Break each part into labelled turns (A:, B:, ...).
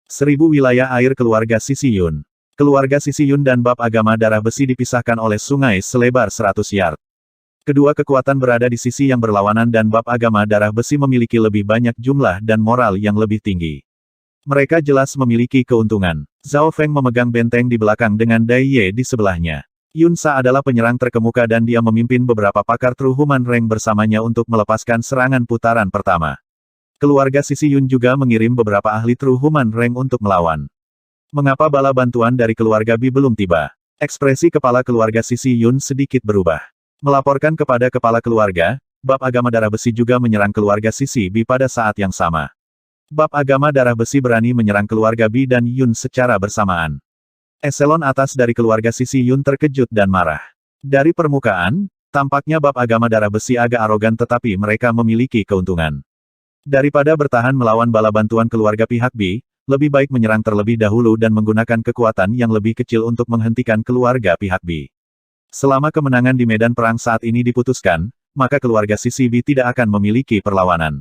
A: 1000 wilayah air keluarga Sisi Yun. Keluarga Sisi Yun dan bab agama darah besi dipisahkan oleh sungai selebar 100 yard. Kedua kekuatan berada di sisi yang berlawanan dan bab agama darah besi memiliki lebih banyak jumlah dan moral yang lebih tinggi. Mereka jelas memiliki keuntungan. Zhao Feng memegang benteng di belakang dengan Dai Ye di sebelahnya. Yun Sa adalah penyerang terkemuka dan dia memimpin beberapa pakar True Human Rank bersamanya untuk melepaskan serangan putaran pertama. Keluarga Sisi Yun juga mengirim beberapa ahli True Human Rank untuk melawan. Mengapa bala bantuan dari keluarga Bi belum tiba? Ekspresi kepala keluarga Sisi Yun sedikit berubah. Melaporkan kepada kepala keluarga, bab agama darah besi juga menyerang keluarga Sisi Bi pada saat yang sama. Bab agama darah besi berani menyerang keluarga Bi dan Yun secara bersamaan. Eselon atas dari keluarga Sisi Yun terkejut dan marah. Dari permukaan, tampaknya bab agama darah besi agak arogan tetapi mereka memiliki keuntungan. Daripada bertahan melawan bala bantuan keluarga pihak Bi, lebih baik menyerang terlebih dahulu dan menggunakan kekuatan yang lebih kecil untuk menghentikan keluarga pihak Bi. Selama kemenangan di medan perang saat ini diputuskan, maka keluarga Sisi Bi tidak akan memiliki perlawanan.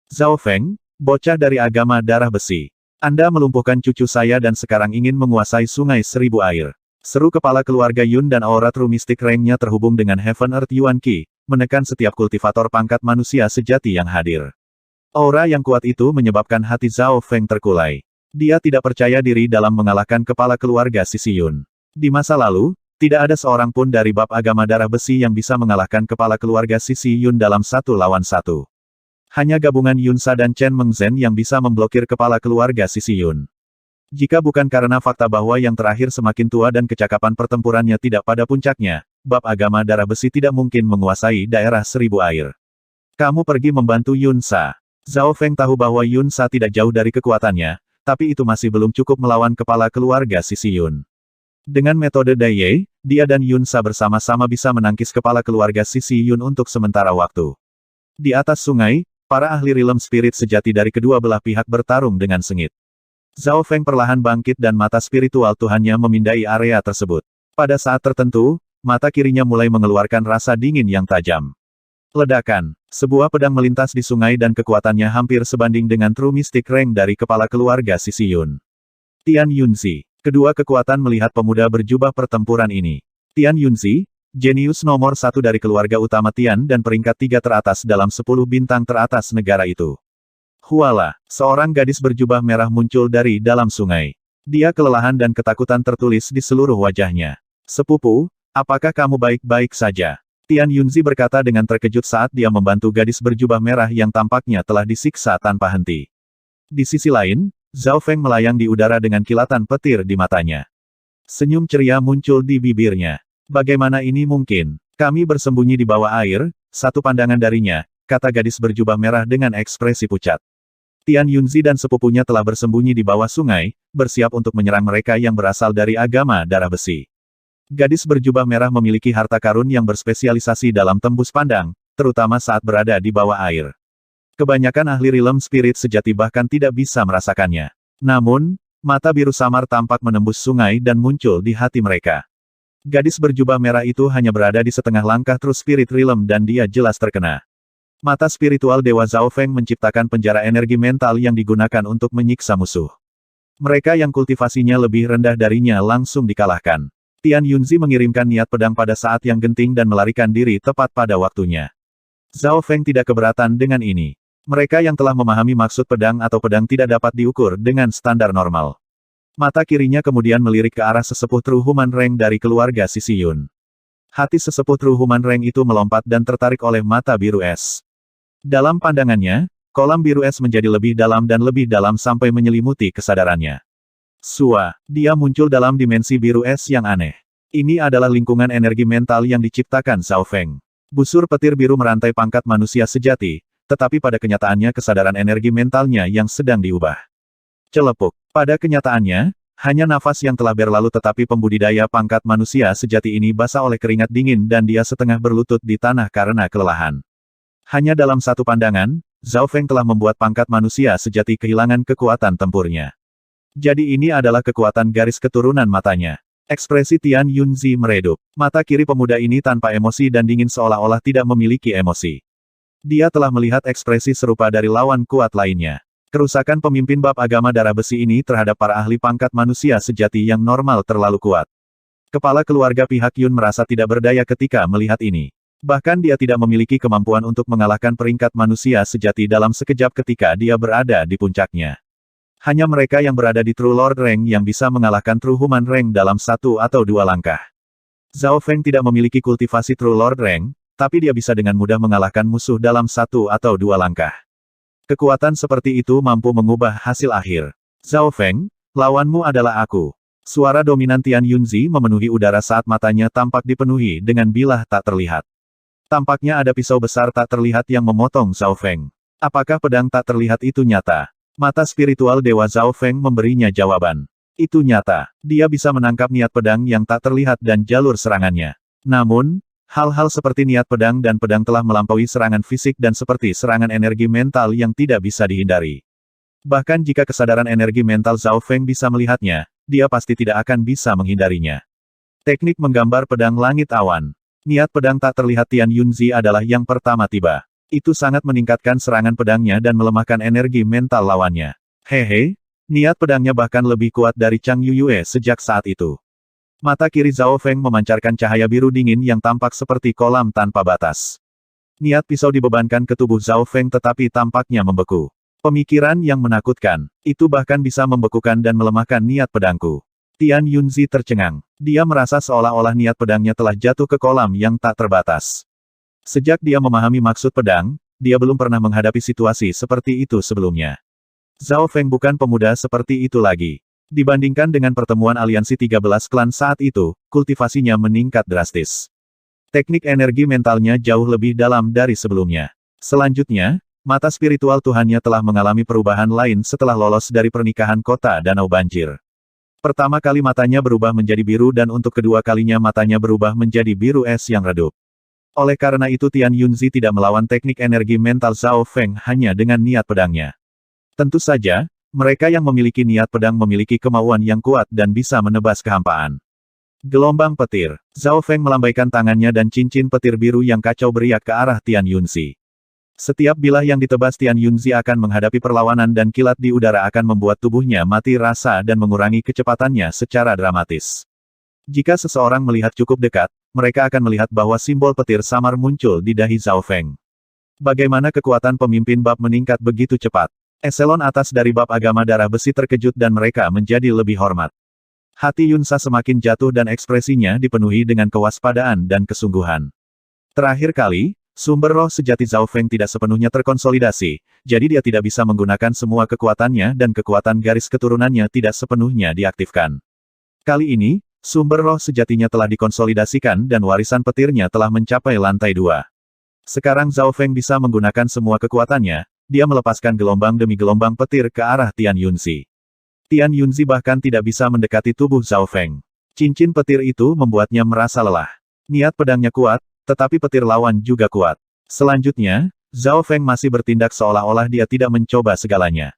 A: Zhao Feng, bocah dari agama darah besi. Anda melumpuhkan cucu saya dan sekarang ingin menguasai sungai 1000 air. Seru kepala keluarga Yun dan aura True Mystic Rank-nya terhubung dengan Heaven Earth Yuan Qi, menekan setiap kultivator pangkat manusia sejati yang hadir. Aura yang kuat itu menyebabkan hati Zhao Feng terkulai. Dia tidak percaya diri dalam mengalahkan kepala keluarga Sisi Yun. Di masa lalu, tidak ada seorang pun dari bab agama darah besi yang bisa mengalahkan kepala keluarga Sisi Yun dalam 1 lawan 1. Hanya gabungan Yun Sa dan Chen Mengzhen yang bisa memblokir kepala keluarga Sisi Yun. Jika bukan karena fakta bahwa yang terakhir semakin tua dan kecakapan pertempurannya tidak pada puncaknya, bab agama darah besi tidak mungkin menguasai daerah 1000 air. Kamu pergi membantu Yun Sa. Zhao Feng tahu bahwa Yun Sa tidak jauh dari kekuatannya, tapi itu masih belum cukup melawan kepala keluarga Sisi Yun. Dengan metode Dai Ye, dia dan Yun Sa bersama-sama bisa menangkis kepala keluarga Sisi Yun untuk sementara waktu. Di atas sungai, para ahli Realm Spirit sejati dari kedua belah pihak bertarung dengan sengit. Zhao Feng perlahan bangkit dan mata spiritual Tuhannya memindai area tersebut. Pada saat tertentu, mata kirinya mulai mengeluarkan rasa dingin yang tajam. Ledakan. Sebuah pedang melintas di sungai dan kekuatannya hampir sebanding dengan True Mystic Rank dari kepala keluarga Sisi Yun. Tian Yunzi. Kedua kekuatan melihat pemuda berjubah pertempuran ini. Tian Yunzi, jenius nomor 1 dari keluarga utama Tian dan peringkat 3 teratas dalam 10 bintang teratas negara itu. Huala, seorang gadis berjubah merah muncul dari dalam sungai. Dia kelelahan dan ketakutan tertulis di seluruh wajahnya. Sepupu, apakah kamu baik-baik saja? Tian Yunzi berkata dengan terkejut saat dia membantu gadis berjubah merah yang tampaknya telah disiksa tanpa henti. Di sisi lain, Zhao Feng melayang di udara dengan kilatan petir di matanya. Senyum ceria muncul di bibirnya. Bagaimana ini mungkin? Kami bersembunyi di bawah air, satu pandangan darinya, kata gadis berjubah merah dengan ekspresi pucat. Tian Yunzi dan sepupunya telah bersembunyi di bawah sungai, bersiap untuk menyerang mereka yang berasal dari agama darah besi. Gadis berjubah merah memiliki harta karun yang berspesialisasi dalam tembus pandang, terutama saat berada di bawah air. Kebanyakan ahli Realm Spirit sejati bahkan tidak bisa merasakannya. Namun, mata biru samar tampak menembus sungai dan muncul di hati mereka. Gadis berjubah merah itu hanya berada di setengah langkah True Spirit Realm dan dia jelas terkena. Mata spiritual Dewa Zhao Feng menciptakan penjara energi mental yang digunakan untuk menyiksa musuh. Mereka yang kultivasinya lebih rendah darinya langsung dikalahkan. Tian Yunzi mengirimkan niat pedang pada saat yang genting dan melarikan diri tepat pada waktunya. Zhao Feng tidak keberatan dengan ini. Mereka yang telah memahami maksud pedang atau pedang tidak dapat diukur dengan standar normal. Mata kirinya kemudian melirik ke arah sesepuh True Human Rank dari keluarga Sisi Yun. Hati sesepuh True Human Rank itu melompat dan tertarik oleh mata biru es. Dalam pandangannya, kolam biru es menjadi lebih dalam sampai menyelimuti kesadarannya. Sua, dia muncul dalam dimensi biru es yang aneh. Ini adalah lingkungan energi mental yang diciptakan Zhao Feng. Busur petir biru merantai pangkat manusia sejati, tetapi pada kenyataannya kesadaran energi mentalnya yang sedang diubah. Celepuk. Pada kenyataannya, hanya nafas yang telah berlalu tetapi pembudidaya pangkat manusia sejati ini basah oleh keringat dingin dan dia setengah berlutut di tanah karena kelelahan. Hanya dalam satu pandangan, Zhao Feng telah membuat pangkat manusia sejati kehilangan kekuatan tempurnya. Jadi ini adalah kekuatan garis keturunan matanya. Ekspresi Tian Yunzi meredup. Mata kiri pemuda ini tanpa emosi dan dingin seolah-olah tidak memiliki emosi. Dia telah melihat ekspresi serupa dari lawan kuat lainnya. Kerusakan pemimpin bab agama darah besi ini terhadap para ahli pangkat manusia sejati yang normal terlalu kuat. Kepala keluarga pihak Yun merasa tidak berdaya ketika melihat ini. Bahkan dia tidak memiliki kemampuan untuk mengalahkan peringkat manusia sejati dalam sekejap ketika dia berada di puncaknya. Hanya mereka yang berada di True Lord Rank yang bisa mengalahkan True Human Rank dalam 1 atau 2 langkah. Zhao Feng tidak memiliki kultivasi True Lord Rank, tapi dia bisa dengan mudah mengalahkan musuh dalam 1 atau 2 langkah. Kekuatan seperti itu mampu mengubah hasil akhir. Zhao Feng, lawanmu adalah aku. Suara dominan Tian Yunzi memenuhi udara saat matanya tampak dipenuhi dengan bilah tak terlihat. Tampaknya ada pisau besar tak terlihat yang memotong Zhao Feng. Apakah pedang tak terlihat itu nyata? Mata spiritual Dewa Zhao Feng memberinya jawaban. Itu nyata. Dia bisa menangkap niat pedang yang tak terlihat dan jalur serangannya. Namun, hal-hal seperti niat pedang dan pedang telah melampaui serangan fisik dan seperti serangan energi mental yang tidak bisa dihindari. Bahkan jika kesadaran energi mental Zhao Feng bisa melihatnya, dia pasti tidak akan bisa menghindarinya. Teknik menggambar pedang langit awan. Niat pedang tak terlihat Tian Yunzi adalah yang pertama tiba. Itu sangat meningkatkan serangan pedangnya dan melemahkan energi mental lawannya. Hehe, niat pedangnya bahkan lebih kuat dari Chang Yuyue sejak saat itu. Mata kiri Zhao Feng memancarkan cahaya biru dingin yang tampak seperti kolam tanpa batas. Niat pisau dibebankan ke tubuh Zhao Feng tetapi tampaknya membeku. Pemikiran yang menakutkan. Itu bahkan bisa membekukan dan melemahkan niat pedangku. Tian Yunzi tercengang. Dia merasa seolah-olah niat pedangnya telah jatuh ke kolam yang tak terbatas. Sejak dia memahami maksud pedang, dia belum pernah menghadapi situasi seperti itu sebelumnya. Zhao Feng bukan pemuda seperti itu lagi. Dibandingkan dengan pertemuan aliansi 13 klan saat itu, kultivasinya meningkat drastis. Teknik energi mentalnya jauh lebih dalam dari sebelumnya. Selanjutnya, mata spiritual Tuhannya telah mengalami perubahan lain setelah lolos dari pernikahan kota Danau Banjir. Pertama kali matanya berubah menjadi biru dan untuk kedua kalinya matanya berubah menjadi biru es yang redup. Oleh karena itu Tian Yunzi tidak melawan teknik energi mental Zhao Feng hanya dengan niat pedangnya. Tentu saja, mereka yang memiliki niat pedang memiliki kemauan yang kuat dan bisa menebas kehampaan. Gelombang petir. Zhao Feng melambaikan tangannya dan cincin petir biru yang kacau beriak ke arah Tian Yunzi. Setiap bilah yang ditebas Tian Yunzi akan menghadapi perlawanan dan kilat di udara akan membuat tubuhnya mati rasa dan mengurangi kecepatannya secara dramatis. Jika seseorang melihat cukup dekat, mereka akan melihat bahwa simbol petir samar muncul di dahi Zhao Feng. Bagaimana kekuatan pemimpin bab meningkat begitu cepat? Eselon atas dari bab agama darah besi terkejut dan mereka menjadi lebih hormat. Hati Yunsa semakin jatuh dan ekspresinya dipenuhi dengan kewaspadaan dan kesungguhan. Terakhir kali, sumber roh sejati Zhao Feng tidak sepenuhnya terkonsolidasi, jadi dia tidak bisa menggunakan semua kekuatannya dan kekuatan garis keturunannya tidak sepenuhnya diaktifkan. Kali ini, sumber roh sejatinya telah dikonsolidasikan dan warisan petirnya telah mencapai lantai 2. Sekarang Zhao Feng bisa menggunakan semua kekuatannya. Dia melepaskan gelombang demi gelombang petir ke arah Tian Yunzi. Tian Yunzi bahkan tidak bisa mendekati tubuh Zhao Feng. Cincin petir itu membuatnya merasa lelah. Niat pedangnya kuat, tetapi petir lawan juga kuat. Selanjutnya, Zhao Feng masih bertindak seolah-olah dia tidak mencoba segalanya.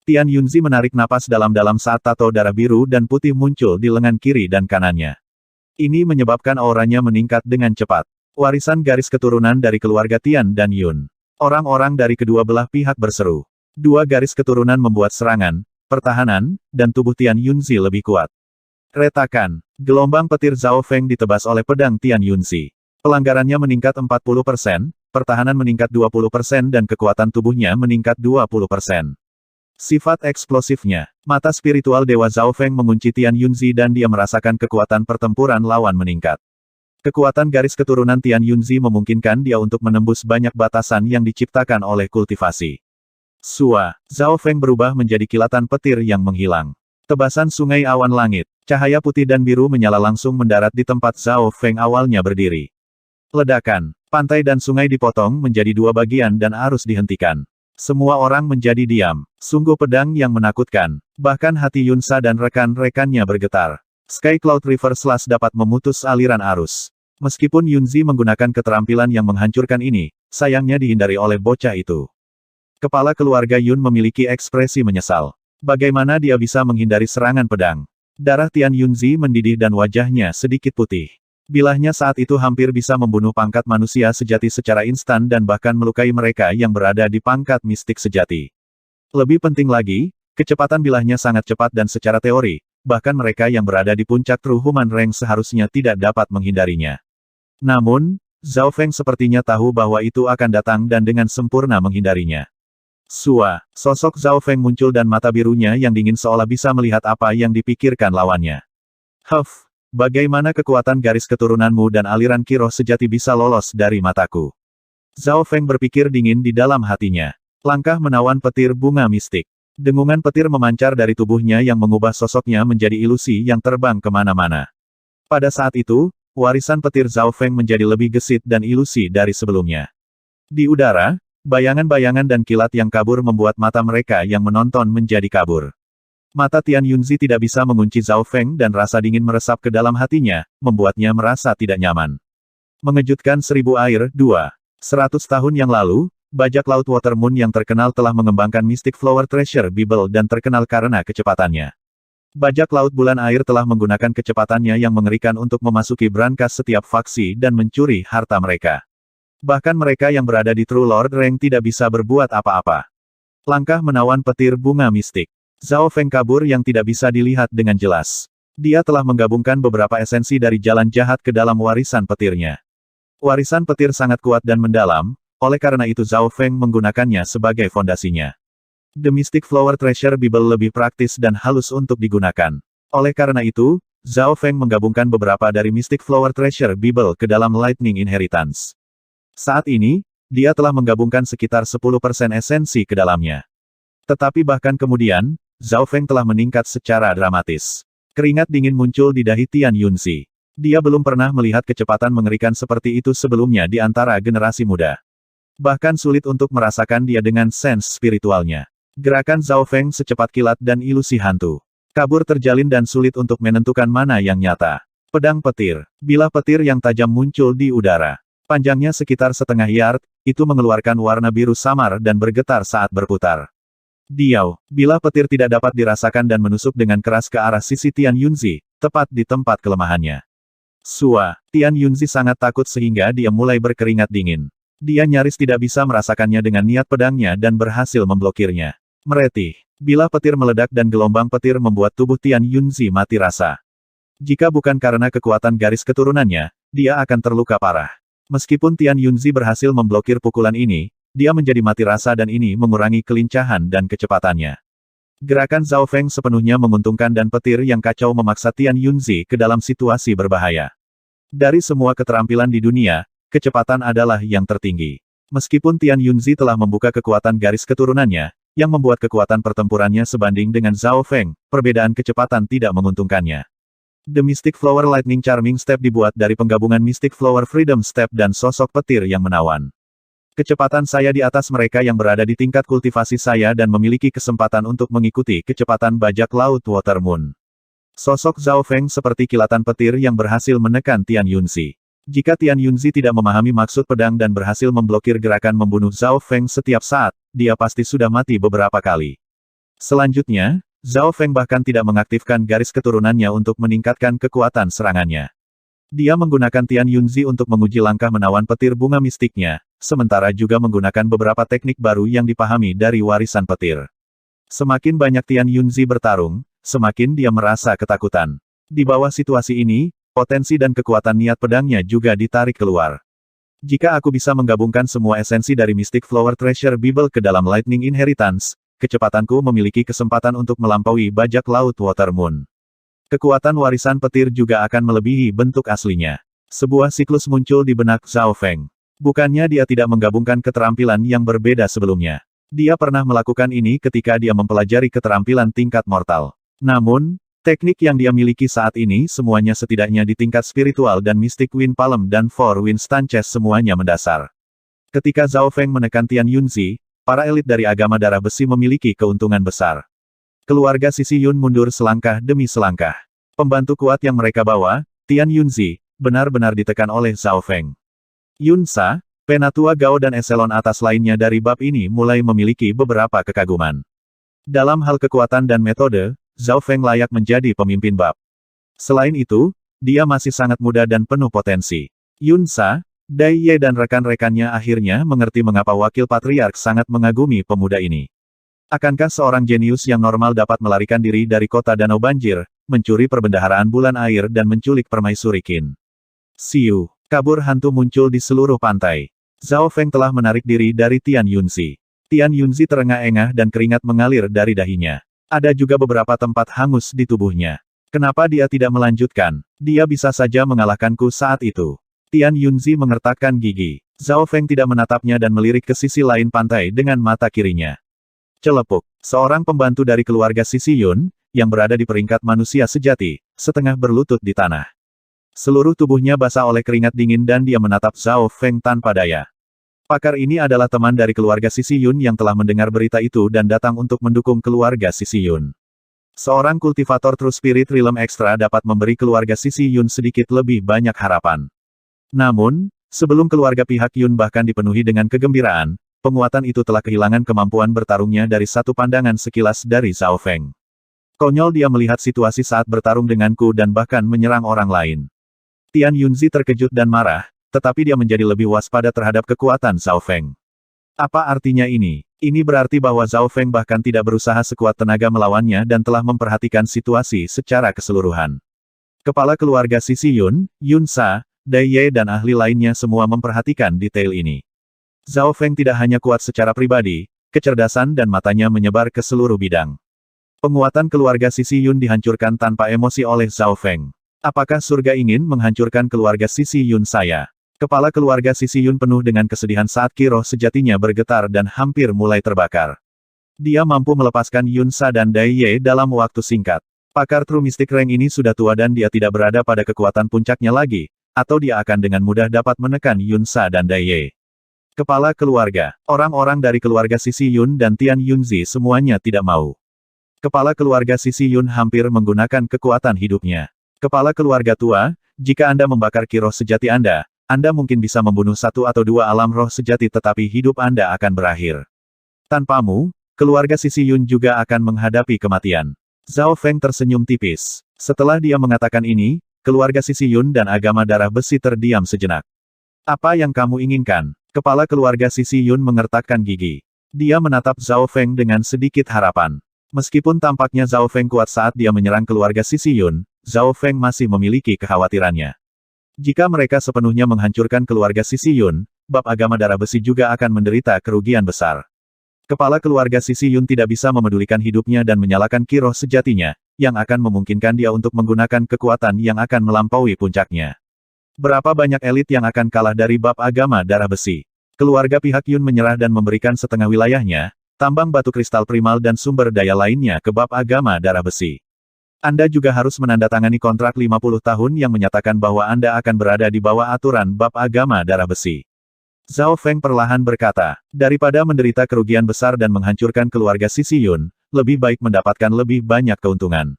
A: Tian Yunzi menarik napas dalam-dalam saat tato darah biru dan putih muncul di lengan kiri dan kanannya. Ini menyebabkan auranya meningkat dengan cepat. Warisan garis keturunan dari keluarga Tian dan Yun. Orang-orang dari kedua belah pihak berseru. Dua garis keturunan membuat serangan, pertahanan, dan tubuh Tian Yunzi lebih kuat. Retakan. Gelombang petir Zhao Feng ditebas oleh pedang Tian Yunzi. Pelanggarannya meningkat 40%, pertahanan meningkat 20% dan kekuatan tubuhnya meningkat 20%. Sifat eksplosifnya. Mata spiritual Dewa Zhao Feng mengunci Tian Yunzi dan dia merasakan kekuatan pertempuran lawan meningkat. Kekuatan garis keturunan Tian Yunzi memungkinkan dia untuk menembus banyak batasan yang diciptakan oleh kultivasi. Zhao Feng berubah menjadi kilatan petir yang menghilang. Tebasan sungai awan langit, cahaya putih dan biru menyala langsung mendarat di tempat Zhao Feng awalnya berdiri. Ledakan, pantai dan sungai dipotong menjadi dua bagian dan arus dihentikan. Semua orang menjadi diam. Sungguh pedang yang menakutkan. Bahkan hati Yunsa dan rekan-rekannya bergetar. Sky Cloud River Slash dapat memutus aliran arus. Meskipun Yunzi menggunakan keterampilan yang menghancurkan ini, sayangnya dihindari oleh bocah itu. Kepala keluarga Yun memiliki ekspresi menyesal. Bagaimana dia bisa menghindari serangan pedang? Darah Tian Yunzi mendidih dan wajahnya sedikit putih. Bilahnya saat itu hampir bisa membunuh pangkat manusia sejati secara instan dan bahkan melukai mereka yang berada di pangkat mistik sejati. Lebih penting lagi, kecepatan bilahnya sangat cepat dan secara teori, bahkan mereka yang berada di puncak True Human Rank seharusnya tidak dapat menghindarinya. Namun, Zhao Feng sepertinya tahu bahwa itu akan datang dan dengan sempurna menghindarinya. Sosok Zhao Feng muncul dan mata birunya yang dingin seolah bisa melihat apa yang dipikirkan lawannya. Bagaimana kekuatan garis keturunanmu dan aliran kiroh sejati bisa lolos dari mataku? Zhao Feng berpikir dingin di dalam hatinya. Langkah menawan petir bunga mistik. Dengungan petir memancar dari tubuhnya yang mengubah sosoknya menjadi ilusi yang terbang kemana-mana. Pada saat itu, warisan petir Zhao Feng menjadi lebih gesit dan ilusi dari sebelumnya. Di udara, bayangan-bayangan dan kilat yang kabur membuat mata mereka yang menonton menjadi kabur. Mata Tian Yunzi tidak bisa mengunci Zhao Feng dan rasa dingin meresap ke dalam hatinya, membuatnya merasa tidak nyaman. Mengejutkan 1000 air, 100 tahun yang lalu, bajak laut Watermoon yang terkenal telah mengembangkan Mystic Flower Treasure Bible dan terkenal karena kecepatannya. Bajak laut bulan air telah menggunakan kecepatannya yang mengerikan untuk memasuki brankas setiap faksi dan mencuri harta mereka. Bahkan mereka yang berada di True Lord Rank tidak bisa berbuat apa-apa. Langkah menawan petir bunga mistik. Zhao Feng kabur yang tidak bisa dilihat dengan jelas. Dia telah menggabungkan beberapa esensi dari jalan jahat ke dalam warisan petirnya. Warisan petir sangat kuat dan mendalam, oleh karena itu Zhao Feng menggunakannya sebagai fondasinya. The Mystic Flower Treasure Bible lebih praktis dan halus untuk digunakan. Oleh karena itu, Zhao Feng menggabungkan beberapa dari Mystic Flower Treasure Bible ke dalam Lightning Inheritance. Saat ini, dia telah menggabungkan sekitar 10% esensi ke dalamnya. Tetapi bahkan kemudian, Zhao Feng telah meningkat secara dramatis. Keringat dingin muncul di dahi Tian Yunzi. Dia belum pernah melihat kecepatan mengerikan seperti itu sebelumnya di antara generasi muda. Bahkan sulit untuk merasakan dia dengan sense spiritualnya. Gerakan Zhao Feng secepat kilat dan ilusi hantu. Kabur terjalin dan sulit untuk menentukan mana yang nyata. Pedang petir. Bilah petir yang tajam muncul di udara. Panjangnya sekitar setengah yard, itu mengeluarkan warna biru samar dan bergetar saat berputar. Bilah petir tidak dapat dirasakan dan menusuk dengan keras ke arah sisi Tian Yunzi, tepat di tempat kelemahannya. Tian Yunzi sangat takut sehingga dia mulai berkeringat dingin. Dia nyaris tidak bisa merasakannya dengan niat pedangnya dan berhasil memblokirnya. Meretih. Bilah petir meledak dan gelombang petir membuat tubuh Tian Yunzi mati rasa. Jika bukan karena kekuatan garis keturunannya, dia akan terluka parah. Meskipun Tian Yunzi berhasil memblokir pukulan ini, dia menjadi mati rasa dan ini mengurangi kelincahan dan kecepatannya. Gerakan Zhao Feng sepenuhnya menguntungkan dan petir yang kacau memaksa Tian Yunzi ke dalam situasi berbahaya. Dari semua keterampilan di dunia, kecepatan adalah yang tertinggi. Meskipun Tian Yunzi telah membuka kekuatan garis keturunannya, yang membuat kekuatan pertempurannya sebanding dengan Zhao Feng, perbedaan kecepatan tidak menguntungkannya. The Mystic Flower Lightning Charming Step dibuat dari penggabungan Mystic Flower Freedom Step dan sosok petir yang menawan. Kecepatan saya di atas mereka yang berada di tingkat kultivasi saya dan memiliki kesempatan untuk mengikuti kecepatan bajak laut Watermoon. Sosok Zhao Feng seperti kilatan petir yang berhasil menekan Tian Yunzi. Jika Tian Yunzi tidak memahami maksud pedang dan berhasil memblokir gerakan membunuh Zhao Feng setiap saat, dia pasti sudah mati beberapa kali. Selanjutnya, Zhao Feng bahkan tidak mengaktifkan garis keturunannya untuk meningkatkan kekuatan serangannya. Dia menggunakan Tian Yunzi untuk menguji langkah menawan petir bunga mistiknya, sementara juga menggunakan beberapa teknik baru yang dipahami dari warisan petir. Semakin banyak Tian Yunzi bertarung, semakin dia merasa ketakutan. Di bawah situasi ini, potensi dan kekuatan niat pedangnya juga ditarik keluar. Jika aku bisa menggabungkan semua esensi dari Mystic Flower Treasure Bible ke dalam Lightning Inheritance, kecepatanku memiliki kesempatan untuk melampaui bajak laut Watermoon. Kekuatan warisan petir juga akan melebihi bentuk aslinya. Sebuah siklus muncul di benak Zhao Feng. Bukannya dia tidak menggabungkan keterampilan yang berbeda sebelumnya. Dia pernah melakukan ini ketika dia mempelajari keterampilan tingkat mortal. Namun, teknik yang dia miliki saat ini semuanya setidaknya di tingkat spiritual dan Mystic Wind Palm dan Four Wind Stances semuanya mendasar. Ketika Zhao Feng menekan Tian Yunzi, para elit dari agama darah besi memiliki keuntungan besar. Keluarga Sisi Yun mundur selangkah demi selangkah. Pembantu kuat yang mereka bawa, Tian Yunzi, benar-benar ditekan oleh Zhao Feng. Yunsa, Penatua Gao dan eselon atas lainnya dari bab ini mulai memiliki beberapa kekaguman. Dalam hal kekuatan dan metode, Zhao Feng layak menjadi pemimpin bab. Selain itu, dia masih sangat muda dan penuh potensi. Yunsa, Dai Ye dan rekan-rekannya akhirnya mengerti mengapa wakil patriark sangat mengagumi pemuda ini. Akankah seorang jenius yang normal dapat melarikan diri dari kota danau banjir, mencuri perbendaharaan bulan air dan menculik permaisuri Qin? Siu, kabur hantu muncul di seluruh pantai. Zhao Feng telah menarik diri dari Tian Yunzi. Tian Yunzi terengah-engah dan keringat mengalir dari dahinya. Ada juga beberapa tempat hangus di tubuhnya. Kenapa dia tidak melanjutkan? Dia bisa saja mengalahkanku saat itu. Tian Yunzi mengertakkan gigi. Zhao Feng tidak menatapnya dan melirik ke sisi lain pantai dengan mata kirinya. Celepuk, seorang pembantu dari keluarga Sisi Yun, yang berada di peringkat manusia sejati, setengah berlutut di tanah. Seluruh tubuhnya basah oleh keringat dingin dan dia menatap Zhao Feng tanpa daya. Pakar ini adalah teman dari keluarga Sisi Yun yang telah mendengar berita itu dan datang untuk mendukung keluarga Sisi Yun. Seorang kultivator True Spirit Realm Extra dapat memberi keluarga Sisi Yun sedikit lebih banyak harapan. Namun, sebelum keluarga pihak Yun bahkan dipenuhi dengan kegembiraan, penguatan itu telah kehilangan kemampuan bertarungnya dari satu pandangan sekilas dari Zhao Feng. Konyol dia melihat situasi saat bertarung denganku dan bahkan menyerang orang lain. Tian Yunzi terkejut dan marah, tetapi dia menjadi lebih waspada terhadap kekuatan Zhao Feng. Apa artinya ini? Ini berarti bahwa Zhao Feng bahkan tidak berusaha sekuat tenaga melawannya dan telah memperhatikan situasi secara keseluruhan. Kepala keluarga Sisi Yun, Yun Sa, Dai Ye dan ahli lainnya semua memperhatikan detail ini. Zhao Feng tidak hanya kuat secara pribadi, kecerdasan dan matanya menyebar ke seluruh bidang. Penguatan keluarga Sisi Yun dihancurkan tanpa emosi oleh Zhao Feng. Apakah surga ingin menghancurkan keluarga Sisi Yun saya? Kepala keluarga Sisi Yun penuh dengan kesedihan saat ki roh sejatinya bergetar dan hampir mulai terbakar. Dia mampu melepaskan Yun Sa dan Dai Ye dalam waktu singkat. Pakar True Mystic Rank ini sudah tua dan dia tidak berada pada kekuatan puncaknya lagi, atau dia akan dengan mudah dapat menekan Yun Sa dan Dai Ye. Kepala keluarga, orang-orang dari keluarga Sisi Yun dan Tian Yunzi semuanya tidak mau. Kepala keluarga Sisi Yun hampir menggunakan kekuatan hidupnya. Kepala keluarga tua, jika Anda membakar ki roh sejati Anda mungkin bisa membunuh satu atau dua alam roh sejati tetapi hidup Anda akan berakhir. Tanpamu, keluarga Sisi Yun juga akan menghadapi kematian. Zhao Feng tersenyum tipis. Setelah dia mengatakan ini, keluarga Sisi Yun dan agama darah besi terdiam sejenak. Apa yang kamu inginkan? Kepala keluarga Sisi Yun mengertakkan gigi. Dia menatap Zhao Feng dengan sedikit harapan. Meskipun tampaknya Zhao Feng kuat saat dia menyerang keluarga Sisi Yun, Zhao Feng masih memiliki kekhawatirannya. Jika mereka sepenuhnya menghancurkan keluarga Sisi Yun, bab agama darah besi juga akan menderita kerugian besar. Kepala keluarga Sisi Yun tidak bisa memedulikan hidupnya dan menyalakan ki roh sejatinya, yang akan memungkinkan dia untuk menggunakan kekuatan yang akan melampaui puncaknya. Berapa banyak elit yang akan kalah dari bab agama darah besi? Keluarga pihak Yun menyerah dan memberikan setengah wilayahnya, tambang batu kristal primal dan sumber daya lainnya ke bab agama darah besi. Anda juga harus menandatangani kontrak 50 tahun yang menyatakan bahwa Anda akan berada di bawah aturan bab agama darah besi. Zhao Feng perlahan berkata, daripada menderita kerugian besar dan menghancurkan keluarga Sisi Yun, lebih baik mendapatkan lebih banyak keuntungan.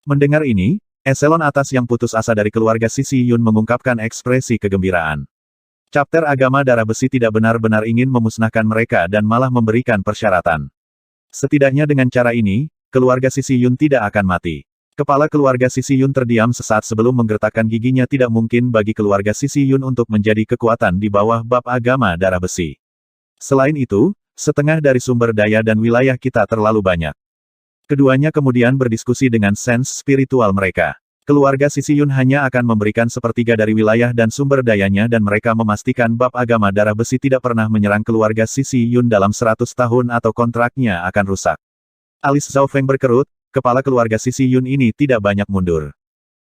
A: Mendengar ini, eselon atas yang putus asa dari keluarga Sisi Yun mengungkapkan ekspresi kegembiraan. Chapter agama darah besi tidak benar-benar ingin memusnahkan mereka dan malah memberikan persyaratan. Setidaknya dengan cara ini, keluarga Sisi Yun tidak akan mati. Kepala keluarga Sisi Yun terdiam sesaat sebelum menggertakkan giginya. Tidak mungkin bagi keluarga Sisi Yun untuk menjadi kekuatan di bawah bab agama darah besi. Selain itu, setengah dari sumber daya dan wilayah kita terlalu banyak. Keduanya kemudian berdiskusi dengan sense spiritual mereka. Keluarga Sisi Yun hanya akan memberikan sepertiga dari wilayah dan sumber dayanya dan mereka memastikan bab agama darah besi tidak pernah menyerang keluarga Sisi Yun dalam 100 tahun atau kontraknya akan rusak. Alis Zhao Feng berkerut, kepala keluarga Sisi Yun ini tidak banyak mundur.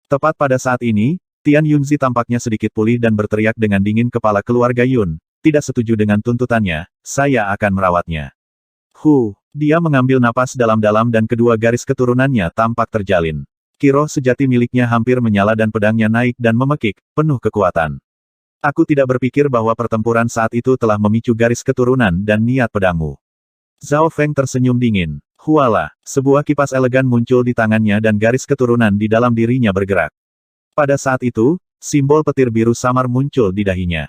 A: Tepat pada saat ini, Tian Yunzi tampaknya sedikit pulih dan berteriak dengan dingin. Kepala keluarga Yun, tidak setuju dengan tuntutannya, saya akan merawatnya. Dia mengambil napas dalam-dalam dan kedua garis keturunannya tampak terjalin. Ki roh sejati miliknya hampir menyala dan pedangnya naik dan memekik, penuh kekuatan. Aku tidak berpikir bahwa pertempuran saat itu telah memicu garis keturunan dan niat pedangmu. Zhao Feng tersenyum dingin. Huala, sebuah kipas elegan muncul di tangannya dan garis keturunan di dalam dirinya bergerak. Pada saat itu, simbol petir biru samar muncul di dahinya.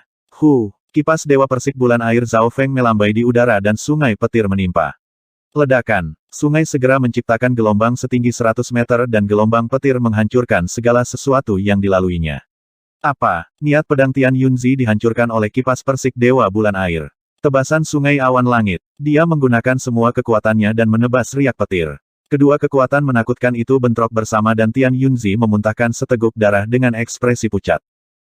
A: Kipas dewa persik bulan air Zhao Feng melambai di udara dan sungai petir menimpa. Ledakan, sungai segera menciptakan gelombang setinggi 100 meter dan gelombang petir menghancurkan segala sesuatu yang dilaluinya. Apa, niat pedang Tian Yunzi dihancurkan oleh kipas persik dewa bulan air? Tebasan sungai awan langit. Dia menggunakan semua kekuatannya dan menebas riak petir. Kedua kekuatan menakutkan itu bentrok bersama dan Tian Yunzi memuntahkan seteguk darah dengan ekspresi pucat.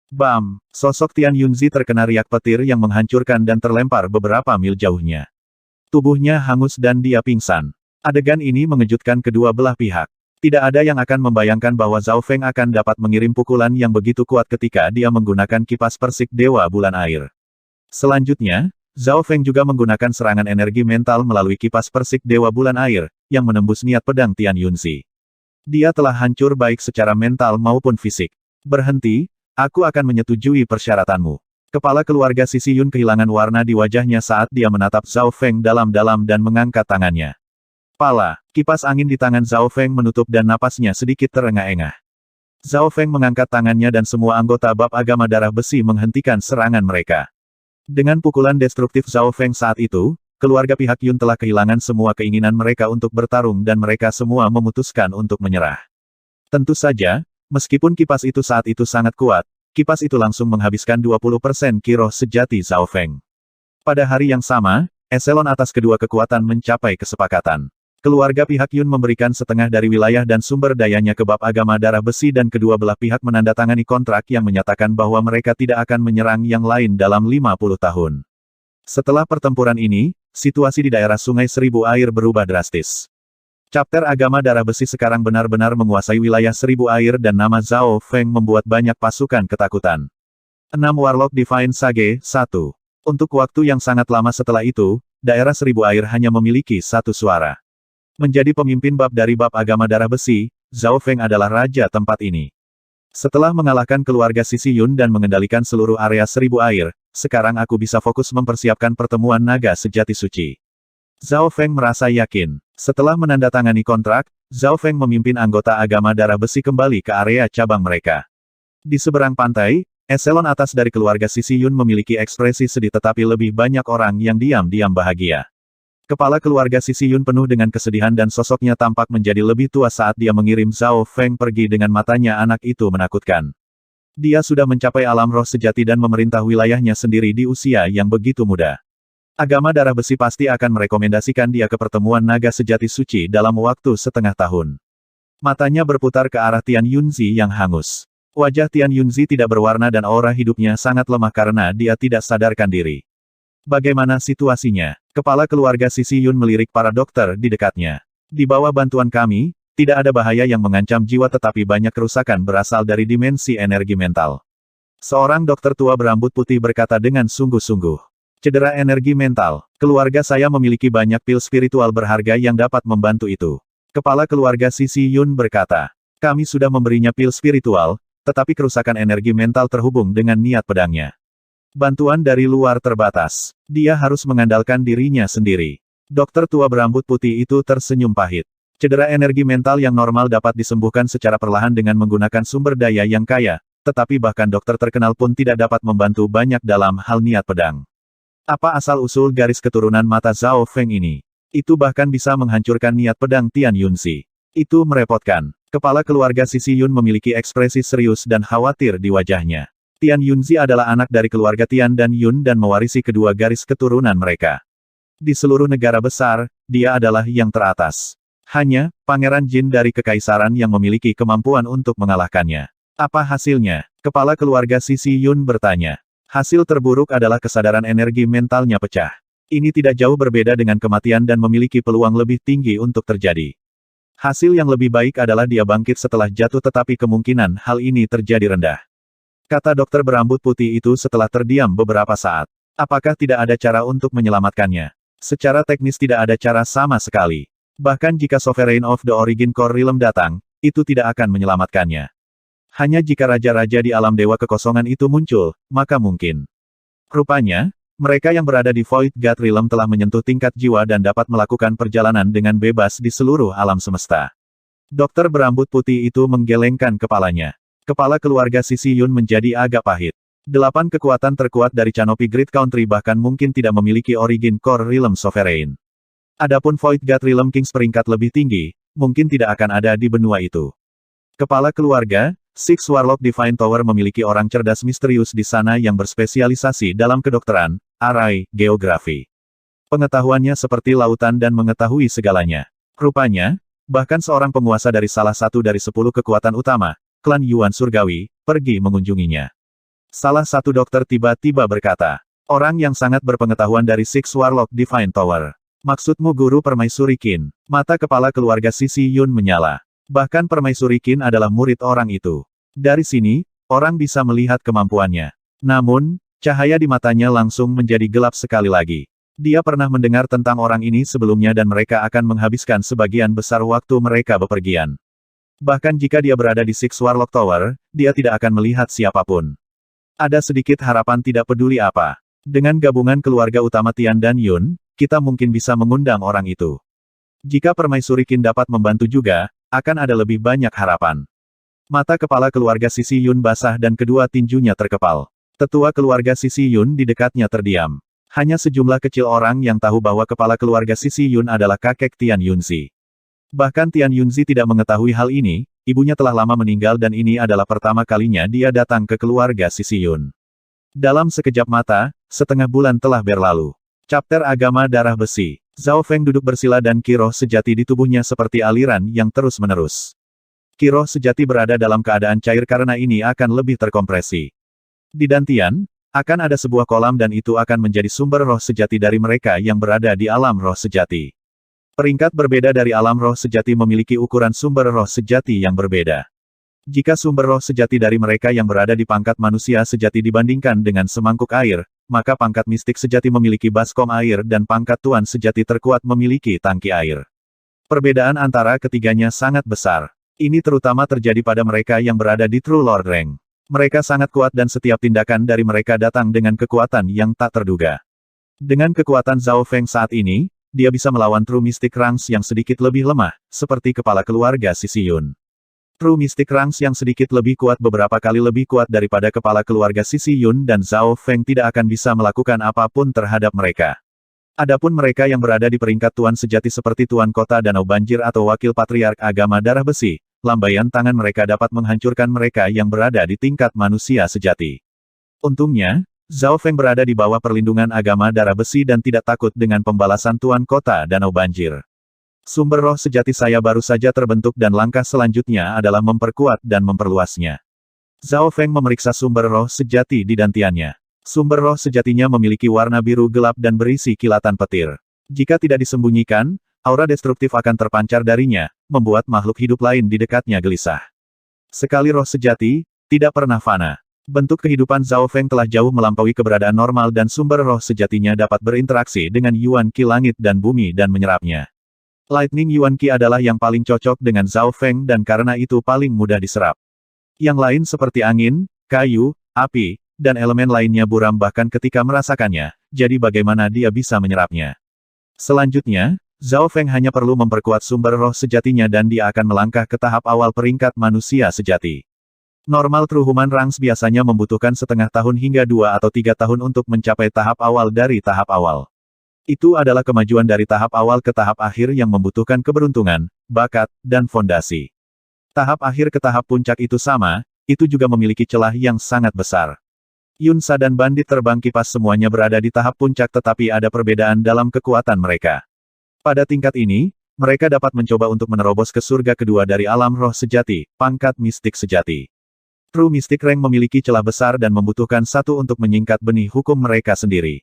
A: Bam! Sosok Tian Yunzi terkena riak petir yang menghancurkan dan terlempar beberapa mil jauhnya. Tubuhnya hangus dan dia pingsan. Adegan ini mengejutkan kedua belah pihak. Tidak ada yang akan membayangkan bahwa Zhao Feng akan dapat mengirim pukulan yang begitu kuat ketika dia menggunakan kipas persik Dewa Bulan Air. Selanjutnya, Zhao Feng juga menggunakan serangan energi mental melalui kipas persik Dewa Bulan Air, yang menembus niat pedang Tian Yunzi. Dia telah hancur baik secara mental maupun fisik. Berhenti, aku akan menyetujui persyaratanmu. Kepala keluarga Sisi Yun kehilangan warna di wajahnya saat dia menatap Zhao Feng dalam-dalam dan mengangkat tangannya. Pala, kipas angin di tangan Zhao Feng menutup dan napasnya sedikit terengah-engah. Zhao Feng mengangkat tangannya dan semua anggota bab agama darah besi menghentikan serangan mereka. Dengan pukulan destruktif Zhao Feng saat itu, keluarga pihak Yun telah kehilangan semua keinginan mereka untuk bertarung dan mereka semua memutuskan untuk menyerah. Tentu saja, meskipun kipas itu saat itu sangat kuat, kipas itu langsung menghabiskan 20% ki roh sejati Zhao Feng. Pada hari yang sama, eselon atas kedua kekuatan mencapai kesepakatan. Keluarga pihak Yun memberikan setengah dari wilayah dan sumber dayanya ke bab agama darah besi dan kedua belah pihak menandatangani kontrak yang menyatakan bahwa mereka tidak akan menyerang yang lain dalam 50 tahun. Setelah pertempuran ini, situasi di daerah Sungai Seribu Air berubah drastis. Chapter agama darah besi sekarang benar-benar menguasai wilayah Seribu Air dan nama Zhao Feng membuat banyak pasukan ketakutan. 6 Warlock Divine Sage, 1. Untuk waktu yang sangat lama setelah itu, daerah Seribu Air hanya memiliki satu suara. Menjadi pemimpin bab dari bab agama darah besi, Zhao Feng adalah raja tempat ini. Setelah mengalahkan keluarga Sisi Yun dan mengendalikan seluruh area Seribu Air, sekarang aku bisa fokus mempersiapkan pertemuan naga sejati suci. Zhao Feng merasa yakin. Setelah menandatangani kontrak, Zhao Feng memimpin anggota agama darah besi kembali ke area cabang mereka. Di seberang pantai, eselon atas dari keluarga Sisi Yun memiliki ekspresi sedih tetapi lebih banyak orang yang diam-diam bahagia. Kepala keluarga Sisi Yun penuh dengan kesedihan dan sosoknya tampak menjadi lebih tua saat dia mengirim Zhao Feng pergi dengan matanya anak itu menakutkan. Dia sudah mencapai alam roh sejati dan memerintah wilayahnya sendiri di usia yang begitu muda. Agama darah besi pasti akan merekomendasikan dia ke pertemuan naga sejati suci dalam waktu setengah tahun. Matanya berputar ke arah Tian Yunzi yang hangus. Wajah Tian Yunzi tidak berwarna dan aura hidupnya sangat lemah karena dia tidak sadarkan diri. Bagaimana situasinya? Kepala keluarga Sisi Yun melirik para dokter di dekatnya. Di bawah bantuan kami, tidak ada bahaya yang mengancam jiwa tetapi banyak kerusakan berasal dari dimensi energi mental. Seorang dokter tua berambut putih berkata dengan sungguh-sungguh. Cedera energi mental. Keluarga saya memiliki banyak pil spiritual berharga yang dapat membantu itu. Kepala keluarga Sisi Yun berkata. Kami sudah memberinya pil spiritual, tetapi kerusakan energi mental terhubung dengan niat pedangnya. Bantuan dari luar terbatas. Dia harus mengandalkan dirinya sendiri. Dokter tua berambut putih itu tersenyum pahit. Cedera energi mental yang normal dapat disembuhkan secara perlahan dengan menggunakan sumber daya yang kaya, tetapi bahkan dokter terkenal pun tidak dapat membantu banyak dalam hal niat pedang. Apa asal-usul garis keturunan mata Zhao Feng ini? Itu bahkan bisa menghancurkan niat pedang Tian Yunzi. Itu merepotkan. Kepala keluarga Sisi Yun memiliki ekspresi serius dan khawatir di wajahnya. Tian Yunzi adalah anak dari keluarga Tian dan Yun dan mewarisi kedua garis keturunan mereka. Di seluruh negara besar, dia adalah yang teratas. Hanya, Pangeran Jin dari Kekaisaran yang memiliki kemampuan untuk mengalahkannya. Apa hasilnya? Kepala keluarga Sisi Yun bertanya. Hasil terburuk adalah kesadaran energi mentalnya pecah. Ini tidak jauh berbeda dengan kematian dan memiliki peluang lebih tinggi untuk terjadi. Hasil yang lebih baik adalah dia bangkit setelah jatuh tetapi kemungkinan hal ini terjadi rendah. Kata dokter berambut putih itu setelah terdiam beberapa saat. Apakah tidak ada cara untuk menyelamatkannya? Secara teknis tidak ada cara sama sekali. Bahkan jika Sovereign of the Origin Core Realm datang, itu tidak akan menyelamatkannya. Hanya jika raja-raja di alam dewa kekosongan itu muncul, maka mungkin. Rupanya, mereka yang berada di Void God Realm telah menyentuh tingkat jiwa dan dapat melakukan perjalanan dengan bebas di seluruh alam semesta. Dokter berambut putih itu menggelengkan kepalanya. Kepala keluarga Sisi Yun menjadi agak pahit. 8 kekuatan terkuat dari Canopy Great Country bahkan mungkin tidak memiliki Origin Core Realm Sovereign. Adapun Void God Realm Kings peringkat lebih tinggi, mungkin tidak akan ada di benua itu. Kepala keluarga, Six Warlock Divine Tower memiliki orang cerdas misterius di sana yang berspesialisasi dalam kedokteran, arai, geografi. Pengetahuannya seperti lautan dan mengetahui segalanya. Rupanya, bahkan seorang penguasa dari salah satu dari 10 kekuatan utama, klan Yuan Surgawi, pergi mengunjunginya. Salah satu dokter tiba-tiba berkata, orang yang sangat berpengetahuan dari Six Warlock Divine Tower. Maksudmu guru permaisuri Qin? Mata kepala keluarga Sisi Yun menyala. Bahkan permaisuri Qin adalah murid orang itu. Dari sini, orang bisa melihat kemampuannya. Namun, cahaya di matanya langsung menjadi gelap sekali lagi. Dia pernah mendengar tentang orang ini sebelumnya dan mereka akan menghabiskan sebagian besar waktu mereka bepergian. Bahkan jika dia berada di Six Warlock Tower, dia tidak akan melihat siapapun. Ada sedikit harapan tidak peduli apa. Dengan gabungan keluarga utama Tian dan Yun, kita mungkin bisa mengundang orang itu. Jika permaisuri Qin dapat membantu juga, akan ada lebih banyak harapan. Mata kepala keluarga Sisi Yun basah dan kedua tinjunya terkepal. Tetua keluarga Sisi Yun di dekatnya terdiam. Hanya sejumlah kecil orang yang tahu bahwa kepala keluarga Sisi Yun adalah kakek Tian Yunzi. Bahkan Tian Yunzi tidak mengetahui hal ini, ibunya telah lama meninggal dan ini adalah pertama kalinya dia datang ke keluarga Sisi Yun. Dalam sekejap mata, setengah bulan telah berlalu. Chapter Agama Darah Besi. Zhao Feng duduk bersila dan ki roh sejati di tubuhnya seperti aliran yang terus-menerus. Ki roh sejati berada dalam keadaan cair karena ini akan lebih terkompresi. Di Dantian, akan ada sebuah kolam dan itu akan menjadi sumber roh sejati dari mereka yang berada di alam roh sejati. Peringkat berbeda dari alam roh sejati memiliki ukuran sumber roh sejati yang berbeda. Jika sumber roh sejati dari mereka yang berada di pangkat manusia sejati dibandingkan dengan semangkuk air, maka pangkat mistik sejati memiliki baskom air dan pangkat tuan sejati terkuat memiliki tangki air. Perbedaan antara ketiganya sangat besar. Ini terutama terjadi pada mereka yang berada di True Lord Rank. Mereka sangat kuat dan setiap tindakan dari mereka datang dengan kekuatan yang tak terduga. Dengan kekuatan Zhao Feng saat ini, dia bisa melawan True Mystic Ranks yang sedikit lebih lemah, seperti kepala keluarga Sisi Yun. True Mystic Ranks yang sedikit lebih kuat beberapa kali lebih kuat daripada kepala keluarga Sisi Yun dan Zhao Feng tidak akan bisa melakukan apapun terhadap mereka. Adapun mereka yang berada di peringkat tuan sejati seperti Tuan Kota Danau Banjir atau Wakil Patriark Agama Darah Besi, lambaian tangan mereka dapat menghancurkan mereka yang berada di tingkat manusia sejati. Untungnya, Zhao Feng berada di bawah perlindungan agama darah besi dan tidak takut dengan pembalasan Tuan Kota Danau Banjir. Sumber roh sejati saya baru saja terbentuk dan langkah selanjutnya adalah memperkuat dan memperluasnya. Zhao Feng memeriksa sumber roh sejati di dantiannya. Sumber roh sejatinya memiliki warna biru gelap dan berisi kilatan petir. Jika tidak disembunyikan, aura destruktif akan terpancar darinya, membuat makhluk hidup lain di dekatnya gelisah. Sekali roh sejati, tidak pernah fana. Bentuk kehidupan Zhao Feng telah jauh melampaui keberadaan normal dan sumber roh sejatinya dapat berinteraksi dengan Yuan Qi langit dan bumi dan menyerapnya. Lightning Yuan Qi adalah yang paling cocok dengan Zhao Feng dan karena itu paling mudah diserap. Yang lain seperti angin, kayu, api, dan elemen lainnya buram bahkan ketika merasakannya, jadi bagaimana dia bisa menyerapnya. Selanjutnya, Zhao Feng hanya perlu memperkuat sumber roh sejatinya dan dia akan melangkah ke tahap awal peringkat manusia sejati. Normal True Human Ranks biasanya membutuhkan setengah tahun hingga 2 atau 3 tahun untuk mencapai tahap awal dari tahap awal. Itu adalah kemajuan dari tahap awal ke tahap akhir yang membutuhkan keberuntungan, bakat, dan fondasi. Tahap akhir ke tahap puncak itu sama, itu juga memiliki celah yang sangat besar. Yunsa dan bandit terbang kipas semuanya berada di tahap puncak tetapi ada perbedaan dalam kekuatan mereka. Pada tingkat ini, mereka dapat mencoba untuk menerobos ke surga kedua dari alam roh sejati, pangkat mistik sejati. True Mystic Rank memiliki celah besar dan membutuhkan satu untuk menyingkat benih hukum mereka sendiri.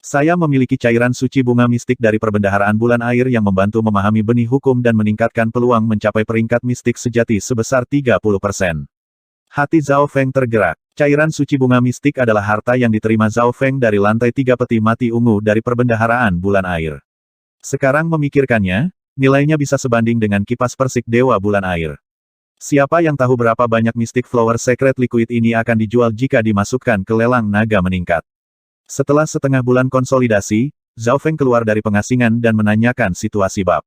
A: Saya memiliki cairan suci bunga mistik dari perbendaharaan bulan air yang membantu memahami benih hukum dan meningkatkan peluang mencapai peringkat mistik sejati sebesar 30%. Hati Zhao Feng tergerak. Cairan suci bunga mistik adalah harta yang diterima Zhao Feng dari lantai 3 peti mati ungu dari perbendaharaan bulan air. Sekarang memikirkannya, nilainya bisa sebanding dengan kipas persik dewa bulan air. Siapa yang tahu berapa banyak Mystic Flower Secret Liquid ini akan dijual jika dimasukkan ke lelang naga meningkat. Setelah setengah bulan konsolidasi, Zhao Feng keluar dari pengasingan dan menanyakan situasi bab.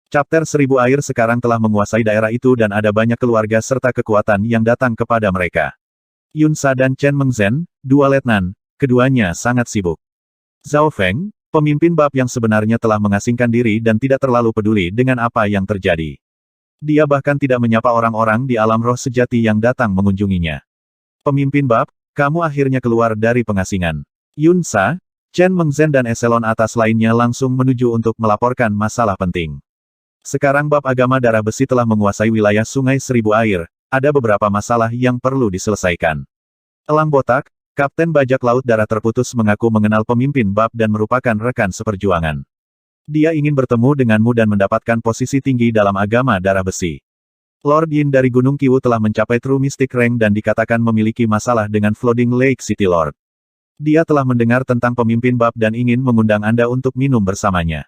A: Chapter 1000 air sekarang telah menguasai daerah itu dan ada banyak keluarga serta kekuatan yang datang kepada mereka. Yunsa dan Chen Mengzhen, dua letnan, keduanya sangat sibuk. Zhao Feng, pemimpin bab yang sebenarnya telah mengasingkan diri dan tidak terlalu peduli dengan apa yang terjadi. Dia bahkan tidak menyapa orang-orang di alam roh sejati yang datang mengunjunginya. Pemimpin bab, kamu akhirnya keluar dari pengasingan. Yunsa, Chen Mengzhen dan eselon atas lainnya langsung menuju untuk melaporkan masalah penting. Sekarang bab agama darah besi telah menguasai wilayah Sungai Seribu Air, ada beberapa masalah yang perlu diselesaikan. Elang botak, Kapten Bajak Laut Darah Terputus mengaku mengenal pemimpin bab dan merupakan rekan seperjuangan. Dia ingin bertemu denganmu dan mendapatkan posisi tinggi dalam agama darah besi. Lord Yin dari Gunung Qiwu telah mencapai True Mystic Rank dan dikatakan memiliki masalah dengan Flooding Lake City Lord. Dia telah mendengar tentang pemimpin bab dan ingin mengundang Anda untuk minum bersamanya.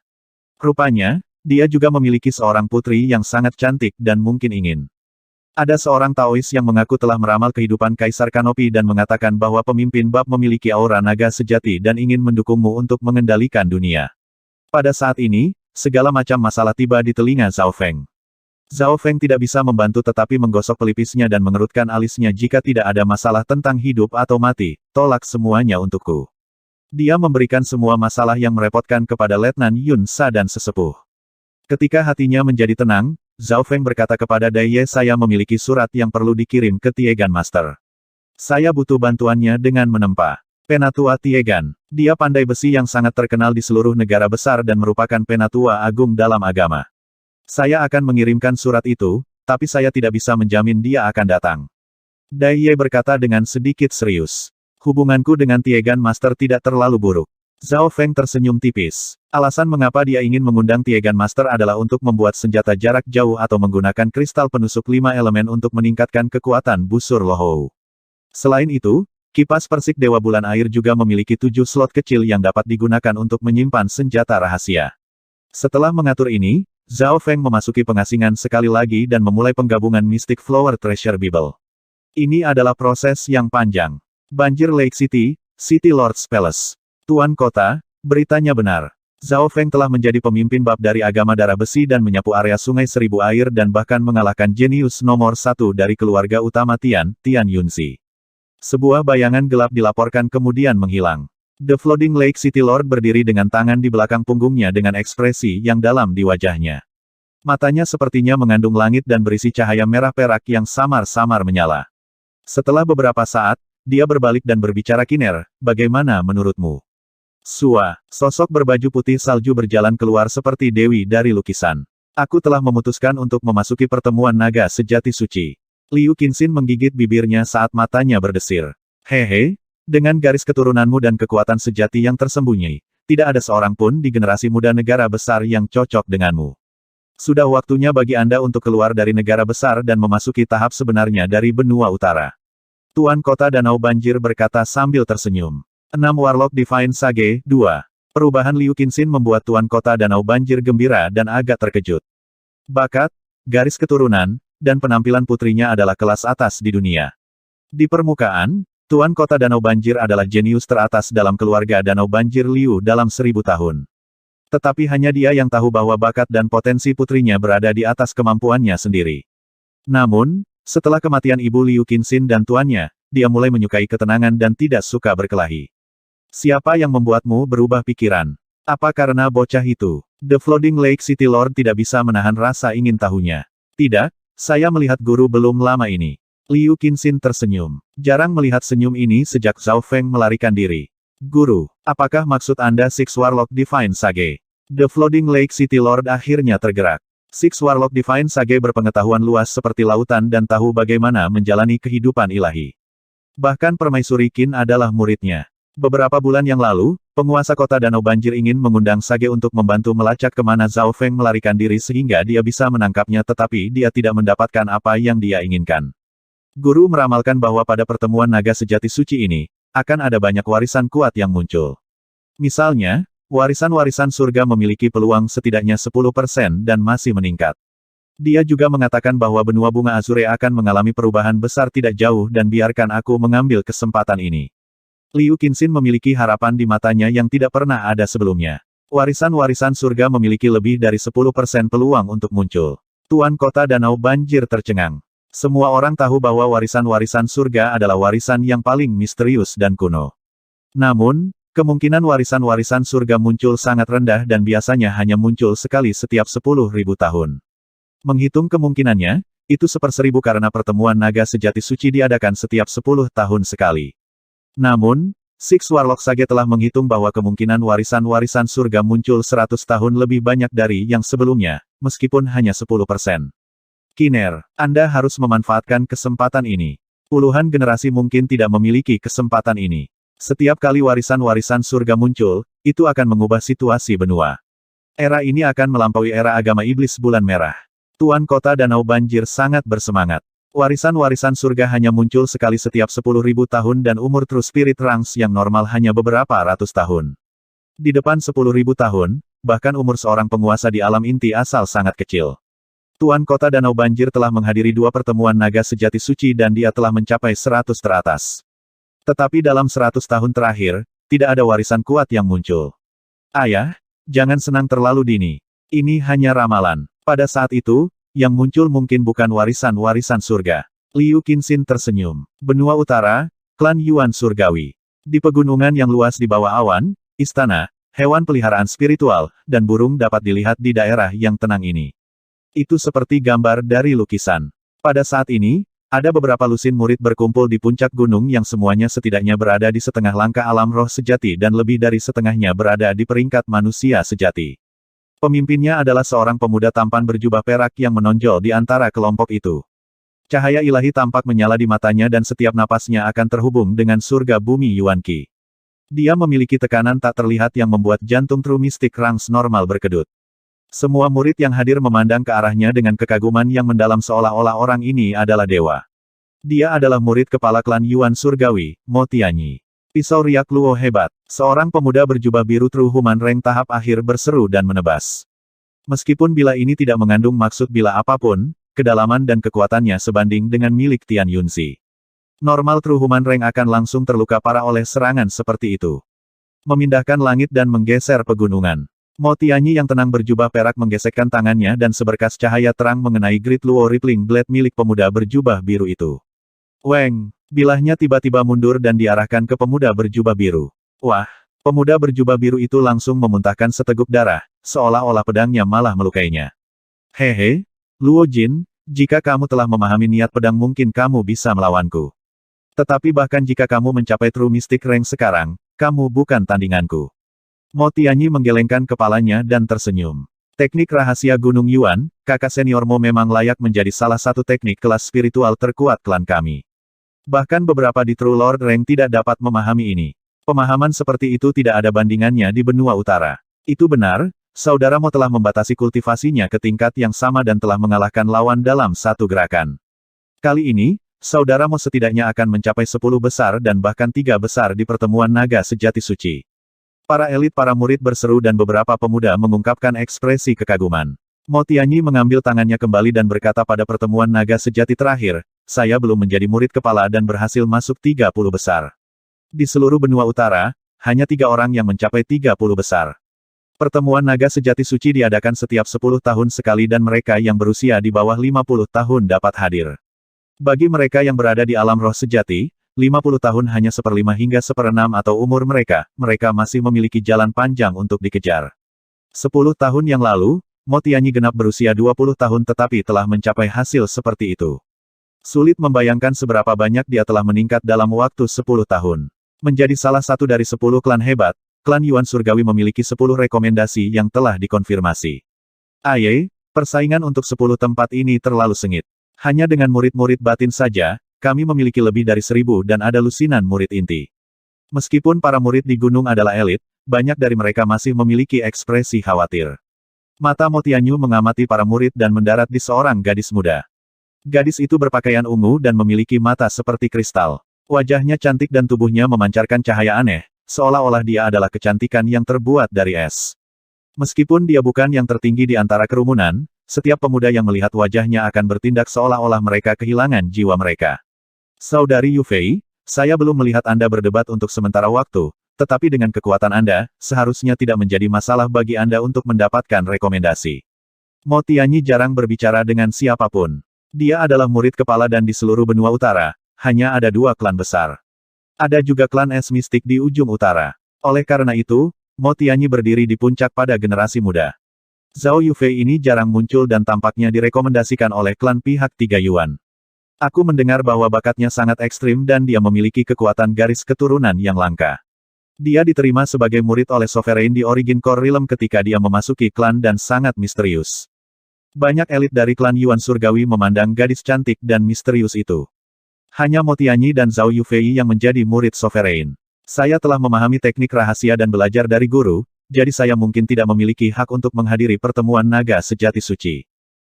A: Rupanya, dia juga memiliki seorang putri yang sangat cantik dan mungkin ingin. Ada seorang Taois yang mengaku telah meramal kehidupan Kaisar Kanopi dan mengatakan bahwa pemimpin bab memiliki aura naga sejati dan ingin mendukungmu untuk mengendalikan dunia. Pada saat ini, segala macam masalah tiba di telinga Zhao Feng. Zhao Feng tidak bisa membantu tetapi menggosok pelipisnya dan mengerutkan alisnya. Jika tidak ada masalah tentang hidup atau mati, tolak semuanya untukku. Dia memberikan semua masalah yang merepotkan kepada Letnan Yun Sa dan sesepuh. Ketika hatinya menjadi tenang, Zhao Feng berkata kepada Dai Ye, saya memiliki surat yang perlu dikirim ke Tiegan Master. Saya butuh bantuannya dengan menempa Penatua Tiegan. Dia pandai besi yang sangat terkenal di seluruh negara besar dan merupakan penatua agung dalam agama. Saya akan mengirimkan surat itu, tapi saya tidak bisa menjamin dia akan datang. Dai Ye berkata dengan sedikit serius. Hubunganku dengan Tiegan Master tidak terlalu buruk. Zhao Feng tersenyum tipis. Alasan mengapa dia ingin mengundang Tiegan Master adalah untuk membuat senjata jarak jauh atau menggunakan kristal penusuk 5 elemen untuk meningkatkan kekuatan busur Lohou. Selain itu, kipas persik Dewa Bulan Air juga memiliki 7 slot kecil yang dapat digunakan untuk menyimpan senjata rahasia. Setelah mengatur ini, Zhao Feng memasuki pengasingan sekali lagi dan memulai penggabungan Mystic Flower Treasure Bible. Ini adalah proses yang panjang. Banjir Lake City, City Lord's Palace. Tuan Kota, beritanya benar. Zhao Feng telah menjadi pemimpin bab dari agama darah besi dan menyapu area Sungai Seribu Air dan bahkan mengalahkan jenius nomor 1 dari keluarga utama Tian Yunzi. Sebuah bayangan gelap dilaporkan kemudian menghilang. The Flooding Lake City Lord berdiri dengan tangan di belakang punggungnya dengan ekspresi yang dalam di wajahnya. Matanya sepertinya mengandung langit dan berisi cahaya merah perak yang samar-samar menyala. Setelah beberapa saat, dia berbalik dan berbicara Kiner, bagaimana menurutmu? Sua, sosok berbaju putih salju berjalan keluar seperti dewi dari lukisan. Aku telah memutuskan untuk memasuki pertemuan naga sejati suci. Liu Qinxin menggigit bibirnya saat matanya berdesir. Hehe. Dengan garis keturunanmu dan kekuatan sejati yang tersembunyi, tidak ada seorang pun di generasi muda negara besar yang cocok denganmu. Sudah waktunya bagi Anda untuk keluar dari negara besar dan memasuki tahap sebenarnya dari benua utara. Tuan Kota Danau Banjir berkata sambil tersenyum. 6 Warlock Divine Sage, 2. Perubahan Liu Qinxin membuat Tuan Kota Danau Banjir gembira dan agak terkejut. Bakat, garis keturunan, dan penampilan putrinya adalah kelas atas di dunia. Di permukaan, Tuan Kota Danau Banjir adalah jenius teratas dalam keluarga Danau Banjir Liu dalam 1000 tahun. Tetapi hanya dia yang tahu bahwa bakat dan potensi putrinya berada di atas kemampuannya sendiri. Namun, setelah kematian ibu Liu Qinxin dan tuannya, dia mulai menyukai ketenangan dan tidak suka berkelahi. Siapa yang membuatmu berubah pikiran? Apa karena bocah itu? The Flooding Lake City Lord tidak bisa menahan rasa ingin tahunya. Tidak, saya melihat guru belum lama ini. Liu Qinxin tersenyum. Jarang melihat senyum ini sejak Zhao Feng melarikan diri. Guru, apakah maksud Anda Six Warlock Divine Sage? The Flooding Lake City Lord akhirnya tergerak. Six Warlock Divine Sage berpengetahuan luas seperti lautan dan tahu bagaimana menjalani kehidupan ilahi. Bahkan Permaisuri Qin adalah muridnya. Beberapa bulan yang lalu, penguasa kota Danau Banjir ingin mengundang Sage untuk membantu melacak kemana Zhao Feng melarikan diri sehingga dia bisa menangkapnya tetapi dia tidak mendapatkan apa yang dia inginkan. Guru meramalkan bahwa pada pertemuan naga sejati suci ini, akan ada banyak warisan kuat yang muncul. Misalnya, warisan-warisan surga memiliki peluang setidaknya 10% dan masih meningkat. Dia juga mengatakan bahwa benua bunga Azure akan mengalami perubahan besar tidak jauh dan biarkan aku mengambil kesempatan ini. Liu Qinxin memiliki harapan di matanya yang tidak pernah ada sebelumnya. Warisan-warisan surga memiliki lebih dari 10% peluang untuk muncul. Tuan Kota Danau Banjir tercengang. Semua orang tahu bahwa warisan-warisan surga adalah warisan yang paling misterius dan kuno. Namun, kemungkinan warisan-warisan surga muncul sangat rendah dan biasanya hanya muncul sekali setiap 10.000 tahun. Menghitung kemungkinannya, itu 1/1000 karena pertemuan naga sejati suci diadakan setiap 10 tahun sekali. Namun, Six Warlock Sage telah menghitung bahwa kemungkinan warisan-warisan surga muncul 100 tahun lebih banyak dari yang sebelumnya, meskipun hanya 10%. Kiner, Anda harus memanfaatkan kesempatan ini. Puluhan generasi mungkin tidak memiliki kesempatan ini. Setiap kali warisan-warisan surga muncul, itu akan mengubah situasi benua. Era ini akan melampaui era agama iblis bulan merah. Tuan Kota Danau Banjir sangat bersemangat. Warisan-warisan surga hanya muncul sekali setiap 10.000 tahun dan umur True Spirit Ranks yang normal hanya beberapa ratus tahun. Di depan 10.000 tahun, bahkan umur seorang penguasa di alam inti asal sangat kecil. Tuan Kota Danau Banjir telah menghadiri 2 pertemuan naga sejati suci dan dia telah mencapai 100 teratas. Tetapi dalam 100 tahun terakhir, tidak ada warisan kuat yang muncul. Ayah, jangan senang terlalu dini. Ini hanya ramalan. Pada saat itu, yang muncul mungkin bukan warisan-warisan surga. Liu Qinxin tersenyum. Benua Utara, klan Yuan Surgawi. Di pegunungan yang luas di bawah awan, istana, hewan peliharaan spiritual, dan burung dapat dilihat di daerah yang tenang ini. Itu seperti gambar dari lukisan. Pada saat ini, ada beberapa lusin murid berkumpul di puncak gunung yang semuanya setidaknya berada di setengah langkah alam roh sejati dan lebih dari setengahnya berada di peringkat manusia sejati. Pemimpinnya adalah seorang pemuda tampan berjubah perak yang menonjol di antara kelompok itu. Cahaya ilahi tampak menyala di matanya dan setiap napasnya akan terhubung dengan surga bumi Yuan Qi. Dia memiliki tekanan tak terlihat yang membuat jantung True Mystic Ranks normal berkedut. Semua murid yang hadir memandang ke arahnya dengan kekaguman yang mendalam seolah-olah orang ini adalah dewa. Dia adalah murid kepala klan Yuan Surgawi, Mo Tianyi. Pisau riak Luo hebat. Seorang pemuda berjubah biru True Human Rank tahap akhir berseru dan menebas. Meskipun bila ini tidak mengandung maksud bila apapun, kedalaman dan kekuatannya sebanding dengan milik Tian Yunzi. Normal True Human Rank akan langsung terluka parah oleh serangan seperti itu. Memindahkan langit dan menggeser pegunungan. Mo Tianyi yang tenang berjubah perak menggesekkan tangannya dan seberkas cahaya terang mengenai Great Luo Rippling Blade milik pemuda berjubah biru itu. Weng! Bilahnya tiba-tiba mundur dan diarahkan ke pemuda berjubah biru. Wah! Pemuda berjubah biru itu langsung memuntahkan seteguk darah, seolah-olah pedangnya malah melukainya. Hehe! Luo Jin, jika kamu telah memahami niat pedang mungkin kamu bisa melawanku. Tetapi bahkan jika kamu mencapai True Mystic Rank sekarang, kamu bukan tandinganku. Mo Tianyi menggelengkan kepalanya dan tersenyum. Teknik rahasia Gunung Yuan, kakak seniormu memang layak menjadi salah satu teknik kelas spiritual terkuat klan kami. Bahkan beberapa di True Lord Rank tidak dapat memahami ini. Pemahaman seperti itu tidak ada bandingannya di benua utara. Itu benar, saudara Mo telah membatasi kultivasinya ke tingkat yang sama dan telah mengalahkan lawan dalam satu gerakan. Kali ini, saudara Mo setidaknya akan mencapai 10 besar dan bahkan 3 besar di pertemuan naga sejati suci. Para elit para murid berseru dan beberapa pemuda mengungkapkan ekspresi kekaguman. Mo Tianyi mengambil tangannya kembali dan berkata pada pertemuan naga sejati terakhir, saya belum menjadi murid kepala dan berhasil masuk 30 besar. Di seluruh benua utara, hanya 3 orang yang mencapai 30 besar. Pertemuan naga sejati suci diadakan setiap 10 tahun sekali dan mereka yang berusia di bawah 50 tahun dapat hadir. Bagi mereka yang berada di alam roh sejati, 50 tahun hanya 1/5 hingga 1/6 atau umur mereka masih memiliki jalan panjang untuk dikejar. 10 tahun yang lalu, Mo Tianyi genap berusia 20 tahun tetapi telah mencapai hasil seperti itu. Sulit membayangkan seberapa banyak dia telah meningkat dalam waktu 10 tahun. Menjadi salah satu dari 10 klan hebat, klan Yuan Surgawi memiliki 10 rekomendasi yang telah dikonfirmasi. Aye, persaingan untuk 10 tempat ini terlalu sengit. Hanya dengan murid-murid batin saja, kami memiliki lebih dari 1000 dan ada lusinan murid inti. Meskipun para murid di gunung adalah elit, banyak dari mereka masih memiliki ekspresi khawatir. Mata Mo Tianyi mengamati para murid dan mendarat di seorang gadis muda. Gadis itu berpakaian ungu dan memiliki mata seperti kristal. Wajahnya cantik dan tubuhnya memancarkan cahaya aneh, seolah-olah dia adalah kecantikan yang terbuat dari es. Meskipun dia bukan yang tertinggi di antara kerumunan, setiap pemuda yang melihat wajahnya akan bertindak seolah-olah mereka kehilangan jiwa mereka. Saudari Yu Fei, saya belum melihat Anda berdebat untuk sementara waktu, tetapi dengan kekuatan Anda, seharusnya tidak menjadi masalah bagi Anda untuk mendapatkan rekomendasi. Mo Tianyi jarang berbicara dengan siapapun. Dia adalah murid kepala dan di seluruh benua utara, hanya ada 2 klan besar. Ada juga klan es mistik di ujung utara. Oleh karena itu, Mo Tianyi berdiri di puncak pada generasi muda. Zhao Yufei ini jarang muncul dan tampaknya direkomendasikan oleh klan pihak 3 Yuan. Aku mendengar bahwa bakatnya sangat ekstrim dan dia memiliki kekuatan garis keturunan yang langka. Dia diterima sebagai murid oleh Sovereign di Origin Core Realm ketika dia memasuki klan dan sangat misterius. Banyak elit dari klan Yuan Surgawi memandang gadis cantik dan misterius itu. Hanya Mo Tianyi dan Zhao Yufei yang menjadi murid Sovereign. Saya telah memahami teknik rahasia dan belajar dari guru, jadi saya mungkin tidak memiliki hak untuk menghadiri pertemuan naga sejati suci.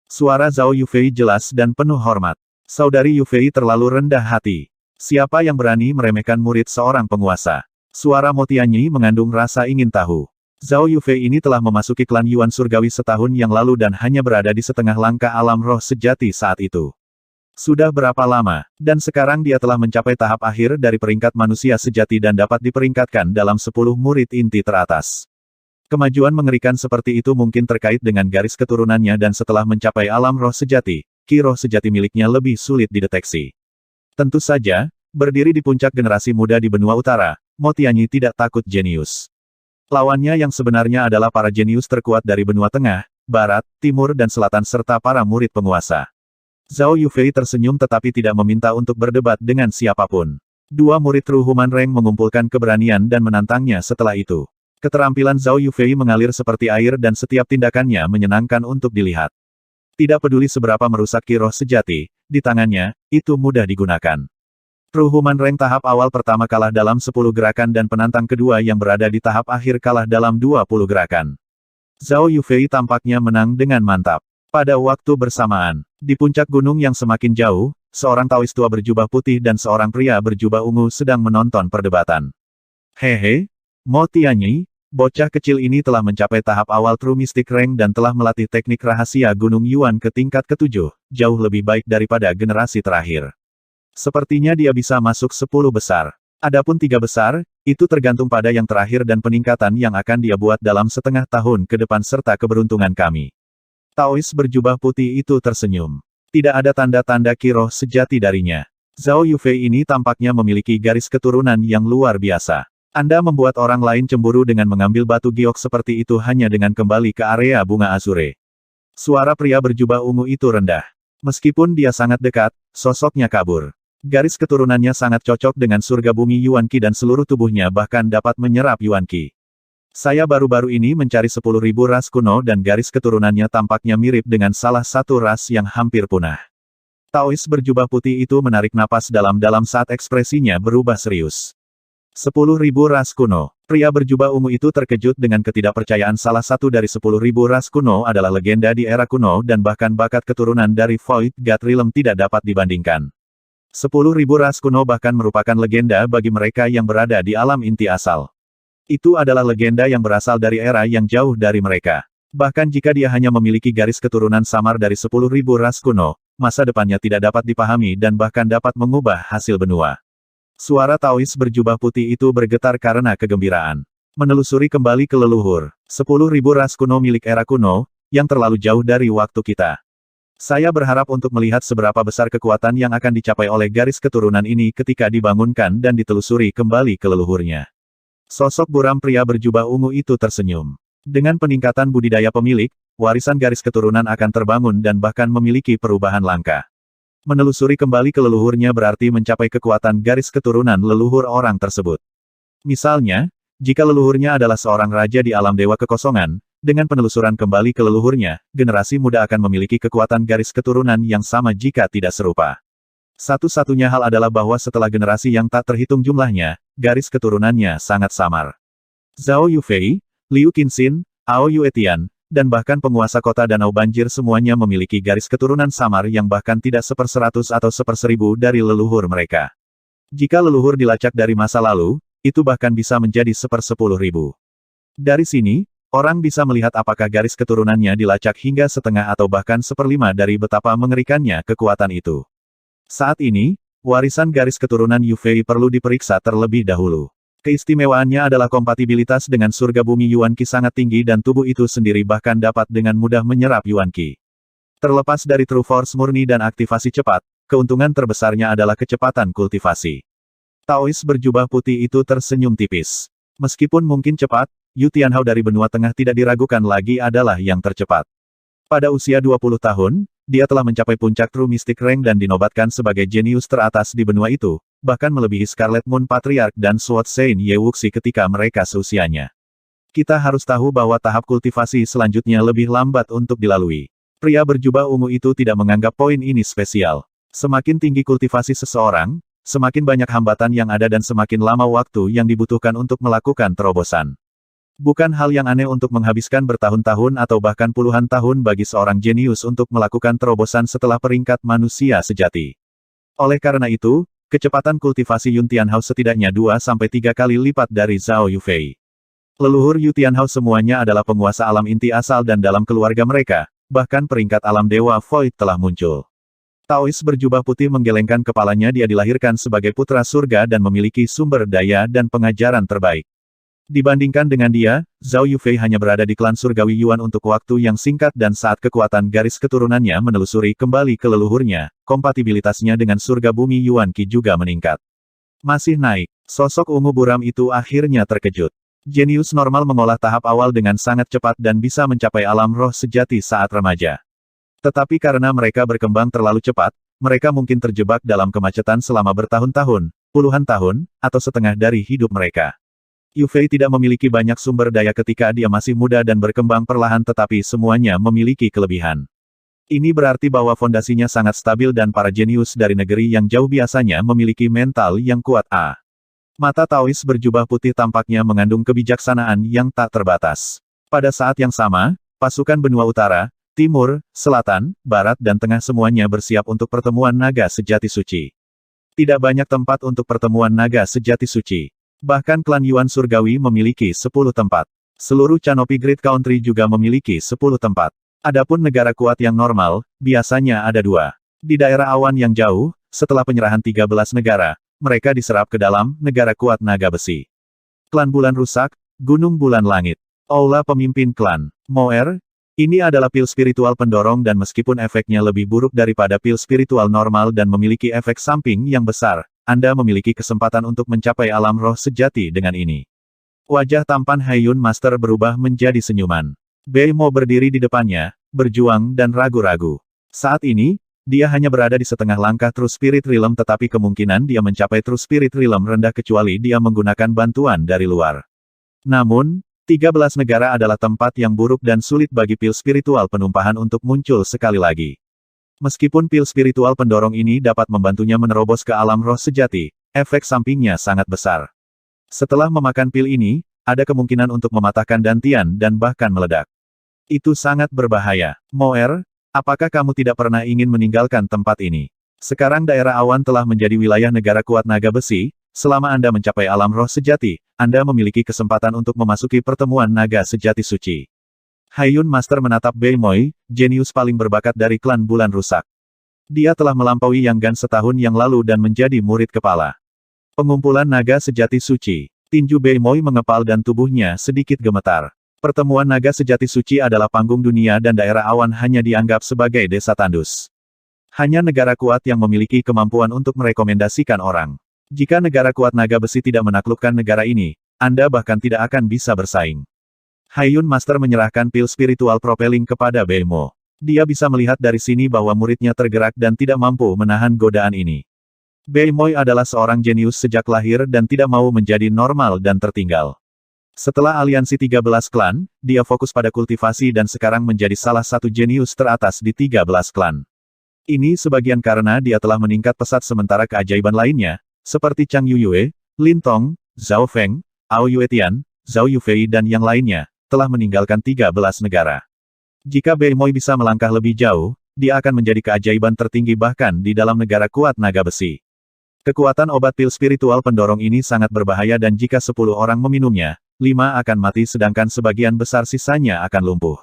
A: Suara Zhao Yufei jelas dan penuh hormat. Saudari Yufei terlalu rendah hati. Siapa yang berani meremehkan murid seorang penguasa? Suara Mo Tianyi mengandung rasa ingin tahu. Zhao Yufei ini telah memasuki klan Yuan Surgawi setahun yang lalu dan hanya berada di setengah langkah alam roh sejati saat itu. Sudah berapa lama, dan sekarang dia telah mencapai tahap akhir dari peringkat manusia sejati dan dapat diperingkatkan dalam 10 murid inti teratas. Kemajuan mengerikan seperti itu mungkin terkait dengan garis keturunannya dan setelah mencapai alam roh sejati, ki roh sejati miliknya lebih sulit dideteksi. Tentu saja, berdiri di puncak generasi muda di benua utara, Mo Tianyi tidak takut jenius. Lawannya yang sebenarnya adalah para jenius terkuat dari benua tengah, barat, timur dan selatan serta para murid penguasa. Zhao Yufei tersenyum tetapi tidak meminta untuk berdebat dengan siapapun. Dua murid Ru Human Reng mengumpulkan keberanian dan menantangnya setelah itu. Keterampilan Zhao Yufei mengalir seperti air dan setiap tindakannya menyenangkan untuk dilihat. Tidak peduli seberapa merusak ki roh sejati, di tangannya, itu mudah digunakan. Ru Human Reng tahap awal pertama kalah dalam 10 gerakan dan penantang kedua yang berada di tahap akhir kalah dalam 20 gerakan. Zhao Yufei tampaknya menang dengan mantap. Pada waktu bersamaan, di puncak gunung yang semakin jauh, seorang Taois tua berjubah putih dan seorang pria berjubah ungu sedang menonton perdebatan. Hehe, Mo Tianyi, bocah kecil ini telah mencapai tahap awal True Mystic Rank dan telah melatih teknik rahasia Gunung Yuan ke tingkat ke-7, jauh lebih baik daripada generasi terakhir. Sepertinya dia bisa masuk 10 besar. Adapun 3 besar, itu tergantung pada yang terakhir dan peningkatan yang akan dia buat dalam setengah tahun ke depan serta keberuntungan kami. Taois berjubah putih itu tersenyum. Tidak ada tanda-tanda ki roh sejati darinya. Zhao Yufei ini tampaknya memiliki garis keturunan yang luar biasa. Anda membuat orang lain cemburu dengan mengambil batu giok seperti itu hanya dengan kembali ke area bunga azure. Suara pria berjubah ungu itu rendah. Meskipun dia sangat dekat, sosoknya kabur. Garis keturunannya sangat cocok dengan surga bumi Yuan Qi dan seluruh tubuhnya bahkan dapat menyerap Yuan Qi. Saya baru-baru ini mencari 10.000 ras kuno dan garis keturunannya tampaknya mirip dengan salah satu ras yang hampir punah. Taois berjubah putih itu menarik napas dalam-dalam saat ekspresinya berubah serius. 10.000 ras kuno. Pria berjubah ungu itu terkejut dengan ketidakpercayaan salah satu dari 10.000 ras kuno adalah legenda di era kuno dan bahkan bakat keturunan dari Void God Realm tidak dapat dibandingkan. 10.000 ras kuno bahkan merupakan legenda bagi mereka yang berada di alam inti asal. Itu adalah legenda yang berasal dari era yang jauh dari mereka. Bahkan jika dia hanya memiliki garis keturunan samar dari 10.000 ras kuno, masa depannya tidak dapat dipahami dan bahkan dapat mengubah hasil benua. Suara Taois berjubah putih itu bergetar karena kegembiraan. Menelusuri kembali ke leluhur, 10.000 ras kuno milik era kuno, yang terlalu jauh dari waktu kita. Saya berharap untuk melihat seberapa besar kekuatan yang akan dicapai oleh garis keturunan ini ketika dibangunkan dan ditelusuri kembali ke leluhurnya. Sosok buram pria berjubah ungu itu tersenyum. Dengan peningkatan budidaya pemilik, warisan garis keturunan akan terbangun dan bahkan memiliki perubahan langka. Menelusuri kembali ke leluhurnya berarti mencapai kekuatan garis keturunan leluhur orang tersebut. Misalnya, jika leluhurnya adalah seorang raja di alam dewa kekosongan, dengan penelusuran kembali ke leluhurnya, generasi muda akan memiliki kekuatan garis keturunan yang sama jika tidak serupa. Satu-satunya hal adalah bahwa setelah generasi yang tak terhitung jumlahnya, garis keturunannya sangat samar. Zhao Yufei, Liu Qinxin, Ao Yuetian, dan bahkan penguasa kota Danau Banjir semuanya memiliki garis keturunan samar yang bahkan tidak 1/100 atau 1/1000 dari leluhur mereka. Jika leluhur dilacak dari masa lalu, itu bahkan bisa menjadi 1/10.000. Dari sini, orang bisa melihat apakah garis keturunannya dilacak hingga setengah atau bahkan 1/5 dari betapa mengerikannya kekuatan itu. Saat ini, warisan garis keturunan Yufei perlu diperiksa terlebih dahulu. Keistimewaannya adalah kompatibilitas dengan surga bumi Yuan Qi sangat tinggi dan tubuh itu sendiri bahkan dapat dengan mudah menyerap Yuan Qi. Terlepas dari True Force murni dan aktivasi cepat, keuntungan terbesarnya adalah kecepatan kultivasi. Taois berjubah putih itu tersenyum tipis. Meskipun mungkin cepat, Yu Tianhao dari benua tengah tidak diragukan lagi adalah yang tercepat. Pada usia 20 tahun, dia telah mencapai puncak True Mystic Rank dan dinobatkan sebagai jenius teratas di benua itu, bahkan melebihi Scarlet Moon Patriarch dan Sword Saint Ye Wuxi ketika mereka seusianya. Kita harus tahu bahwa tahap kultivasi selanjutnya lebih lambat untuk dilalui. Pria berjubah ungu itu tidak menganggap poin ini spesial. Semakin tinggi kultivasi seseorang, semakin banyak hambatan yang ada dan semakin lama waktu yang dibutuhkan untuk melakukan terobosan. Bukan hal yang aneh untuk menghabiskan bertahun-tahun atau bahkan puluhan tahun bagi seorang jenius untuk melakukan terobosan setelah peringkat manusia sejati. Oleh karena itu, kecepatan kultivasi Yun Tianhao setidaknya 2-3 kali lipat dari Zhao Yufei. Leluhur Yu Tianhao semuanya adalah penguasa alam inti asal dan dalam keluarga mereka, bahkan peringkat alam Dewa Void telah muncul. Taois berjubah putih menggelengkan kepalanya. Dia dilahirkan sebagai putra surga dan memiliki sumber daya dan pengajaran terbaik. Dibandingkan dengan dia, Zhao Yufei hanya berada di klan surgawi Yuan untuk waktu yang singkat dan saat kekuatan garis keturunannya menelusuri kembali ke leluhurnya, kompatibilitasnya dengan surga bumi Yuan Qi juga meningkat. Masih naik, sosok ungu buram itu akhirnya terkejut. Jenius normal mengolah tahap awal dengan sangat cepat dan bisa mencapai alam roh sejati saat remaja. Tetapi karena mereka berkembang terlalu cepat, mereka mungkin terjebak dalam kemacetan selama bertahun-tahun, puluhan tahun, atau setengah dari hidup mereka. Yufei tidak memiliki banyak sumber daya ketika dia masih muda dan berkembang perlahan, tetapi semuanya memiliki kelebihan. Ini berarti bahwa fondasinya sangat stabil dan para jenius dari negeri yang jauh biasanya memiliki mental yang kuat. Mata Taois berjubah putih tampaknya mengandung kebijaksanaan yang tak terbatas. Pada saat yang sama, pasukan benua utara, timur, selatan, barat dan tengah semuanya bersiap untuk pertemuan naga sejati suci. Tidak banyak tempat untuk pertemuan naga sejati suci. Bahkan klan Yuan Surgawi memiliki 10 tempat. Seluruh Canopy Great Country juga memiliki 10 tempat. Adapun negara kuat yang normal, biasanya ada 2. Di daerah awan yang jauh, setelah penyerahan 13 negara, mereka diserap ke dalam negara kuat naga besi. Klan Bulan Rusak, Gunung Bulan Langit. Aula Pemimpin Klan Moer. Ini adalah pil spiritual pendorong dan meskipun efeknya lebih buruk daripada pil spiritual normal dan memiliki efek samping yang besar, Anda memiliki kesempatan untuk mencapai alam roh sejati dengan ini. Wajah tampan Haiyun Master berubah menjadi senyuman. Bei Mo berdiri di depannya, berjuang dan ragu-ragu. Saat ini, dia hanya berada di setengah langkah True Spirit Realm tetapi kemungkinan dia mencapai True Spirit Realm rendah kecuali dia menggunakan bantuan dari luar. Namun, 13 negara adalah tempat yang buruk dan sulit bagi pil spiritual penumpahan untuk muncul sekali lagi. Meskipun pil spiritual pendorong ini dapat membantunya menerobos ke alam roh sejati, efek sampingnya sangat besar. Setelah memakan pil ini, ada kemungkinan untuk mematahkan dantian dan bahkan meledak. Itu sangat berbahaya. Moer, apakah kamu tidak pernah ingin meninggalkan tempat ini? Sekarang daerah awan telah menjadi wilayah negara kuat naga besi, selama Anda mencapai alam roh sejati, Anda memiliki kesempatan untuk memasuki pertemuan naga sejati suci. Haiyun Master menatap Bei Moi, jenius paling berbakat dari klan Bulan Rusak. Dia telah melampaui Yang Gan setahun yang lalu dan menjadi murid kepala. Pengumpulan naga sejati suci. Tinju Bei Moi mengepal dan tubuhnya sedikit gemetar. Pertemuan naga sejati suci adalah panggung dunia dan daerah awan hanya dianggap sebagai desa tandus. Hanya negara kuat yang memiliki kemampuan untuk merekomendasikan orang. Jika negara kuat naga besi tidak menaklukkan negara ini, Anda bahkan tidak akan bisa bersaing. Haiyun Master menyerahkan pil spiritual propelling kepada Bei Mo. Dia bisa melihat dari sini bahwa muridnya tergerak dan tidak mampu menahan godaan ini. Bei Mo adalah seorang jenius sejak lahir dan tidak mau menjadi normal dan tertinggal. Setelah aliansi 13 klan, dia fokus pada kultivasi dan sekarang menjadi salah satu jenius teratas di 13 klan. Ini sebagian karena dia telah meningkat pesat sementara keajaiban lainnya, seperti Chang Yuyue, Lin Tong, Zhao Feng, Ao Yuetian, Zhao Yufei dan yang lainnya, telah meninggalkan 13 negara. Jika Bei Mo bisa melangkah lebih jauh, dia akan menjadi keajaiban tertinggi bahkan di dalam negara kuat naga besi. Kekuatan obat pil spiritual pendorong ini sangat berbahaya dan jika 10 orang meminumnya, 5 akan mati sedangkan sebagian besar sisanya akan lumpuh.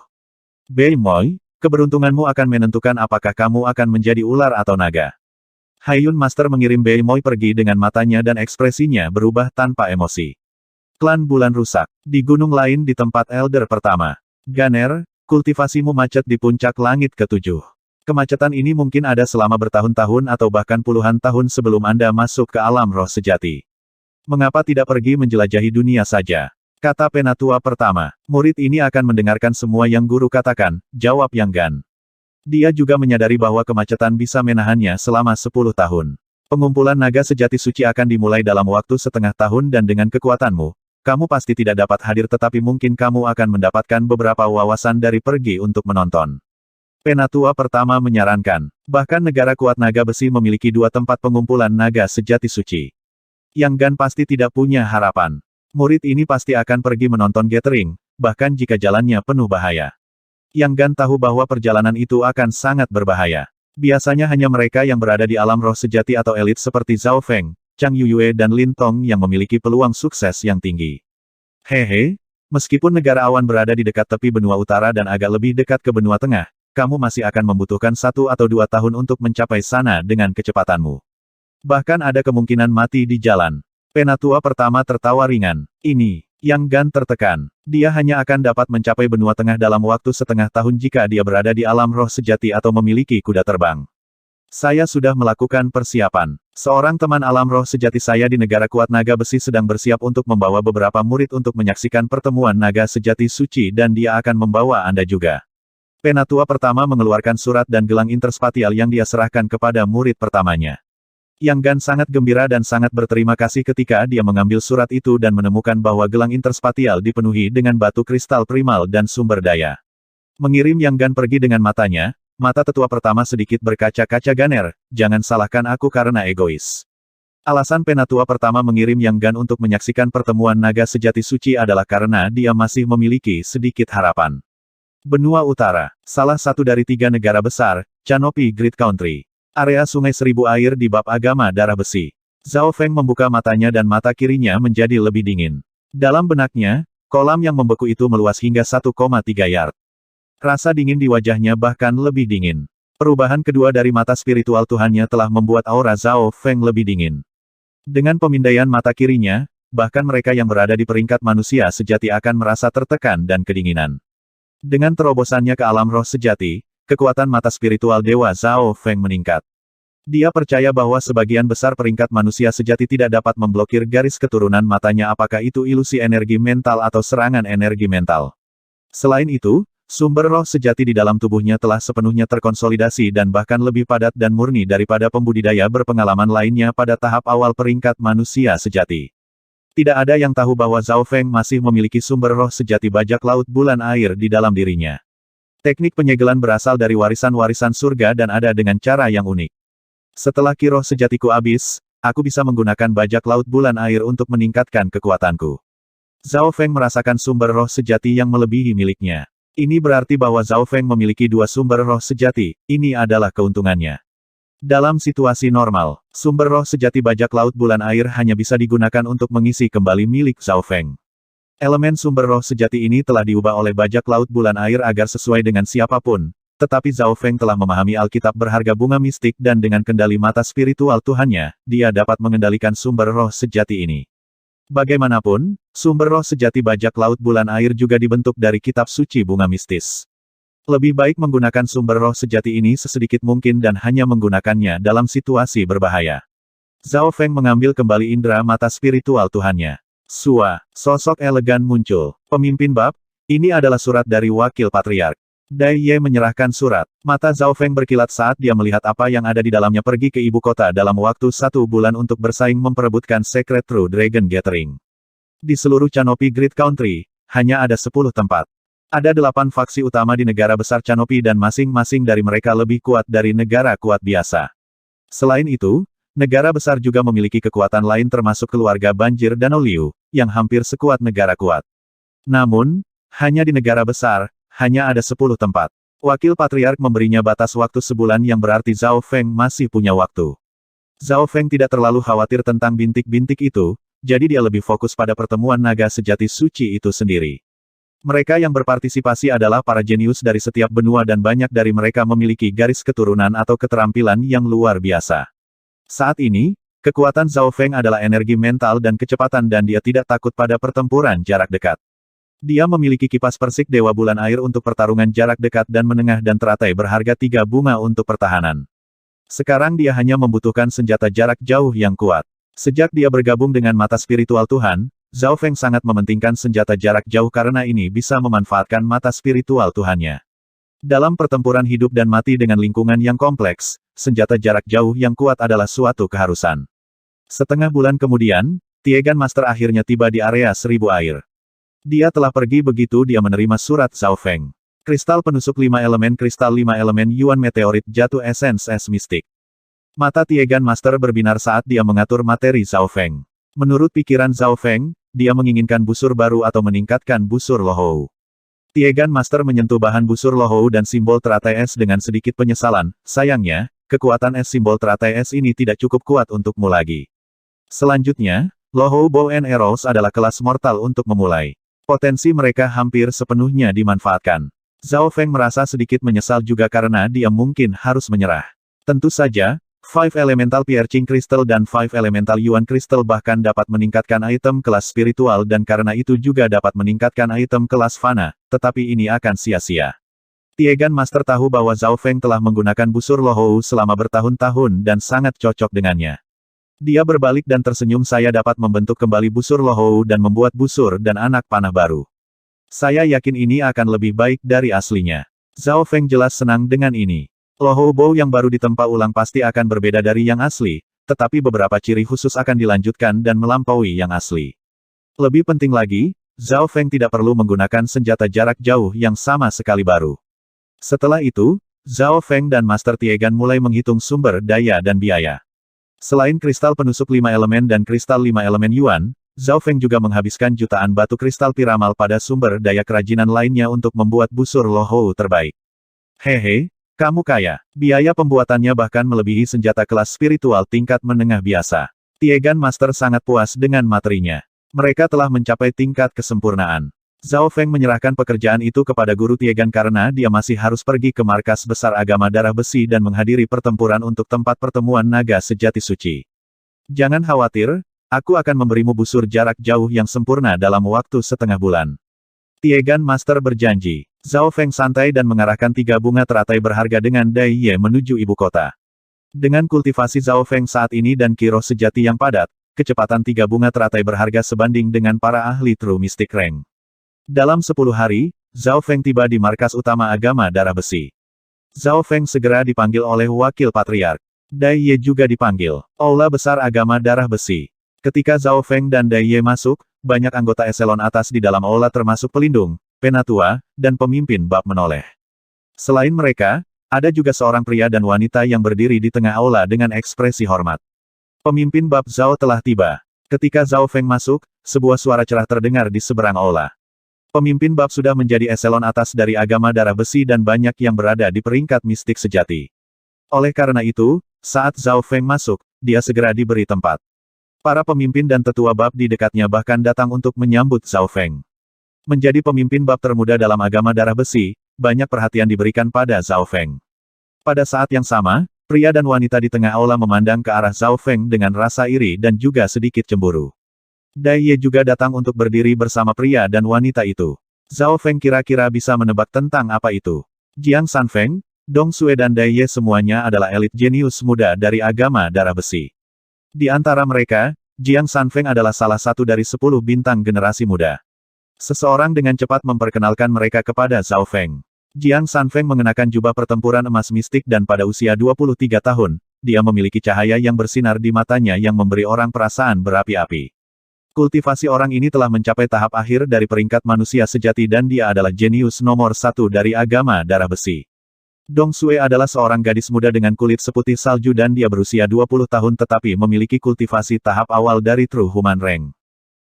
A: Bei Mo, keberuntunganmu akan menentukan apakah kamu akan menjadi ular atau naga. Haiyun Master mengirim Bei Mo pergi dengan matanya dan ekspresinya berubah tanpa emosi. Klan Bulan Rusak. Di gunung lain di tempat Elder pertama. Ganer, kultivasimu macet di puncak langit ke-7. Kemacetan ini mungkin ada selama bertahun-tahun atau bahkan puluhan tahun sebelum Anda masuk ke alam roh sejati. Mengapa tidak pergi menjelajahi dunia saja? Kata penatua pertama. Murid ini akan mendengarkan semua yang guru katakan, jawab Yang Gan. Dia juga menyadari bahwa kemacetan bisa menahannya selama 10 tahun. Pengumpulan naga sejati suci akan dimulai dalam waktu setengah tahun dan dengan kekuatanmu, kamu pasti tidak dapat hadir tetapi mungkin kamu akan mendapatkan beberapa wawasan dari pergi untuk menonton. Penatua pertama menyarankan, bahkan negara kuat naga besi memiliki 2 tempat pengumpulan naga sejati suci. Yang Gan pasti tidak punya harapan. Murid ini pasti akan pergi menonton gathering, bahkan jika jalannya penuh bahaya. Yang Gan tahu bahwa perjalanan itu akan sangat berbahaya. Biasanya hanya mereka yang berada di alam roh sejati atau elit seperti Zhao Feng, Chang Yuyue dan Lin Tong yang memiliki peluang sukses yang tinggi. Hehe, meskipun negara awan berada di dekat tepi benua utara dan agak lebih dekat ke benua tengah, kamu masih akan membutuhkan 1 atau 2 tahun untuk mencapai sana dengan kecepatanmu. Bahkan ada kemungkinan mati di jalan. Penatua pertama tertawa ringan. Ini, Yang Gan tertekan. Dia hanya akan dapat mencapai benua tengah dalam waktu setengah tahun jika dia berada di alam roh sejati atau memiliki kuda terbang. Saya sudah melakukan persiapan. Seorang teman alam roh sejati saya di negara kuat naga besi sedang bersiap untuk membawa beberapa murid untuk menyaksikan pertemuan naga sejati suci dan dia akan membawa Anda juga. Penatua pertama mengeluarkan surat dan gelang interspatial yang dia serahkan kepada murid pertamanya. Yang Gan sangat gembira dan sangat berterima kasih ketika dia mengambil surat itu dan menemukan bahwa gelang interspatial dipenuhi dengan batu kristal primal dan sumber daya. Mengirim Yang Gan pergi dengan matanya, mata tetua pertama sedikit berkaca-kaca Ganer, jangan salahkan aku karena egois. Alasan penatua pertama mengirim Yang Gan untuk menyaksikan pertemuan naga sejati suci adalah karena dia masih memiliki sedikit harapan. Benua Utara, salah satu dari 3 negara besar, Canopy Great Country. Area Sungai Seribu Air di bab agama darah besi. Zhao Feng membuka matanya dan mata kirinya menjadi lebih dingin. Dalam benaknya, kolam yang membeku itu meluas hingga 1,3 yard. Rasa dingin di wajahnya bahkan lebih dingin. Perubahan kedua dari mata spiritual Tuhannya telah membuat aura Zhao Feng lebih dingin. Dengan pemindaian mata kirinya, bahkan mereka yang berada di peringkat manusia sejati akan merasa tertekan dan kedinginan. Dengan terobosannya ke alam roh sejati, kekuatan mata spiritual Dewa Zhao Feng meningkat. Dia percaya bahwa sebagian besar peringkat manusia sejati tidak dapat memblokir garis keturunan matanya apakah itu ilusi energi mental atau serangan energi mental. Selain itu, sumber roh sejati di dalam tubuhnya telah sepenuhnya terkonsolidasi dan bahkan lebih padat dan murni daripada pembudidaya berpengalaman lainnya pada tahap awal peringkat manusia sejati. Tidak ada yang tahu bahwa Zhao Feng masih memiliki sumber roh sejati bajak laut bulan air di dalam dirinya. Teknik penyegelan berasal dari warisan-warisan surga dan ada dengan cara yang unik. Setelah ki roh sejatiku habis, aku bisa menggunakan bajak laut bulan air untuk meningkatkan kekuatanku. Zhao Feng merasakan sumber roh sejati yang melebihi miliknya. Ini berarti bahwa Zhao Feng memiliki 2 sumber roh sejati, ini adalah keuntungannya. Dalam situasi normal, sumber roh sejati bajak laut bulan air hanya bisa digunakan untuk mengisi kembali milik Zhao Feng. Elemen sumber roh sejati ini telah diubah oleh bajak laut bulan air agar sesuai dengan siapapun, tetapi Zhao Feng telah memahami Alkitab berharga bunga mistik dan dengan kendali mata spiritual Tuhannya, dia dapat mengendalikan sumber roh sejati ini. Bagaimanapun, sumber roh sejati bajak laut bulan air juga dibentuk dari kitab suci bunga mistis. Lebih baik menggunakan sumber roh sejati ini sesedikit mungkin dan hanya menggunakannya dalam situasi berbahaya. Zhao Feng mengambil kembali indera mata spiritual Tuhannya. Sua, sosok elegan muncul. Pemimpin bab, ini adalah surat dari wakil patriark. Dai Ye menyerahkan surat. Mata Zhao Feng berkilat saat dia melihat apa yang ada di dalamnya pergi ke ibu kota dalam waktu 1 bulan untuk bersaing memperebutkan Secret True Dragon Gathering. Di seluruh Canopy Great Country, hanya ada 10 tempat. Ada 8 faksi utama di negara besar Canopy dan masing-masing dari mereka lebih kuat dari negara kuat biasa. Selain itu, negara besar juga memiliki kekuatan lain termasuk keluarga Banjir Danau Liu, yang hampir sekuat negara kuat. Namun, hanya di negara besar, hanya ada 10 tempat. Wakil Patriark memberinya batas waktu sebulan yang berarti Zhao Feng masih punya waktu. Zhao Feng tidak terlalu khawatir tentang bintik-bintik itu, jadi dia lebih fokus pada pertemuan naga sejati suci itu sendiri. Mereka yang berpartisipasi adalah para jenius dari setiap benua dan banyak dari mereka memiliki garis keturunan atau keterampilan yang luar biasa. Saat ini, kekuatan Zhao Feng adalah energi mental dan kecepatan dan dia tidak takut pada pertempuran jarak dekat. Dia memiliki kipas persik Dewa Bulan Air untuk pertarungan jarak dekat dan menengah dan teratai berharga 3 bunga untuk pertahanan. Sekarang dia hanya membutuhkan senjata jarak jauh yang kuat. Sejak dia bergabung dengan mata spiritual Tuhan, Zhao Feng sangat mementingkan senjata jarak jauh karena ini bisa memanfaatkan mata spiritual Tuhannya. Dalam pertempuran hidup dan mati dengan lingkungan yang kompleks, senjata jarak jauh yang kuat adalah suatu keharusan. Setengah bulan kemudian, Tiegan Master akhirnya tiba di area 1000 air. Dia telah pergi begitu dia menerima surat Zhao Feng. Kristal penusuk 5 elemen kristal 5 elemen Yuan meteorit jatuh esens es mistik. Mata Tiegan Master berbinar saat dia mengatur materi Zhao Feng. Menurut pikiran Zhao Feng, dia menginginkan busur baru atau meningkatkan busur Lohou. Tiegan Master menyentuh bahan busur Lohou dan simbol teratai es dengan sedikit penyesalan. Sayangnya, kekuatan es simbol teratai es ini tidak cukup kuat untukmu lagi. Selanjutnya, Lohou Bow and Arrows adalah kelas mortal untuk memulai. Potensi mereka hampir sepenuhnya dimanfaatkan. Zhao Feng merasa sedikit menyesal juga karena dia mungkin harus menyerah. Tentu saja, 5 Elemental Piercing Crystal dan 5 Elemental Yuan Crystal bahkan dapat meningkatkan item kelas spiritual dan karena itu juga dapat meningkatkan item kelas fana, tetapi ini akan sia-sia. Tiegan Master tahu bahwa Zhao Feng telah menggunakan busur Lohou selama bertahun-tahun dan sangat cocok dengannya. Dia berbalik dan tersenyum. Saya dapat membentuk kembali busur Lohou dan membuat busur dan anak panah baru. Saya yakin ini akan lebih baik dari aslinya. Zhao Feng jelas senang dengan ini. Lohou Bow yang baru ditempa ulang pasti akan berbeda dari yang asli, tetapi beberapa ciri khusus akan dilanjutkan dan melampaui yang asli. Lebih penting lagi, Zhao Feng tidak perlu menggunakan senjata jarak jauh yang sama sekali baru. Setelah itu, Zhao Feng dan Master Tiegan mulai menghitung sumber daya dan biaya. Selain kristal penusuk 5 elemen dan kristal 5 elemen Yuan, Zhao Feng juga menghabiskan jutaan batu kristal piramal pada sumber daya kerajinan lainnya untuk membuat busur Lohou terbaik. Hehe, kamu kaya. Biaya pembuatannya bahkan melebihi senjata kelas spiritual tingkat menengah biasa. Tiegan Master sangat puas dengan materinya. Mereka telah mencapai tingkat kesempurnaan. Zhao Feng menyerahkan pekerjaan itu kepada guru Tiegan karena dia masih harus pergi ke markas besar agama darah besi dan menghadiri pertempuran untuk tempat pertemuan naga sejati suci. Jangan khawatir, aku akan memberimu busur jarak jauh yang sempurna dalam waktu setengah bulan. Tiegan Master berjanji. Zhao Feng santai dan mengarahkan 3 bunga teratai berharga dengan Dai Ye menuju ibu kota. Dengan kultivasi Zhao Feng saat ini dan kiroh sejati yang padat, kecepatan 3 bunga teratai berharga sebanding dengan para ahli True Mystic Rank. Dalam 10 hari, Zhao Feng tiba di markas utama agama darah besi. Zhao Feng segera dipanggil oleh wakil patriark. Dai Ye juga dipanggil. Aula besar agama darah besi. Ketika Zhao Feng dan Dai Ye masuk, banyak anggota eselon atas di dalam aula termasuk pelindung, penatua, dan pemimpin bab menoleh. Selain mereka, ada juga seorang pria dan wanita yang berdiri di tengah aula dengan ekspresi hormat. Pemimpin bab Zhao telah tiba. Ketika Zhao Feng masuk, sebuah suara cerah terdengar di seberang aula. Pemimpin bab sudah menjadi eselon atas dari agama darah besi dan banyak yang berada di peringkat mistik sejati. Oleh karena itu, saat Zhao Feng masuk, dia segera diberi tempat. Para pemimpin dan tetua bab di dekatnya bahkan datang untuk menyambut Zhao Feng. Menjadi pemimpin bab termuda dalam agama darah besi, banyak perhatian diberikan pada Zhao Feng. Pada saat yang sama, pria dan wanita di tengah aula memandang ke arah Zhao Feng dengan rasa iri dan juga sedikit cemburu. Dai Ye juga datang untuk berdiri bersama pria dan wanita itu. Zhao Feng kira-kira bisa menebak tentang apa itu. Jiang Sanfeng, Dong Sue dan Dai Ye semuanya adalah elit jenius muda dari agama darah besi. Di antara mereka, Jiang Sanfeng adalah salah satu dari 10 bintang generasi muda. Seseorang dengan cepat memperkenalkan mereka kepada Zhao Feng. Jiang Sanfeng mengenakan jubah pertempuran emas mistik dan pada usia 23 tahun, dia memiliki cahaya yang bersinar di matanya yang memberi orang perasaan berapi-api. Kultivasi orang ini telah mencapai tahap akhir dari peringkat manusia sejati dan dia adalah jenius nomor 1 dari agama darah besi. Dong Sue adalah seorang gadis muda dengan kulit seputih salju dan dia berusia 20 tahun tetapi memiliki kultivasi tahap awal dari True Human Rank.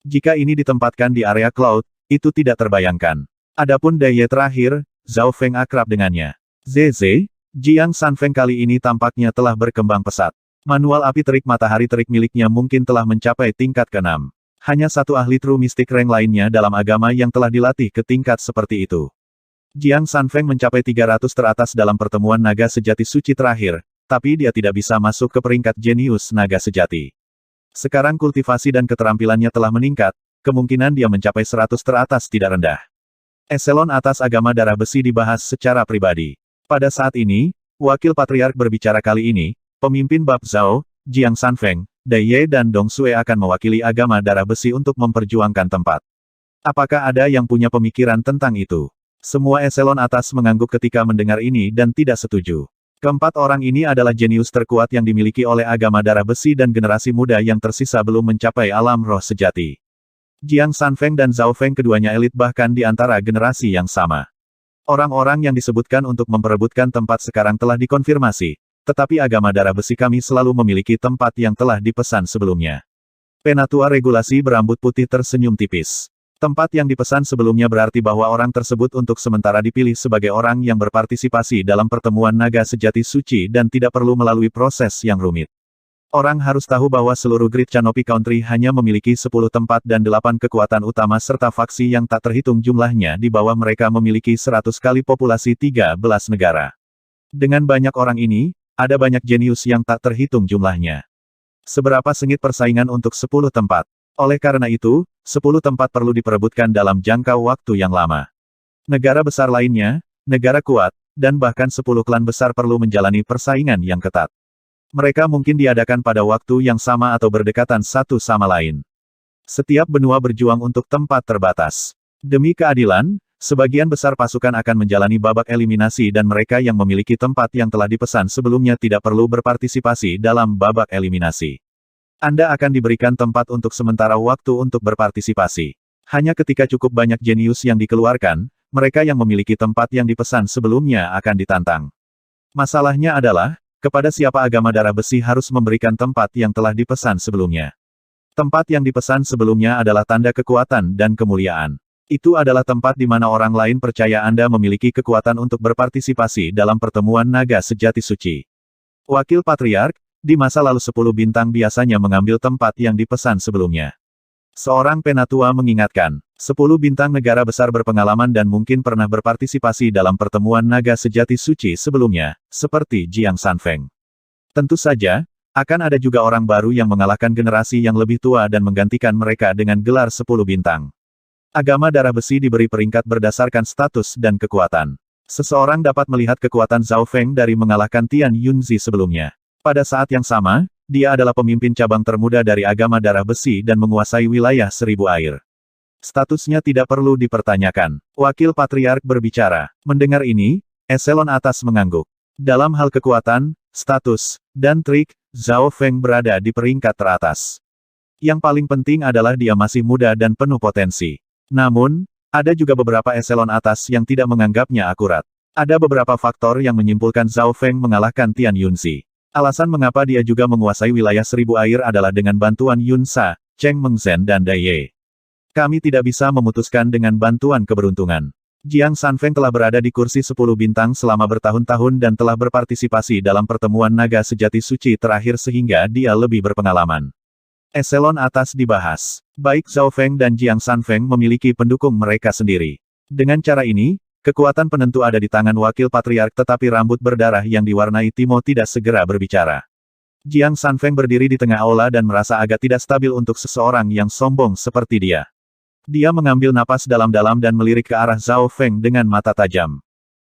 A: Jika ini ditempatkan di area Cloud, itu tidak terbayangkan. Adapun Dai Ye terakhir, Zhao Feng akrab dengannya. Zeze, Jiang Sanfeng kali ini tampaknya telah berkembang pesat. Manual api terik matahari terik miliknya mungkin telah mencapai tingkat ke-6. Hanya satu ahli True Mystic Rank lainnya dalam agama yang telah dilatih ke tingkat seperti itu. Jiang Sanfeng mencapai 300 teratas dalam pertemuan naga sejati suci terakhir, tapi dia tidak bisa masuk ke peringkat jenius naga sejati. Sekarang kultivasi dan keterampilannya telah meningkat, kemungkinan dia mencapai 100 teratas tidak rendah. Eselon atas agama darah besi dibahas secara pribadi. Pada saat ini, wakil patriark berbicara kali ini, pemimpin bab Zhao, Jiang Sanfeng, Dai Ye dan Dong Sue akan mewakili agama darah besi untuk memperjuangkan tempat. Apakah ada yang punya pemikiran tentang itu? Semua eselon atas mengangguk ketika mendengar ini dan tidak setuju. Keempat orang ini adalah jenius terkuat yang dimiliki oleh agama darah besi dan generasi muda yang tersisa belum mencapai alam roh sejati. Jiang Sanfeng dan Zhao Feng keduanya elit bahkan di antara generasi yang sama. Orang-orang yang disebutkan untuk memperebutkan tempat sekarang telah dikonfirmasi, tetapi agama darah besi kami selalu memiliki tempat yang telah dipesan sebelumnya. Penatua regulasi berambut putih tersenyum tipis. Tempat yang dipesan sebelumnya berarti bahwa orang tersebut untuk sementara dipilih sebagai orang yang berpartisipasi dalam pertemuan naga sejati suci dan tidak perlu melalui proses yang rumit. Orang harus tahu bahwa seluruh Great Canopy Country hanya memiliki 10 tempat dan 8 kekuatan utama serta faksi yang tak terhitung jumlahnya di bawah mereka memiliki 100 kali populasi 13 negara. Dengan banyak orang ini, ada banyak jenius yang tak terhitung jumlahnya. Seberapa sengit persaingan untuk 10 tempat? Oleh karena itu, 10 tempat perlu diperebutkan dalam jangka waktu yang lama. Negara besar lainnya, negara kuat, dan bahkan 10 klan besar perlu menjalani persaingan yang ketat. Mereka mungkin diadakan pada waktu yang sama atau berdekatan satu sama lain. Setiap benua berjuang untuk tempat terbatas. Demi keadilan, sebagian besar pasukan akan menjalani babak eliminasi dan mereka yang memiliki tempat yang telah dipesan sebelumnya tidak perlu berpartisipasi dalam babak eliminasi. Anda akan diberikan tempat untuk sementara waktu untuk berpartisipasi. Hanya ketika cukup banyak jenius yang dikeluarkan, mereka yang memiliki tempat yang dipesan sebelumnya akan ditantang. Masalahnya adalah, kepada siapa agama darah besi harus memberikan tempat yang telah dipesan sebelumnya. Tempat yang dipesan sebelumnya adalah tanda kekuatan dan kemuliaan. Itu adalah tempat di mana orang lain percaya Anda memiliki kekuatan untuk berpartisipasi dalam pertemuan naga sejati suci. Wakil Patriark, di masa lalu 10 bintang biasanya mengambil tempat yang dipesan sebelumnya. Seorang penatua mengingatkan, 10 bintang negara besar berpengalaman dan mungkin pernah berpartisipasi dalam pertemuan naga sejati suci sebelumnya, seperti Jiang Sanfeng. Tentu saja, akan ada juga orang baru yang mengalahkan generasi yang lebih tua dan menggantikan mereka dengan gelar 10 bintang. Agama darah besi diberi peringkat berdasarkan status dan kekuatan. Seseorang dapat melihat kekuatan Zhao Feng dari mengalahkan Tian Yunzi sebelumnya. Pada saat yang sama, dia adalah pemimpin cabang termuda dari agama darah besi dan menguasai wilayah 1000 air. Statusnya tidak perlu dipertanyakan. Wakil Patriark berbicara. Mendengar ini, eselon atas mengangguk. Dalam hal kekuatan, status, dan trik, Zhao Feng berada di peringkat teratas. Yang paling penting adalah dia masih muda dan penuh potensi. Namun, ada juga beberapa eselon atas yang tidak menganggapnya akurat. Ada beberapa faktor yang menyimpulkan Zhao Feng mengalahkan Tian Yunzi. Alasan mengapa dia juga menguasai wilayah 1000 air adalah dengan bantuan Yun Sa, Cheng Mengzhen dan Dai Ye. Kami tidak bisa memutuskan dengan bantuan keberuntungan. Jiang Sanfeng telah berada di kursi 10 bintang selama bertahun-tahun dan telah berpartisipasi dalam pertemuan naga sejati suci terakhir sehingga dia lebih berpengalaman. Eselon atas dibahas. Baik Zhao Feng dan Jiang Sanfeng memiliki pendukung mereka sendiri. Dengan cara ini, kekuatan penentu ada di tangan wakil patriark tetapi rambut berdarah yang diwarnai Timo tidak segera berbicara. Jiang Sanfeng berdiri di tengah aula dan merasa agak tidak stabil untuk seseorang yang sombong seperti dia. Dia mengambil napas dalam-dalam dan melirik ke arah Zhao Feng dengan mata tajam.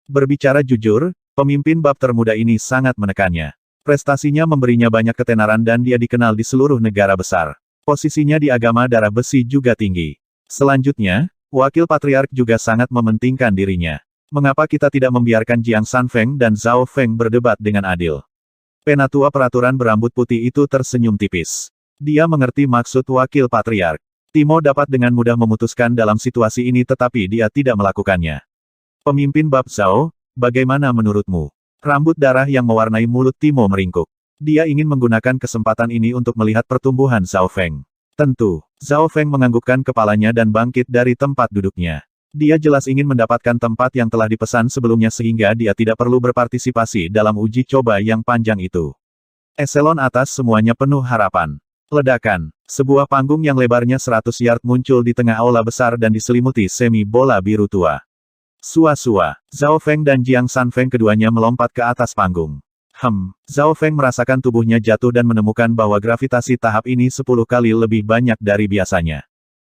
A: Berbicara jujur, pemimpin bab termuda ini sangat menekannya. Prestasinya memberinya banyak ketenaran dan dia dikenal di seluruh negara besar. Posisinya di agama darah besi juga tinggi. Selanjutnya, wakil patriark juga sangat mementingkan dirinya. Mengapa kita tidak membiarkan Jiang Sanfeng dan Zhao Feng berdebat dengan adil? Penatua peraturan berambut putih itu tersenyum tipis. Dia mengerti maksud wakil patriark. Timo dapat dengan mudah memutuskan dalam situasi ini tetapi dia tidak melakukannya. Pemimpin bab Zhao, bagaimana menurutmu? Rambut darah yang mewarnai mulut Timo meringkuk. Dia ingin menggunakan kesempatan ini untuk melihat pertumbuhan Zhao Feng. Tentu, Zhao Feng menganggukkan kepalanya dan bangkit dari tempat duduknya. Dia jelas ingin mendapatkan tempat yang telah dipesan sebelumnya sehingga dia tidak perlu berpartisipasi dalam uji coba yang panjang itu. Eselon atas semuanya penuh harapan. Ledakan. Sebuah panggung yang lebarnya 100 yard muncul di tengah aula besar dan diselimuti semi bola biru tua. Sua-sua. Zhao Feng dan Jiang Sanfeng keduanya melompat ke atas panggung. Zhao Feng merasakan tubuhnya jatuh dan menemukan bahwa gravitasi tahap ini 10 kali lebih banyak dari biasanya.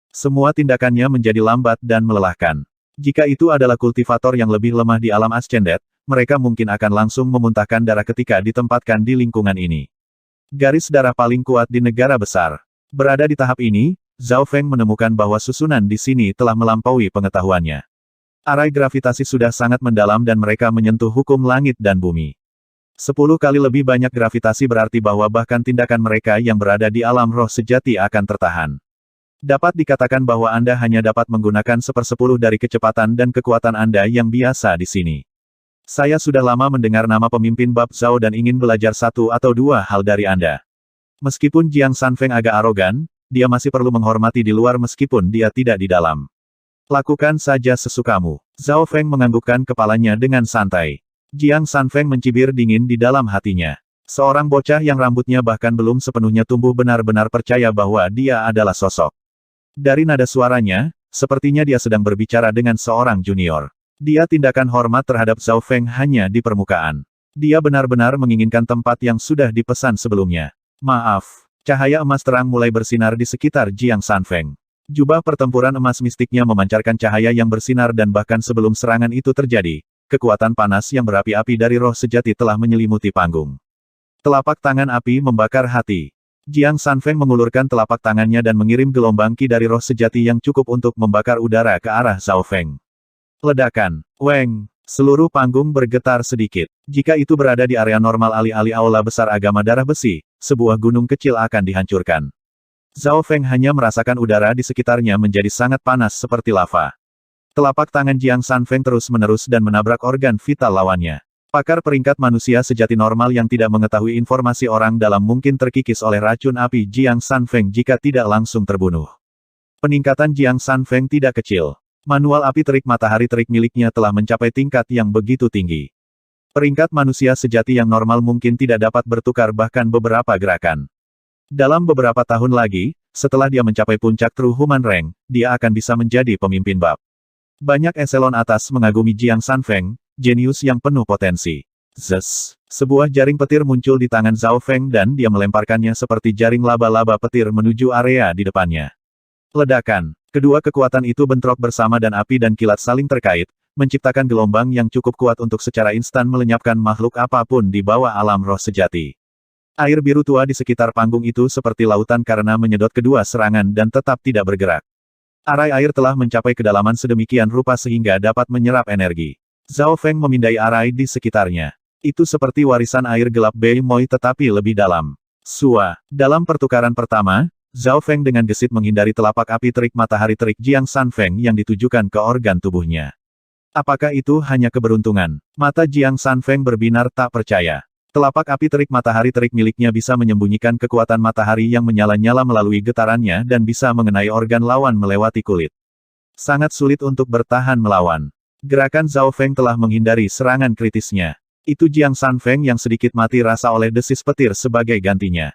A: Semua tindakannya menjadi lambat dan melelahkan. Jika itu adalah kultivator yang lebih lemah di alam Ascendet, mereka mungkin akan langsung memuntahkan darah ketika ditempatkan di lingkungan ini. Garis darah paling kuat di negara besar. Berada di tahap ini, Zhao Feng menemukan bahwa susunan di sini telah melampaui pengetahuannya. Arai gravitasi sudah sangat mendalam dan mereka menyentuh hukum langit dan bumi. 10 kali lebih banyak gravitasi berarti bahwa bahkan tindakan mereka yang berada di alam roh sejati akan tertahan. Dapat dikatakan bahwa Anda hanya dapat menggunakan 1/10 dari kecepatan dan kekuatan Anda yang biasa di sini. Saya sudah lama mendengar nama pemimpin Bab Zhao dan ingin belajar satu atau dua hal dari Anda. Meskipun Jiang Sanfeng agak arogan, dia masih perlu menghormati di luar meskipun dia tidak di dalam. Lakukan saja sesukamu. Zhao Feng menganggukkan kepalanya dengan santai. Jiang Sanfeng mencibir dingin di dalam hatinya. Seorang bocah yang rambutnya bahkan belum sepenuhnya tumbuh benar-benar percaya bahwa dia adalah sosok. Dari nada suaranya, sepertinya dia sedang berbicara dengan seorang junior. Dia tindakan hormat terhadap Zhao Feng hanya di permukaan. Dia benar-benar menginginkan tempat yang sudah dipesan sebelumnya. Maaf. Cahaya emas terang mulai bersinar di sekitar Jiang Sanfeng. Jubah pertempuran emas mistiknya memancarkan cahaya yang bersinar dan bahkan sebelum serangan itu terjadi, kekuatan panas yang berapi-api dari roh sejati telah menyelimuti panggung. Telapak tangan api membakar hati. Jiang Sanfeng mengulurkan telapak tangannya dan mengirim gelombang ki dari roh sejati yang cukup untuk membakar udara ke arah Zhao Feng. Ledakan. Weng. Seluruh panggung bergetar sedikit. Jika itu berada di area normal alih-alih aula besar agama darah besi, sebuah gunung kecil akan dihancurkan. Zhao Feng hanya merasakan udara di sekitarnya menjadi sangat panas seperti lava. Telapak tangan Jiang Sanfeng terus-menerus dan menabrak organ vital lawannya. Pakar peringkat manusia sejati normal yang tidak mengetahui informasi orang dalam mungkin terkikis oleh racun api Jiang Sanfeng jika tidak langsung terbunuh. Peningkatan Jiang Sanfeng tidak kecil. Manual api terik matahari terik miliknya telah mencapai tingkat yang begitu tinggi. Peringkat manusia sejati yang normal mungkin tidak dapat bertukar bahkan beberapa gerakan. Dalam beberapa tahun lagi, setelah dia mencapai puncak True Human Rank, dia akan bisa menjadi pemimpin bab. Banyak eselon atas mengagumi Jiang Sanfeng, jenius yang penuh potensi. Zes. Sebuah jaring petir muncul di tangan Zhao Feng dan dia melemparkannya seperti jaring laba-laba petir menuju area di depannya. Ledakan. Kedua kekuatan itu bentrok bersama dan api dan kilat saling terkait, menciptakan gelombang yang cukup kuat untuk secara instan melenyapkan makhluk apapun di bawah alam roh sejati. Air biru tua di sekitar panggung itu seperti lautan karena menyedot kedua serangan dan tetap tidak bergerak. Arai air telah mencapai kedalaman sedemikian rupa sehingga dapat menyerap energi. Zhao Feng memindai arai di sekitarnya. Itu seperti warisan air gelap Bei Moi tetapi lebih dalam. Sua. Dalam pertukaran pertama, Zhao Feng dengan gesit menghindari telapak api terik matahari terik Jiang Sanfeng yang ditujukan ke organ tubuhnya. Apakah itu hanya keberuntungan? Mata Jiang Sanfeng berbinar tak percaya. Telapak api terik matahari terik miliknya bisa menyembunyikan kekuatan matahari yang menyala-nyala melalui getarannya dan bisa mengenai organ lawan melewati kulit. Sangat sulit untuk bertahan melawan. Gerakan Zhao Feng telah menghindari serangan kritisnya. Itu Jiang Sanfeng yang sedikit mati rasa oleh desis petir sebagai gantinya.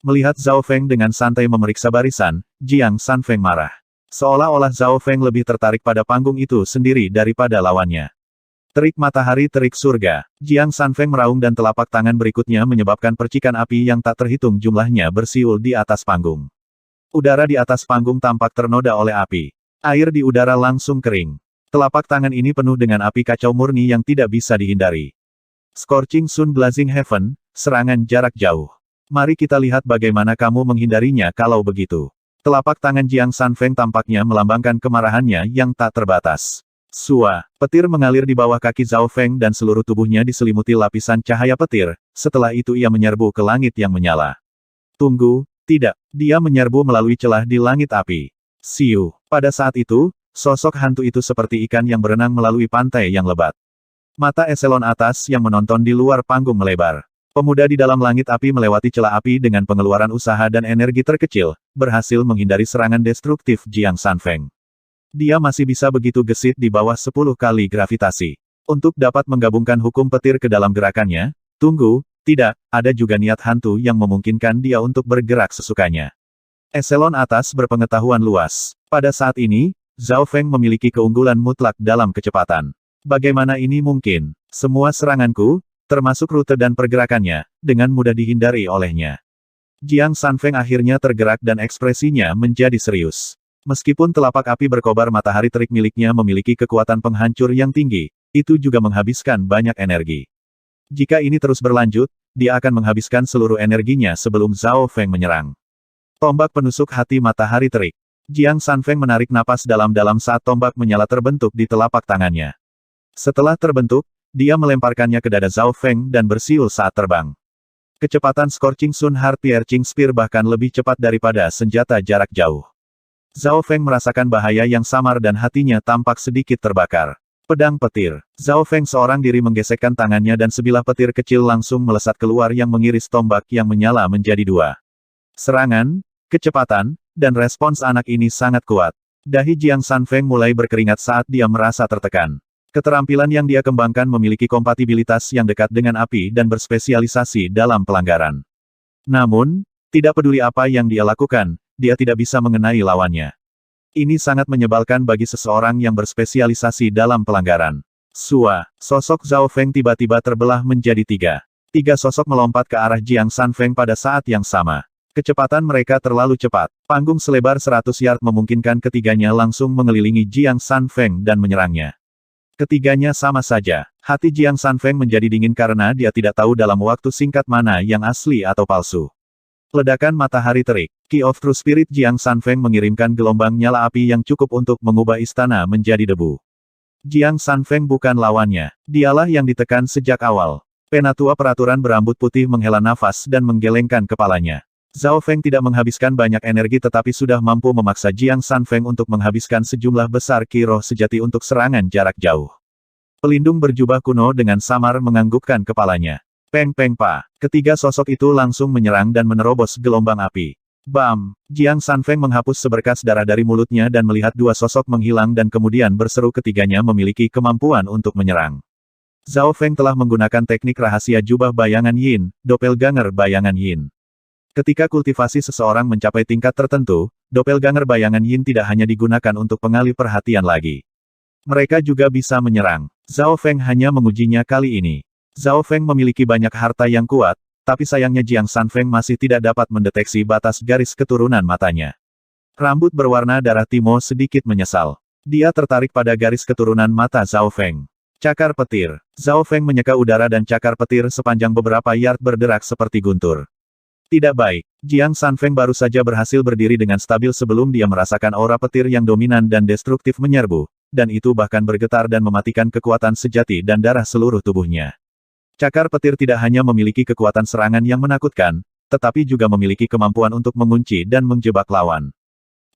A: Melihat Zhao Feng dengan santai memeriksa barisan, Jiang Sanfeng marah. Seolah-olah Zhao Feng lebih tertarik pada panggung itu sendiri daripada lawannya. Terik matahari terik surga. Jiang Sanfeng meraung dan telapak tangan berikutnya menyebabkan percikan api yang tak terhitung jumlahnya bersiul di atas panggung. Udara di atas panggung tampak ternoda oleh api. Air di udara langsung kering. Telapak tangan ini penuh dengan api kacau murni yang tidak bisa dihindari. Scorching Sun Blazing Heaven, serangan jarak jauh. Mari kita lihat bagaimana kamu menghindarinya kalau begitu. Telapak tangan Jiang Sanfeng tampaknya melambangkan kemarahannya yang tak terbatas. Sua. Petir mengalir di bawah kaki Zhao Feng dan seluruh tubuhnya diselimuti lapisan cahaya petir, setelah itu ia menyerbu ke langit yang menyala. Tunggu, tidak, dia menyerbu melalui celah di langit api. Siu. Pada saat itu, sosok hantu itu seperti ikan yang berenang melalui pantai yang lebat. Mata eselon atas yang menonton di luar panggung melebar. Pemuda di dalam langit api melewati celah api dengan pengeluaran usaha dan energi terkecil, berhasil menghindari serangan destruktif Jiang Sanfeng. Dia masih bisa begitu gesit di bawah 10 kali gravitasi. Untuk dapat menggabungkan hukum petir ke dalam gerakannya, tunggu, tidak, ada juga niat hantu yang memungkinkan dia untuk bergerak sesukanya. Eselon atas berpengetahuan luas. Pada saat ini, Zhao Feng memiliki keunggulan mutlak dalam kecepatan. Bagaimana ini mungkin? Semua seranganku, termasuk rute dan pergerakannya, dengan mudah dihindari olehnya. Jiang Sanfeng akhirnya tergerak dan ekspresinya menjadi serius. Meskipun telapak api berkobar matahari terik miliknya memiliki kekuatan penghancur yang tinggi, itu juga menghabiskan banyak energi. Jika ini terus berlanjut, dia akan menghabiskan seluruh energinya sebelum Zhao Feng menyerang. Tombak penusuk hati matahari terik. Jiang Sanfeng menarik napas dalam-dalam saat tombak menyala terbentuk di telapak tangannya. Setelah terbentuk, dia melemparkannya ke dada Zhao Feng dan bersiul saat terbang. Kecepatan Scorching Sun Heart Piercing Spear bahkan lebih cepat daripada senjata jarak jauh. Zhao Feng merasakan bahaya yang samar dan hatinya tampak sedikit terbakar. Pedang petir. Zhao Feng seorang diri menggesekkan tangannya dan sebilah petir kecil langsung melesat keluar yang mengiris tombak yang menyala menjadi dua. Serangan, kecepatan, dan respons anak ini sangat kuat. Dahi Jiang Sanfeng mulai berkeringat saat dia merasa tertekan. Keterampilan yang dia kembangkan memiliki kompatibilitas yang dekat dengan api dan berspesialisasi dalam pelanggaran. Namun, tidak peduli apa yang dia lakukan, dia tidak bisa mengenai lawannya. Ini sangat menyebalkan bagi seseorang yang berspesialisasi dalam pelanggaran. Sua, sosok Zhao Feng tiba-tiba terbelah menjadi tiga. Tiga sosok melompat ke arah Jiang Sanfeng pada saat yang sama. Kecepatan mereka terlalu cepat. Panggung selebar 100 yard memungkinkan ketiganya langsung mengelilingi Jiang Sanfeng dan menyerangnya. Ketiganya sama saja. Hati Jiang Sanfeng menjadi dingin karena dia tidak tahu dalam waktu singkat mana yang asli atau palsu. Ledakan matahari terik. Key of True Spirit Jiang Sanfeng mengirimkan gelombang nyala api yang cukup untuk mengubah istana menjadi debu. Jiang Sanfeng bukan lawannya. Dialah yang ditekan sejak awal. Penatua peraturan berambut putih menghela nafas dan menggelengkan kepalanya. Zhao Feng tidak menghabiskan banyak energi tetapi sudah mampu memaksa Jiang Sanfeng untuk menghabiskan sejumlah besar ki roh sejati untuk serangan jarak jauh. Pelindung berjubah kuno dengan samar menganggukkan kepalanya. Peng peng pa. Ketiga sosok itu langsung menyerang dan menerobos gelombang api. Bam! Jiang Sanfeng menghapus seberkas darah dari mulutnya dan melihat dua sosok menghilang dan kemudian berseru ketiganya memiliki kemampuan untuk menyerang. Zhao Feng telah menggunakan teknik rahasia jubah bayangan Yin, Doppelganger bayangan Yin. Ketika kultivasi seseorang mencapai tingkat tertentu, Doppelganger bayangan Yin tidak hanya digunakan untuk pengalih perhatian lagi. Mereka juga bisa menyerang. Zhao Feng hanya mengujinya kali ini. Zhao Feng memiliki banyak harta yang kuat, tapi sayangnya Jiang Sanfeng masih tidak dapat mendeteksi batas garis keturunan matanya. Rambut berwarna darah Timo sedikit menyesal. Dia tertarik pada garis keturunan mata Zhao Feng. Cakar petir. Zhao Feng menyeka udara dan cakar petir sepanjang beberapa yard berderak seperti guntur. Tidak baik. Jiang Sanfeng baru saja berhasil berdiri dengan stabil sebelum dia merasakan aura petir yang dominan dan destruktif menyerbu, dan itu bahkan bergetar dan mematikan kekuatan sejati dan darah seluruh tubuhnya. Cakar petir tidak hanya memiliki kekuatan serangan yang menakutkan, tetapi juga memiliki kemampuan untuk mengunci dan menjebak lawan.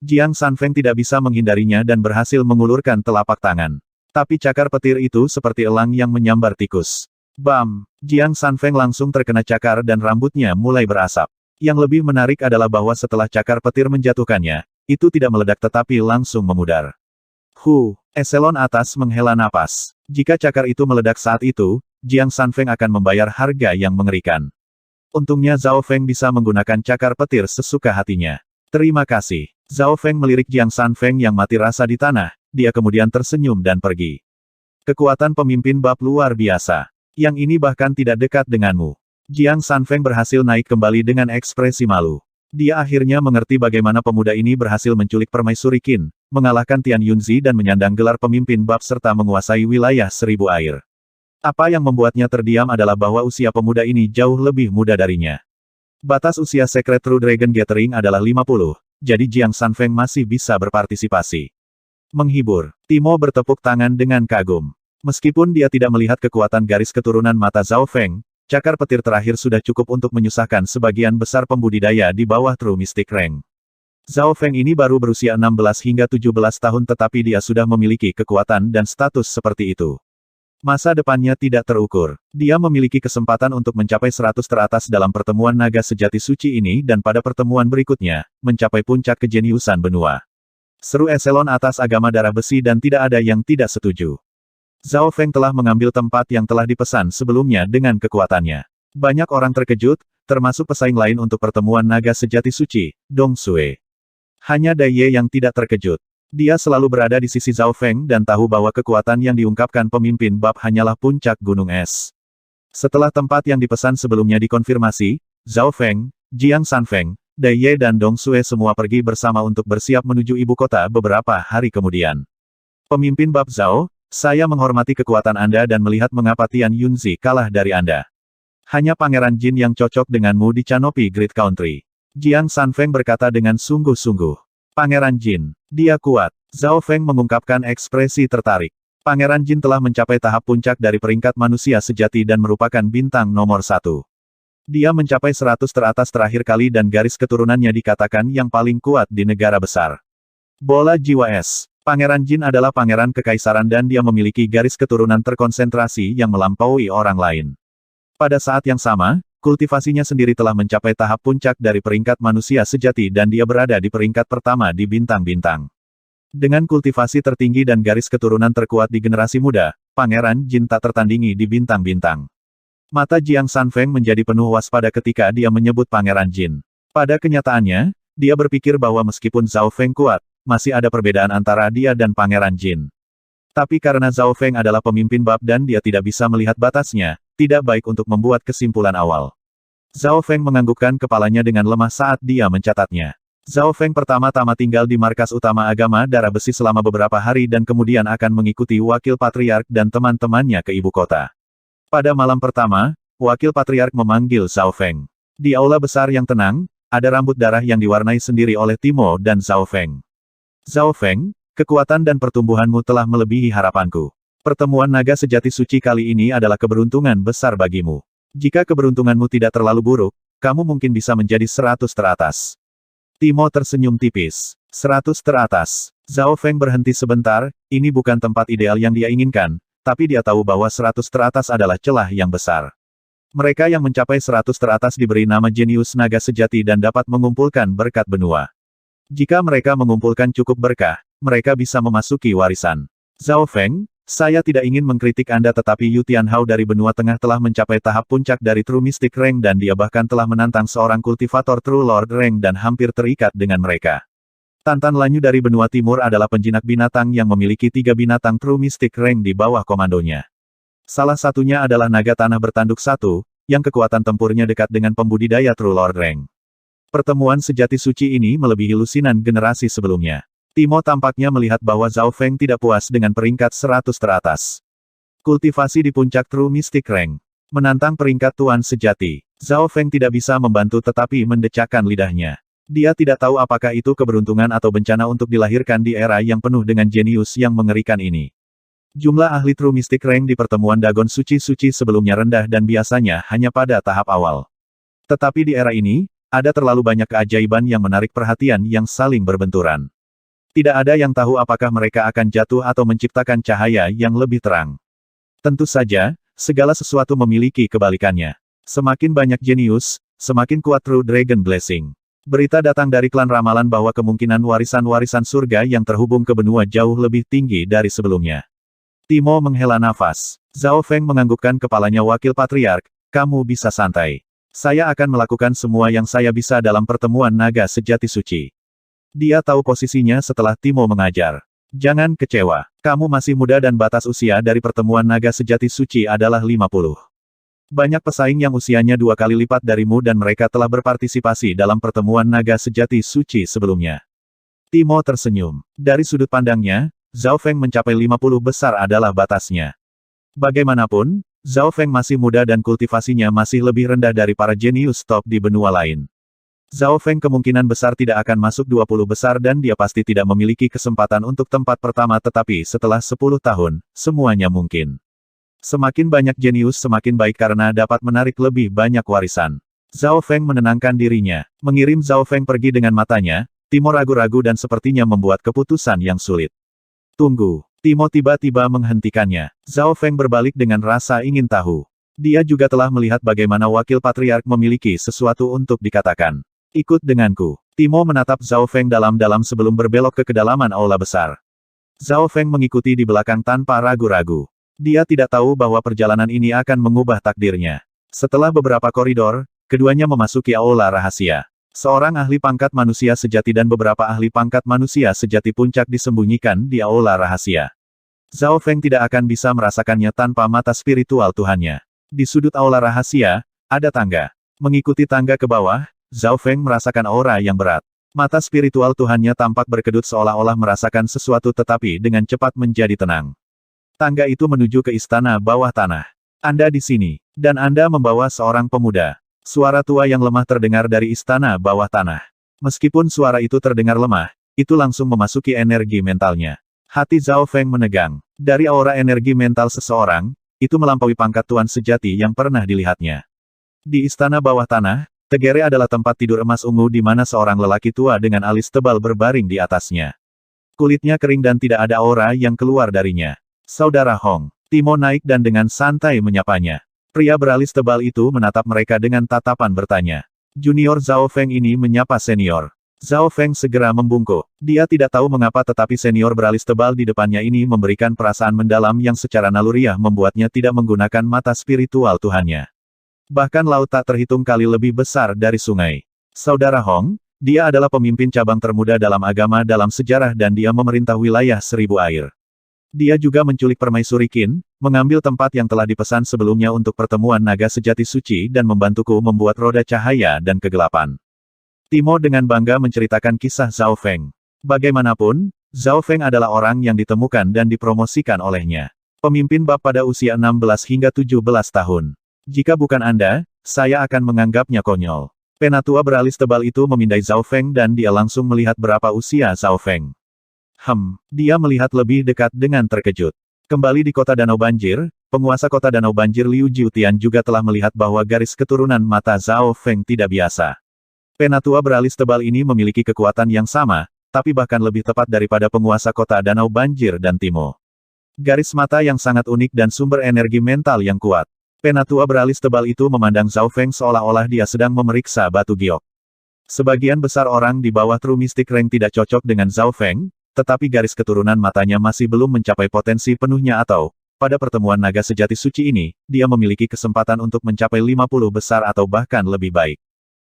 A: Jiang Sanfeng tidak bisa menghindarinya dan berhasil mengulurkan telapak tangan. Tapi cakar petir itu seperti elang yang menyambar tikus. Bam! Jiang Sanfeng langsung terkena cakar dan rambutnya mulai berasap. Yang lebih menarik adalah bahwa setelah cakar petir menjatuhkannya, itu tidak meledak tetapi langsung memudar. Eselon atas menghela napas. Jika cakar itu meledak saat itu, Jiang Sanfeng akan membayar harga yang mengerikan. Untungnya Zhao Feng bisa menggunakan cakar petir sesuka hatinya. Terima kasih. Zhao Feng melirik Jiang Sanfeng yang mati rasa di tanah, dia kemudian tersenyum dan pergi. Kekuatan pemimpin bab luar biasa. Yang ini bahkan tidak dekat denganmu. Jiang Sanfeng berhasil naik kembali dengan ekspresi malu. Dia akhirnya mengerti bagaimana pemuda ini berhasil menculik permaisuri Qin, mengalahkan Tian Yunzi dan menyandang gelar pemimpin bab serta menguasai wilayah 1000 air. Apa yang membuatnya terdiam adalah bahwa usia pemuda ini jauh lebih muda darinya. Batas usia Secret True Dragon Gathering adalah 50, jadi Jiang Sanfeng masih bisa berpartisipasi. Menghibur, Timo bertepuk tangan dengan kagum. Meskipun dia tidak melihat kekuatan garis keturunan mata Zhao Feng, cakar petir terakhir sudah cukup untuk menyusahkan sebagian besar pembudidaya di bawah True Mystic Rank. Zhao Feng ini baru berusia 16 hingga 17 tahun tetapi dia sudah memiliki kekuatan dan status seperti itu. Masa depannya tidak terukur. Dia memiliki kesempatan untuk mencapai 100 teratas dalam pertemuan naga sejati suci ini dan pada pertemuan berikutnya, mencapai puncak kejeniusan benua. Seru eselon atas agama darah besi dan tidak ada yang tidak setuju. Zhao Feng telah mengambil tempat yang telah dipesan sebelumnya dengan kekuatannya. Banyak orang terkejut, termasuk pesaing lain untuk pertemuan naga sejati suci, Dong Sui. Hanya Dai Ye yang tidak terkejut. Dia selalu berada di sisi Zhao Feng dan tahu bahwa kekuatan yang diungkapkan pemimpin bab hanyalah puncak gunung es. Setelah tempat yang dipesan sebelumnya dikonfirmasi, Zhao Feng, Jiang Sanfeng, Dai Ye dan Dong Sui semua pergi bersama untuk bersiap menuju ibu kota beberapa hari kemudian. Pemimpin bab Zhao, saya menghormati kekuatan Anda dan melihat mengapa Tian Yunzi kalah dari Anda. Hanya Pangeran Jin yang cocok denganmu di Canopy Great Country. Jiang Sanfeng berkata dengan sungguh-sungguh. Pangeran Jin, dia kuat. Zhao Feng mengungkapkan ekspresi tertarik. Pangeran Jin telah mencapai tahap puncak dari peringkat manusia sejati dan merupakan bintang nomor 1. Dia mencapai 100 teratas terakhir kali dan garis keturunannya dikatakan yang paling kuat di negara besar. Bola jiwa es. Pangeran Jin adalah pangeran kekaisaran dan dia memiliki garis keturunan terkonsentrasi yang melampaui orang lain. Pada saat yang sama, kultivasinya sendiri telah mencapai tahap puncak dari peringkat manusia sejati dan dia berada di peringkat pertama di bintang-bintang. Dengan kultivasi tertinggi dan garis keturunan terkuat di generasi muda, Pangeran Jin tak tertandingi di bintang-bintang. Mata Jiang Sanfeng menjadi penuh waspada ketika dia menyebut Pangeran Jin. Pada kenyataannya, dia berpikir bahwa meskipun Zhao Feng kuat, masih ada perbedaan antara dia dan Pangeran Jin. Tapi karena Zhao Feng adalah pemimpin bab dan dia tidak bisa melihat batasnya, tidak baik untuk membuat kesimpulan awal. Zhao Feng menganggukkan kepalanya dengan lemah saat dia mencatatnya. Zhao Feng pertama-tama tinggal di markas utama agama darah besi selama beberapa hari dan kemudian akan mengikuti wakil patriark dan teman-temannya ke ibu kota. Pada malam pertama, wakil patriark memanggil Zhao Feng. Di aula besar yang tenang, ada rambut darah yang diwarnai sendiri oleh Timo dan Zhao Feng. Zhao Feng, kekuatan dan pertumbuhanmu telah melebihi harapanku. Pertemuan naga sejati suci kali ini adalah keberuntungan besar bagimu. Jika keberuntunganmu tidak terlalu buruk, kamu mungkin bisa menjadi 100 teratas. Timo tersenyum tipis. 100 teratas. Zhao Feng berhenti sebentar, ini bukan tempat ideal yang dia inginkan, tapi dia tahu bahwa 100 teratas adalah celah yang besar. Mereka yang mencapai 100 teratas diberi nama jenius naga sejati dan dapat mengumpulkan berkat benua. Jika mereka mengumpulkan cukup berkah, mereka bisa memasuki warisan. Zhao Feng, saya tidak ingin mengkritik Anda tetapi Yu Tianhao dari benua tengah telah mencapai tahap puncak dari True Mystic Rank dan dia bahkan telah menantang seorang kultivator True Lord Rank dan hampir terikat dengan mereka. Tantan Lanyu dari benua timur adalah penjinak binatang yang memiliki 3 binatang True Mystic Rank di bawah komandonya. Salah satunya adalah naga tanah bertanduk 1, yang kekuatan tempurnya dekat dengan pembudidaya True Lord Rank. Pertemuan sejati suci ini melebihi lusinan generasi sebelumnya. Timo tampaknya melihat bahwa Zhao Feng tidak puas dengan peringkat 100 teratas. Kultivasi di puncak True Mystic Rank. Menantang peringkat Tuan Sejati. Zhao Feng tidak bisa membantu tetapi mendecakkan lidahnya. Dia tidak tahu apakah itu keberuntungan atau bencana untuk dilahirkan di era yang penuh dengan jenius yang mengerikan ini. Jumlah ahli True Mystic Rank di pertemuan Dagon Suci-Suci sebelumnya rendah dan biasanya hanya pada tahap awal. Tetapi di era ini, ada terlalu banyak keajaiban yang menarik perhatian yang saling berbenturan. Tidak ada yang tahu apakah mereka akan jatuh atau menciptakan cahaya yang lebih terang. Tentu saja, segala sesuatu memiliki kebalikannya. Semakin banyak jenius, semakin kuat True Dragon Blessing. Berita datang dari klan ramalan bahwa kemungkinan warisan-warisan surga yang terhubung ke benua jauh lebih tinggi dari sebelumnya. Timo menghela nafas. Zhao Feng menganggukkan kepalanya wakil patriark, kamu bisa santai. Saya akan melakukan semua yang saya bisa dalam pertemuan naga sejati suci. Dia tahu posisinya setelah Timo mengajar. Jangan kecewa. Kamu masih muda dan batas usia dari pertemuan naga sejati suci adalah 50. Banyak pesaing yang usianya 2 kali lipat darimu dan mereka telah berpartisipasi dalam pertemuan naga sejati suci sebelumnya. Timo tersenyum. Dari sudut pandangnya, Zhao Feng mencapai 50 besar adalah batasnya. Bagaimanapun, Zhao Feng masih muda dan kultivasinya masih lebih rendah dari para jenius top di benua lain. Zhao Feng kemungkinan besar tidak akan masuk 20 besar dan dia pasti tidak memiliki kesempatan untuk tempat pertama tetapi setelah 10 tahun, semuanya mungkin. Semakin banyak jenius semakin baik karena dapat menarik lebih banyak warisan. Zhao Feng menenangkan dirinya. Mengirim Zhao Feng pergi dengan matanya, Timo ragu-ragu dan sepertinya membuat keputusan yang sulit. Tunggu. Timo tiba-tiba menghentikannya. Zhao Feng berbalik dengan rasa ingin tahu. Dia juga telah melihat bagaimana wakil patriark memiliki sesuatu untuk dikatakan. Ikut denganku. Timo menatap Zhao Feng dalam-dalam sebelum berbelok ke kedalaman aula besar. Zhao Feng mengikuti di belakang tanpa ragu-ragu. Dia tidak tahu bahwa perjalanan ini akan mengubah takdirnya. Setelah beberapa koridor, keduanya memasuki aula rahasia. Seorang ahli pangkat manusia sejati dan beberapa ahli pangkat manusia sejati puncak disembunyikan di aula rahasia. Zhao Feng tidak akan bisa merasakannya tanpa mata spiritual Tuhannya. Di sudut aula rahasia, ada tangga. Mengikuti tangga ke bawah, Zhao Feng merasakan aura yang berat. Mata spiritual Tuhannya tampak berkedut seolah-olah merasakan sesuatu tetapi dengan cepat menjadi tenang. Tangga itu menuju ke istana bawah tanah. Anda di sini. Dan Anda membawa seorang pemuda. Suara tua yang lemah terdengar dari istana bawah tanah. Meskipun suara itu terdengar lemah, itu langsung memasuki energi mentalnya. Hati Zhao Feng menegang. Dari aura energi mental seseorang, itu melampaui pangkat tuan sejati yang pernah dilihatnya. Di istana bawah tanah, Tegere adalah tempat tidur emas ungu di mana seorang lelaki tua dengan alis tebal berbaring di atasnya. Kulitnya kering dan tidak ada aura yang keluar darinya. Saudara Hong. Timo naik dan dengan santai menyapanya. Pria beralis tebal itu menatap mereka dengan tatapan bertanya. Junior Zhao Feng ini menyapa senior. Zhao Feng segera membungkuk. Dia tidak tahu mengapa tetapi senior beralis tebal di depannya ini memberikan perasaan mendalam yang secara naluriah membuatnya tidak menggunakan mata spiritual Tuhannya. Bahkan laut tak terhitung kali lebih besar dari sungai. Saudara Hong, dia adalah pemimpin cabang termuda dalam agama dalam sejarah dan dia memerintah wilayah 1000 air. Dia juga menculik permaisuri Qin, mengambil tempat yang telah dipesan sebelumnya untuk pertemuan naga sejati suci dan membantuku membuat roda cahaya dan kegelapan. Timo dengan bangga menceritakan kisah Zhao Feng. Bagaimanapun, Zhao Feng adalah orang yang ditemukan dan dipromosikan olehnya. Pemimpin bab pada usia 16 hingga 17 tahun. Jika bukan Anda, saya akan menganggapnya konyol. Penatua beralis tebal itu memindai Zhao Feng dan dia langsung melihat berapa usia Zhao Feng. Dia melihat lebih dekat dengan terkejut. Kembali di kota Danau Banjir, penguasa kota Danau Banjir Liu Jiutian juga telah melihat bahwa garis keturunan mata Zhao Feng tidak biasa. Penatua beralis tebal ini memiliki kekuatan yang sama, tapi bahkan lebih tepat daripada penguasa kota Danau Banjir dan Timo. Garis mata yang sangat unik dan sumber energi mental yang kuat. Penatua beralis tebal itu memandang Zhao Feng seolah-olah dia sedang memeriksa batu giok. Sebagian besar orang di bawah True Mystic Rank tidak cocok dengan Zhao Feng, tetapi garis keturunan matanya masih belum mencapai potensi penuhnya atau, pada pertemuan naga sejati suci ini, dia memiliki kesempatan untuk mencapai 50 besar atau bahkan lebih baik.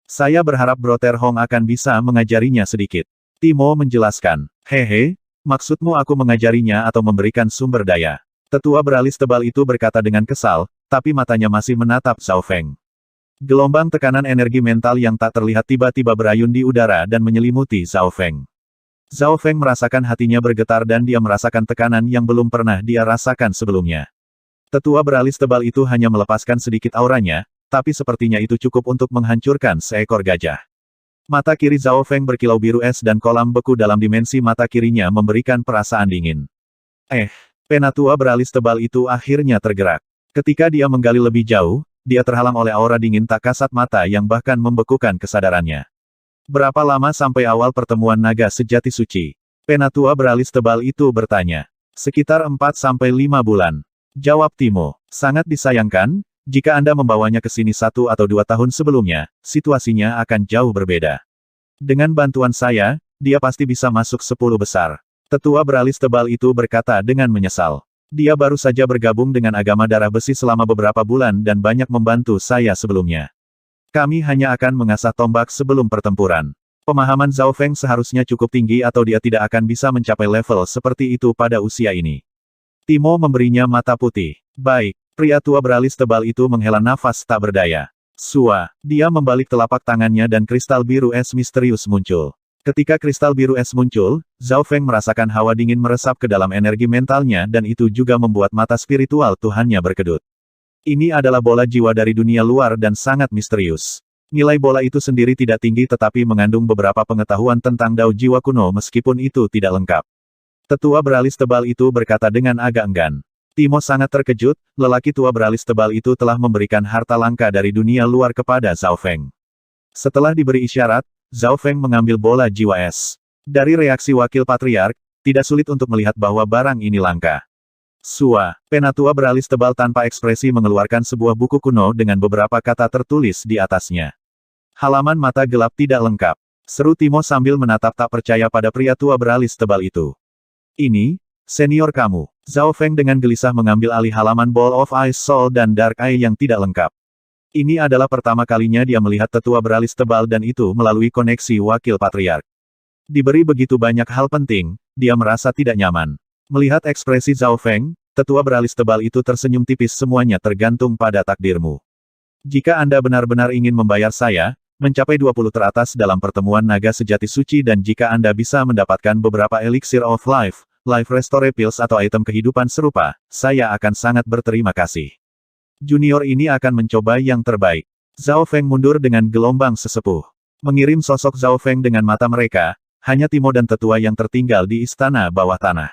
A: Saya berharap Brother Hong akan bisa mengajarinya sedikit. Timo menjelaskan. Hehe, maksudmu aku mengajarinya atau memberikan sumber daya? Tetua beralis tebal itu berkata dengan kesal, tapi matanya masih menatap Zhao Feng. Gelombang tekanan energi mental yang tak terlihat tiba-tiba berayun di udara dan menyelimuti Zhao Feng. Zhao Feng merasakan hatinya bergetar dan dia merasakan tekanan yang belum pernah dia rasakan sebelumnya. Tetua beralis tebal itu hanya melepaskan sedikit auranya, tapi sepertinya itu cukup untuk menghancurkan seekor gajah. Mata kiri Zhao Feng berkilau biru es dan kolam beku dalam dimensi mata kirinya memberikan perasaan dingin. Penatua beralis tebal itu akhirnya tergerak. Ketika dia menggali lebih jauh, dia terhalang oleh aura dingin tak kasat mata yang bahkan membekukan kesadarannya. Berapa lama sampai awal pertemuan naga sejati suci? Penatua beralis tebal itu bertanya. Sekitar 4-5 bulan. Jawab Timo. Sangat disayangkan, jika Anda membawanya ke sini 1 atau 2 tahun sebelumnya, situasinya akan jauh berbeda. Dengan bantuan saya, dia pasti bisa masuk 10 besar. Tetua beralis tebal itu berkata dengan menyesal. Dia baru saja bergabung dengan agama darah besi selama beberapa bulan dan banyak membantu saya sebelumnya. Kami hanya akan mengasah tombak sebelum pertempuran. Pemahaman Zhao Feng seharusnya cukup tinggi atau dia tidak akan bisa mencapai level seperti itu pada usia ini. Timo memberinya mata putih. Baik. Pria tua beralis tebal itu menghela nafas tak berdaya. Dia membalik telapak tangannya dan kristal biru es misterius muncul. Ketika kristal biru es muncul, Zhao Feng merasakan hawa dingin meresap ke dalam energi mentalnya dan itu juga membuat mata spiritual Tuhannya berkedut. Ini adalah bola jiwa dari dunia luar dan sangat misterius. Nilai bola itu sendiri tidak tinggi tetapi mengandung beberapa pengetahuan tentang dao jiwa kuno meskipun itu tidak lengkap. Tetua beralis tebal itu berkata dengan agak enggan. Timo sangat terkejut, lelaki tua beralis tebal itu telah memberikan harta langka dari dunia luar kepada Zhao Feng. Setelah diberi isyarat, Zhao Feng mengambil bola jiwa es. Dari reaksi wakil patriark, tidak sulit untuk melihat bahwa barang ini langka. Penatua beralis tebal tanpa ekspresi mengeluarkan sebuah buku kuno dengan beberapa kata tertulis di atasnya. Halaman mata gelap tidak lengkap. Seru Timo sambil menatap tak percaya pada pria tua beralis tebal itu. Ini, senior kamu. Zhao Feng dengan gelisah mengambil alih halaman Ball of Ice Soul dan Dark Eye yang tidak lengkap. Ini adalah pertama kalinya dia melihat tetua beralis tebal dan itu melalui koneksi wakil patriark. Diberi begitu banyak hal penting, dia merasa tidak nyaman. Melihat ekspresi Zhao Feng, tetua beralis tebal itu tersenyum tipis semuanya tergantung pada takdirmu. Jika Anda benar-benar ingin membayar saya, mencapai 20 teratas dalam pertemuan naga sejati suci dan jika Anda bisa mendapatkan beberapa elixir of life, Life Restore Pills atau item kehidupan serupa, saya akan sangat berterima kasih. Junior ini akan mencoba yang terbaik. Zhao Feng mundur dengan gelombang sesepuh. Mengirim sosok Zhao Feng dengan mata mereka, hanya Timo dan tetua yang tertinggal di istana bawah tanah.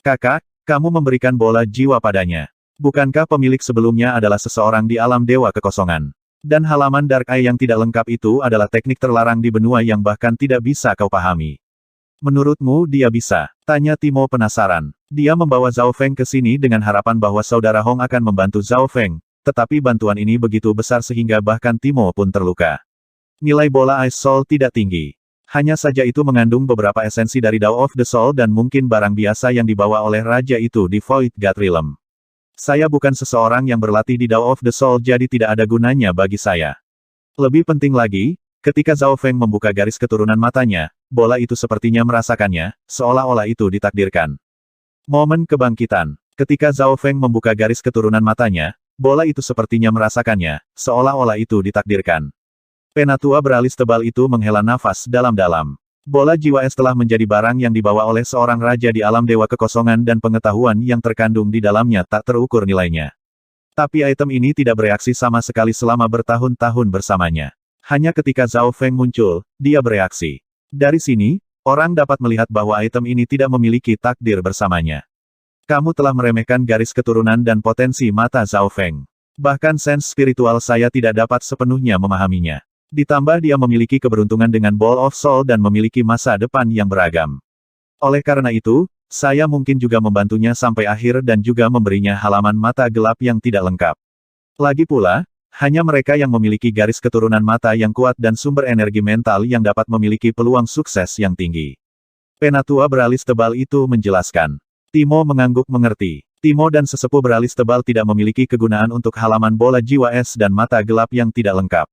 A: Kakak, kamu memberikan bola jiwa padanya. Bukankah pemilik sebelumnya adalah seseorang di alam dewa kekosongan? Dan halaman Dark Eye yang tidak lengkap itu adalah teknik terlarang di benua yang bahkan tidak bisa kau pahami. Menurutmu dia bisa? Tanya Timo penasaran. Dia membawa Zhao Feng ke sini dengan harapan bahwa saudara Hong akan membantu Zhao Feng, tetapi bantuan ini begitu besar sehingga bahkan Timo pun terluka. Nilai bola Ice Soul tidak tinggi. Hanya saja itu mengandung beberapa esensi dari Dao of the Soul dan mungkin barang biasa yang dibawa oleh raja itu di Void God Realm. Saya bukan seseorang yang berlatih di Dao of the Soul jadi tidak ada gunanya bagi saya. Lebih penting lagi, ketika Zhao Feng membuka garis keturunan matanya, bola itu sepertinya merasakannya, seolah-olah itu ditakdirkan. Momen kebangkitan. Ketika Zhao Feng membuka garis keturunan matanya, bola itu sepertinya merasakannya, seolah-olah itu ditakdirkan. Penatua beralis tebal itu menghela nafas dalam-dalam. Bola jiwa es telah menjadi barang yang dibawa oleh seorang raja di alam dewa kekosongan dan pengetahuan yang terkandung di dalamnya tak terukur nilainya. Tapi item ini tidak bereaksi sama sekali selama bertahun-tahun bersamanya. Hanya ketika Zhao Feng muncul, dia bereaksi. Dari sini, orang dapat melihat bahwa item ini tidak memiliki takdir bersamanya. Kamu telah meremehkan garis keturunan dan potensi mata Zhao Feng. Bahkan sense spiritual saya tidak dapat sepenuhnya memahaminya. Ditambah dia memiliki keberuntungan dengan Ball of Soul dan memiliki masa depan yang beragam. Oleh karena itu, saya mungkin juga membantunya sampai akhir dan juga memberinya halaman mata gelap yang tidak lengkap. Lagi pula, hanya mereka yang memiliki garis keturunan mata yang kuat dan sumber energi mental yang dapat memiliki peluang sukses yang tinggi. Penatua beralis tebal itu menjelaskan. Timo mengangguk mengerti. Timo dan sesepuh beralis tebal tidak memiliki kegunaan untuk halaman bola jiwa es dan mata gelap yang tidak lengkap.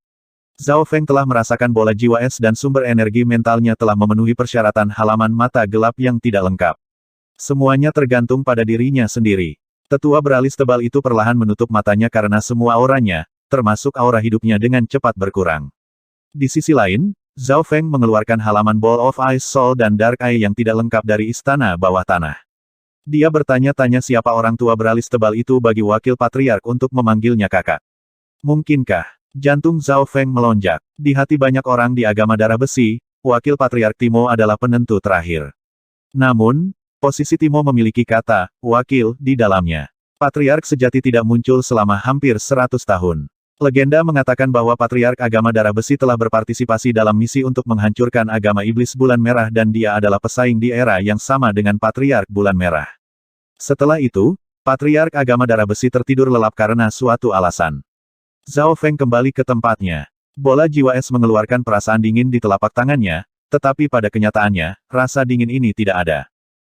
A: Zhao Feng telah merasakan bola jiwa es dan sumber energi mentalnya telah memenuhi persyaratan halaman mata gelap yang tidak lengkap. Semuanya tergantung pada dirinya sendiri. Tetua beralis tebal itu perlahan menutup matanya karena semua auranya, termasuk aura hidupnya dengan cepat berkurang. Di sisi lain, Zhao Feng mengeluarkan halaman Ball of Ice Soul dan Dark Eye yang tidak lengkap dari istana bawah tanah. Dia bertanya-tanya siapa orang tua beralis tebal itu bagi wakil patriark untuk memanggilnya kakak. Mungkinkah? Jantung Zhao Feng melonjak. Di hati banyak orang di agama darah besi, wakil patriark Timo adalah penentu terakhir. Namun, posisi Timo memiliki kata, wakil, di dalamnya. Patriark sejati tidak muncul selama hampir 100 tahun. Legenda mengatakan bahwa patriark agama darah besi telah berpartisipasi dalam misi untuk menghancurkan agama iblis bulan merah dan dia adalah pesaing di era yang sama dengan patriark bulan merah. Setelah itu, patriark agama darah besi tertidur lelap karena suatu alasan. Zhao Feng kembali ke tempatnya. Bola jiwa es mengeluarkan perasaan dingin di telapak tangannya, tetapi pada kenyataannya, rasa dingin ini tidak ada.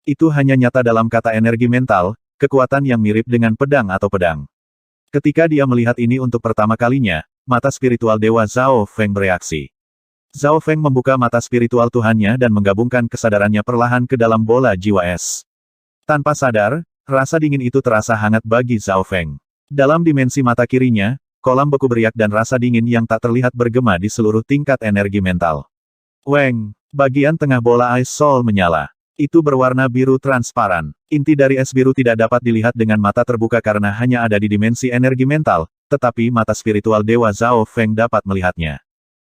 A: Itu hanya nyata dalam kata energi mental, kekuatan yang mirip dengan pedang atau pedang. Ketika dia melihat ini untuk pertama kalinya, mata spiritual dewa Zhao Feng bereaksi. Zhao Feng membuka mata spiritual Tuhannya dan menggabungkan kesadarannya perlahan ke dalam bola jiwa es. Tanpa sadar, rasa dingin itu terasa hangat bagi Zhao Feng. Dalam dimensi mata kirinya, kolam beku beriak dan rasa dingin yang tak terlihat bergema di seluruh tingkat energi mental. Weng, bagian tengah bola Ice Soul menyala. Itu berwarna biru transparan. Inti dari es biru tidak dapat dilihat dengan mata terbuka karena hanya ada di dimensi energi mental, tetapi mata spiritual dewa Zhao Feng dapat melihatnya.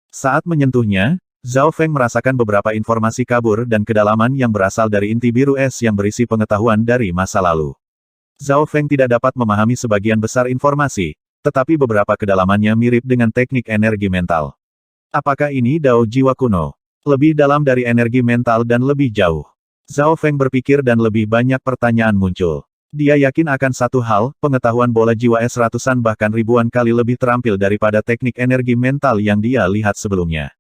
A: Saat menyentuhnya, Zhao Feng merasakan beberapa informasi kabur dan kedalaman yang berasal dari inti biru es yang berisi pengetahuan dari masa lalu. Zhao Feng tidak dapat memahami sebagian besar informasi, tetapi beberapa kedalamannya mirip dengan teknik energi mental. Apakah ini Dao jiwa kuno? Lebih dalam dari energi mental dan lebih jauh. Zhao Feng berpikir dan lebih banyak pertanyaan muncul. Dia yakin akan satu hal, pengetahuan bola jiwa es ratusan bahkan ribuan kali lebih terampil daripada teknik energi mental yang dia lihat sebelumnya.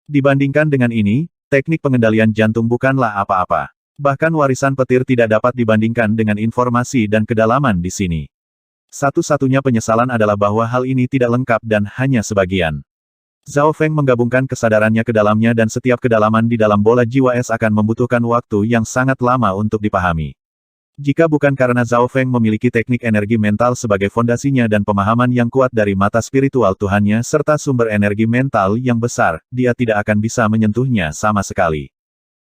A: Dibandingkan dengan ini, teknik pengendalian jantung bukanlah apa-apa. Bahkan warisan petir tidak dapat dibandingkan dengan informasi dan kedalaman di sini. Satu-satunya penyesalan adalah bahwa hal ini tidak lengkap dan hanya sebagian. Zhao Feng menggabungkan kesadarannya ke dalamnya dan setiap kedalaman di dalam bola jiwa es akan membutuhkan waktu yang sangat lama untuk dipahami. Jika bukan karena Zhao Feng memiliki teknik energi mental sebagai fondasinya dan pemahaman yang kuat dari mata spiritual Tuhannya serta sumber energi mental yang besar, dia tidak akan bisa menyentuhnya sama sekali.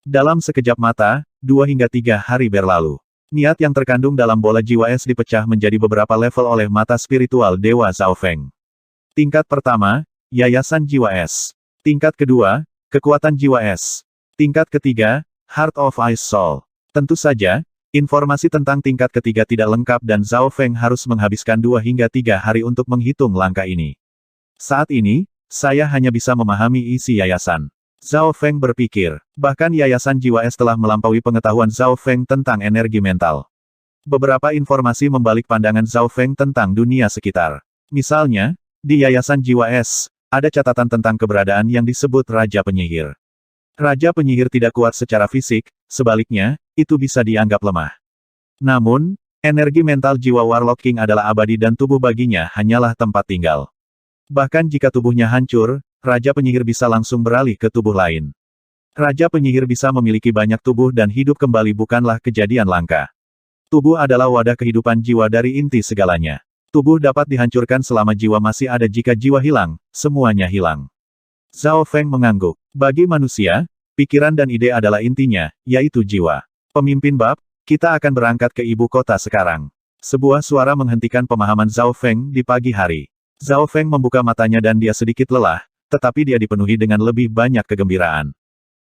A: Dalam sekejap mata, 2 hingga 3 hari berlalu. Niat yang terkandung dalam bola jiwa es dipecah menjadi beberapa level oleh mata spiritual Dewa Zhao Feng. Tingkat pertama, Yayasan Jiwa Es. Tingkat kedua, Kekuatan Jiwa Es. Tingkat ketiga, Heart of Ice Soul. Tentu saja, Informasi tentang tingkat ketiga tidak lengkap dan Zhao Feng harus menghabiskan 2 hingga 3 hari untuk menghitung langkah ini. Saat ini, saya hanya bisa memahami isi yayasan. Zhao Feng berpikir, bahkan yayasan jiwa es telah melampaui pengetahuan Zhao Feng tentang energi mental. Beberapa informasi membalik pandangan Zhao Feng tentang dunia sekitar. Misalnya, di yayasan jiwa es, ada catatan tentang keberadaan yang disebut Raja Penyihir. Raja Penyihir tidak kuat secara fisik, sebaliknya, itu bisa dianggap lemah. Namun, energi mental jiwa Warlock King adalah abadi dan tubuh baginya hanyalah tempat tinggal. Bahkan jika tubuhnya hancur, Raja Penyihir bisa langsung beralih ke tubuh lain. Raja Penyihir bisa memiliki banyak tubuh dan hidup kembali bukanlah kejadian langka. Tubuh adalah wadah kehidupan jiwa dari inti segalanya. Tubuh dapat dihancurkan selama jiwa masih ada. Jika jiwa hilang, semuanya hilang. Zhao Feng mengangguk. Bagi manusia, pikiran dan ide adalah intinya, yaitu jiwa. Pemimpin bab, kita akan berangkat ke ibu kota sekarang. Sebuah suara menghentikan pemahaman Zhao Feng di pagi hari. Zhao Feng membuka matanya dan dia sedikit lelah, tetapi dia dipenuhi dengan lebih banyak kegembiraan.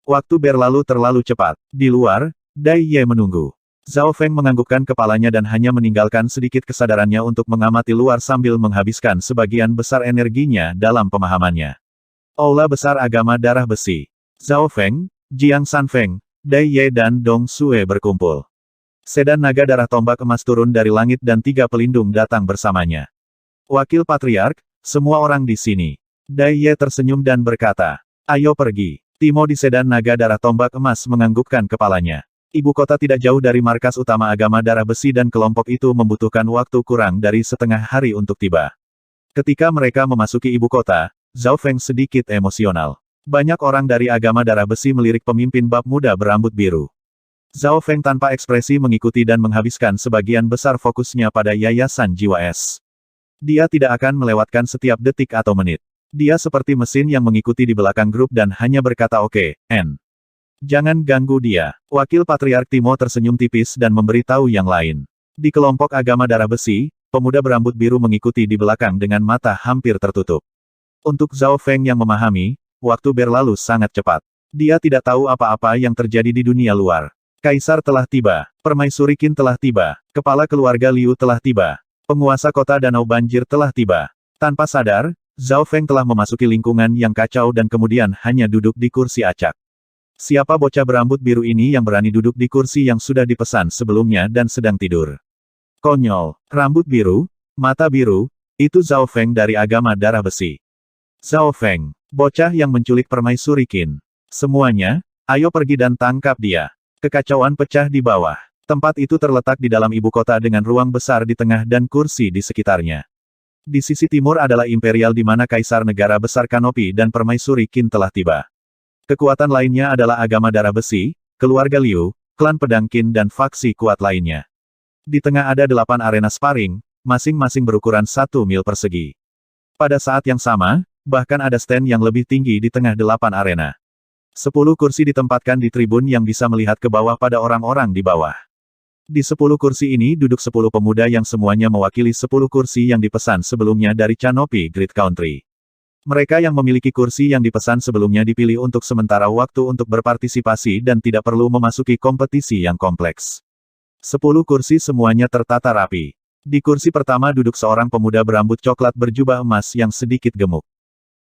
A: Waktu berlalu terlalu cepat. Di luar, Dai Ye menunggu. Zhao Feng menganggukkan kepalanya dan hanya meninggalkan sedikit kesadarannya untuk mengamati luar sambil menghabiskan sebagian besar energinya dalam pemahamannya. Aula besar agama darah besi. Zhao Feng, Jiang Sanfeng, Dai Ye dan Dong Sue berkumpul. Sedan naga darah tombak emas turun dari langit dan 3 pelindung datang bersamanya. Wakil Patriark, semua orang di sini. Dai Ye tersenyum dan berkata, ayo pergi. Timo di sedan naga darah tombak emas menganggukkan kepalanya. Ibu kota tidak jauh dari markas utama agama darah besi dan kelompok itu membutuhkan waktu kurang dari setengah hari untuk tiba. Ketika mereka memasuki ibu kota, Zhao Feng sedikit emosional. Banyak orang dari agama darah besi melirik pemimpin bab muda berambut biru. Zhao Feng tanpa ekspresi mengikuti dan menghabiskan sebagian besar fokusnya pada yayasan jiwa es. Dia tidak akan melewatkan setiap detik atau menit. Dia seperti mesin yang mengikuti di belakang grup dan hanya berkata oke, N. Jangan ganggu dia. Wakil Patriark Timo tersenyum tipis dan memberitahu yang lain. Di kelompok agama darah besi, pemuda berambut biru mengikuti di belakang dengan mata hampir tertutup. Untuk Zhao Feng yang memahami, waktu berlalu sangat cepat. Dia tidak tahu apa-apa yang terjadi di dunia luar. Kaisar telah tiba. Permaisuri Qin telah tiba. Kepala keluarga Liu telah tiba. Penguasa kota Danau Banjir telah tiba. Tanpa sadar, Zhao Feng telah memasuki lingkungan yang kacau dan kemudian hanya duduk di kursi acak. Siapa bocah berambut biru ini yang berani duduk di kursi yang sudah dipesan sebelumnya dan sedang tidur? Konyol. Rambut biru, mata biru, itu Zhao Feng dari agama darah besi. Zhao Feng, bocah yang menculik permaisuri Qin. Semuanya, ayo pergi dan tangkap dia. Kekacauan pecah di bawah. Tempat itu terletak di dalam ibu kota dengan ruang besar di tengah dan kursi di sekitarnya. Di sisi timur adalah Imperial di mana Kaisar Negara Besar Kanopi dan permaisuri Qin telah tiba. Kekuatan lainnya adalah agama darah besi, keluarga Liu, klan pedang Qin dan faksi kuat lainnya. Di tengah ada 8 arena sparring, masing-masing berukuran 1 mil persegi. Pada saat yang sama, bahkan ada stand yang lebih tinggi di tengah 8 arena. 10 kursi ditempatkan di tribun yang bisa melihat ke bawah pada orang-orang di bawah. Di 10 kursi ini duduk 10 pemuda yang semuanya mewakili 10 kursi yang dipesan sebelumnya dari Canopy Great Country. Mereka yang memiliki kursi yang dipesan sebelumnya dipilih untuk sementara waktu untuk berpartisipasi dan tidak perlu memasuki kompetisi yang kompleks. 10 kursi semuanya tertata rapi. Di kursi pertama duduk seorang pemuda berambut coklat berjubah emas yang sedikit gemuk.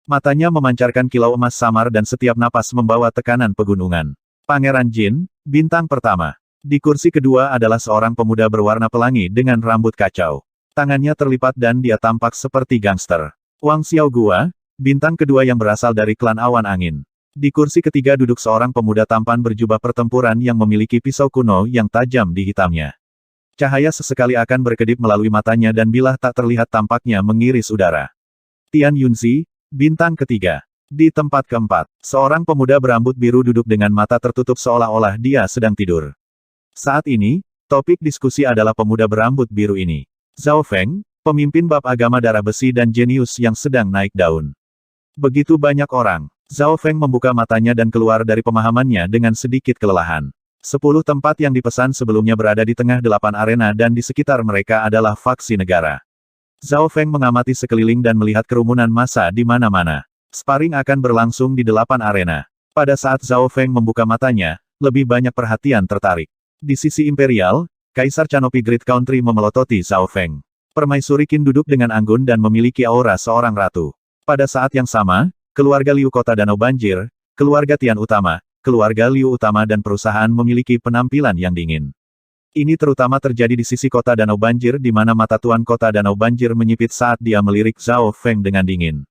A: Matanya memancarkan kilau emas samar dan setiap napas membawa tekanan pegunungan. Pangeran Jin, bintang pertama. Di kursi kedua adalah seorang pemuda berwarna pelangi dengan rambut kacau. Tangannya terlipat dan dia tampak seperti gangster. Wang Xiaogua, bintang kedua yang berasal dari klan Awan Angin. Di kursi ketiga duduk seorang pemuda tampan berjubah pertempuran yang memiliki pisau kuno yang tajam di hitamnya. Cahaya sesekali akan berkedip melalui matanya dan bilah tak terlihat tampaknya mengiris udara. Tian Yunzi, bintang ketiga. Di tempat keempat, seorang pemuda berambut biru duduk dengan mata tertutup seolah-olah dia sedang tidur. Saat ini, topik diskusi adalah pemuda berambut biru ini. Zhao Feng, pemimpin bab agama darah besi dan jenius yang sedang naik daun. Begitu banyak orang. Zhao Feng membuka matanya dan keluar dari pemahamannya dengan sedikit kelelahan. 10 tempat yang dipesan sebelumnya berada di tengah 8 arena dan di sekitar mereka adalah faksi negara. Zhao Feng mengamati sekeliling dan melihat kerumunan massa di mana-mana. Sparring akan berlangsung di 8 arena. Pada saat Zhao Feng membuka matanya, lebih banyak perhatian tertarik. Di sisi Imperial, Kaisar Canopy Great Country memelototi Zhao Feng. Permaisuri Qin duduk dengan anggun dan memiliki aura seorang ratu. Pada saat yang sama, keluarga Liu Kota Danau Banjir, keluarga Tian Utama, keluarga Liu Utama dan perusahaan memiliki penampilan yang dingin. Ini terutama terjadi di sisi kota Danau Banjir di mana mata tuan kota Danau Banjir menyipit saat dia melirik Zhao Feng dengan dingin.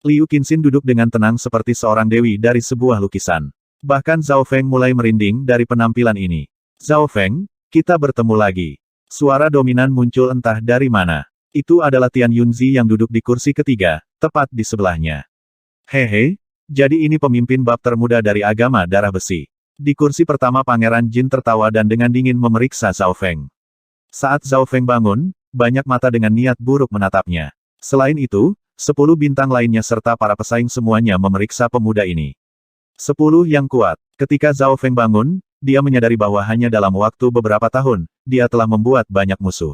A: Liu Qinxin duduk dengan tenang seperti seorang dewi dari sebuah lukisan. Bahkan Zhao Feng mulai merinding dari penampilan ini. Zhao Feng, kita bertemu lagi. Suara dominan muncul entah dari mana. Itu adalah Tian Yunzi yang duduk di kursi ketiga, tepat di sebelahnya. Hehe, jadi ini pemimpin bab termuda dari agama darah besi. Di kursi pertama Pangeran Jin tertawa dan dengan dingin memeriksa Zhao Feng. Saat Zhao Feng bangun, banyak mata dengan niat buruk menatapnya. Selain itu, 10 bintang lainnya serta para pesaing semuanya memeriksa pemuda ini. 10 yang kuat. Ketika Zhao Feng bangun, dia menyadari bahwa hanya dalam waktu beberapa tahun, dia telah membuat banyak musuh.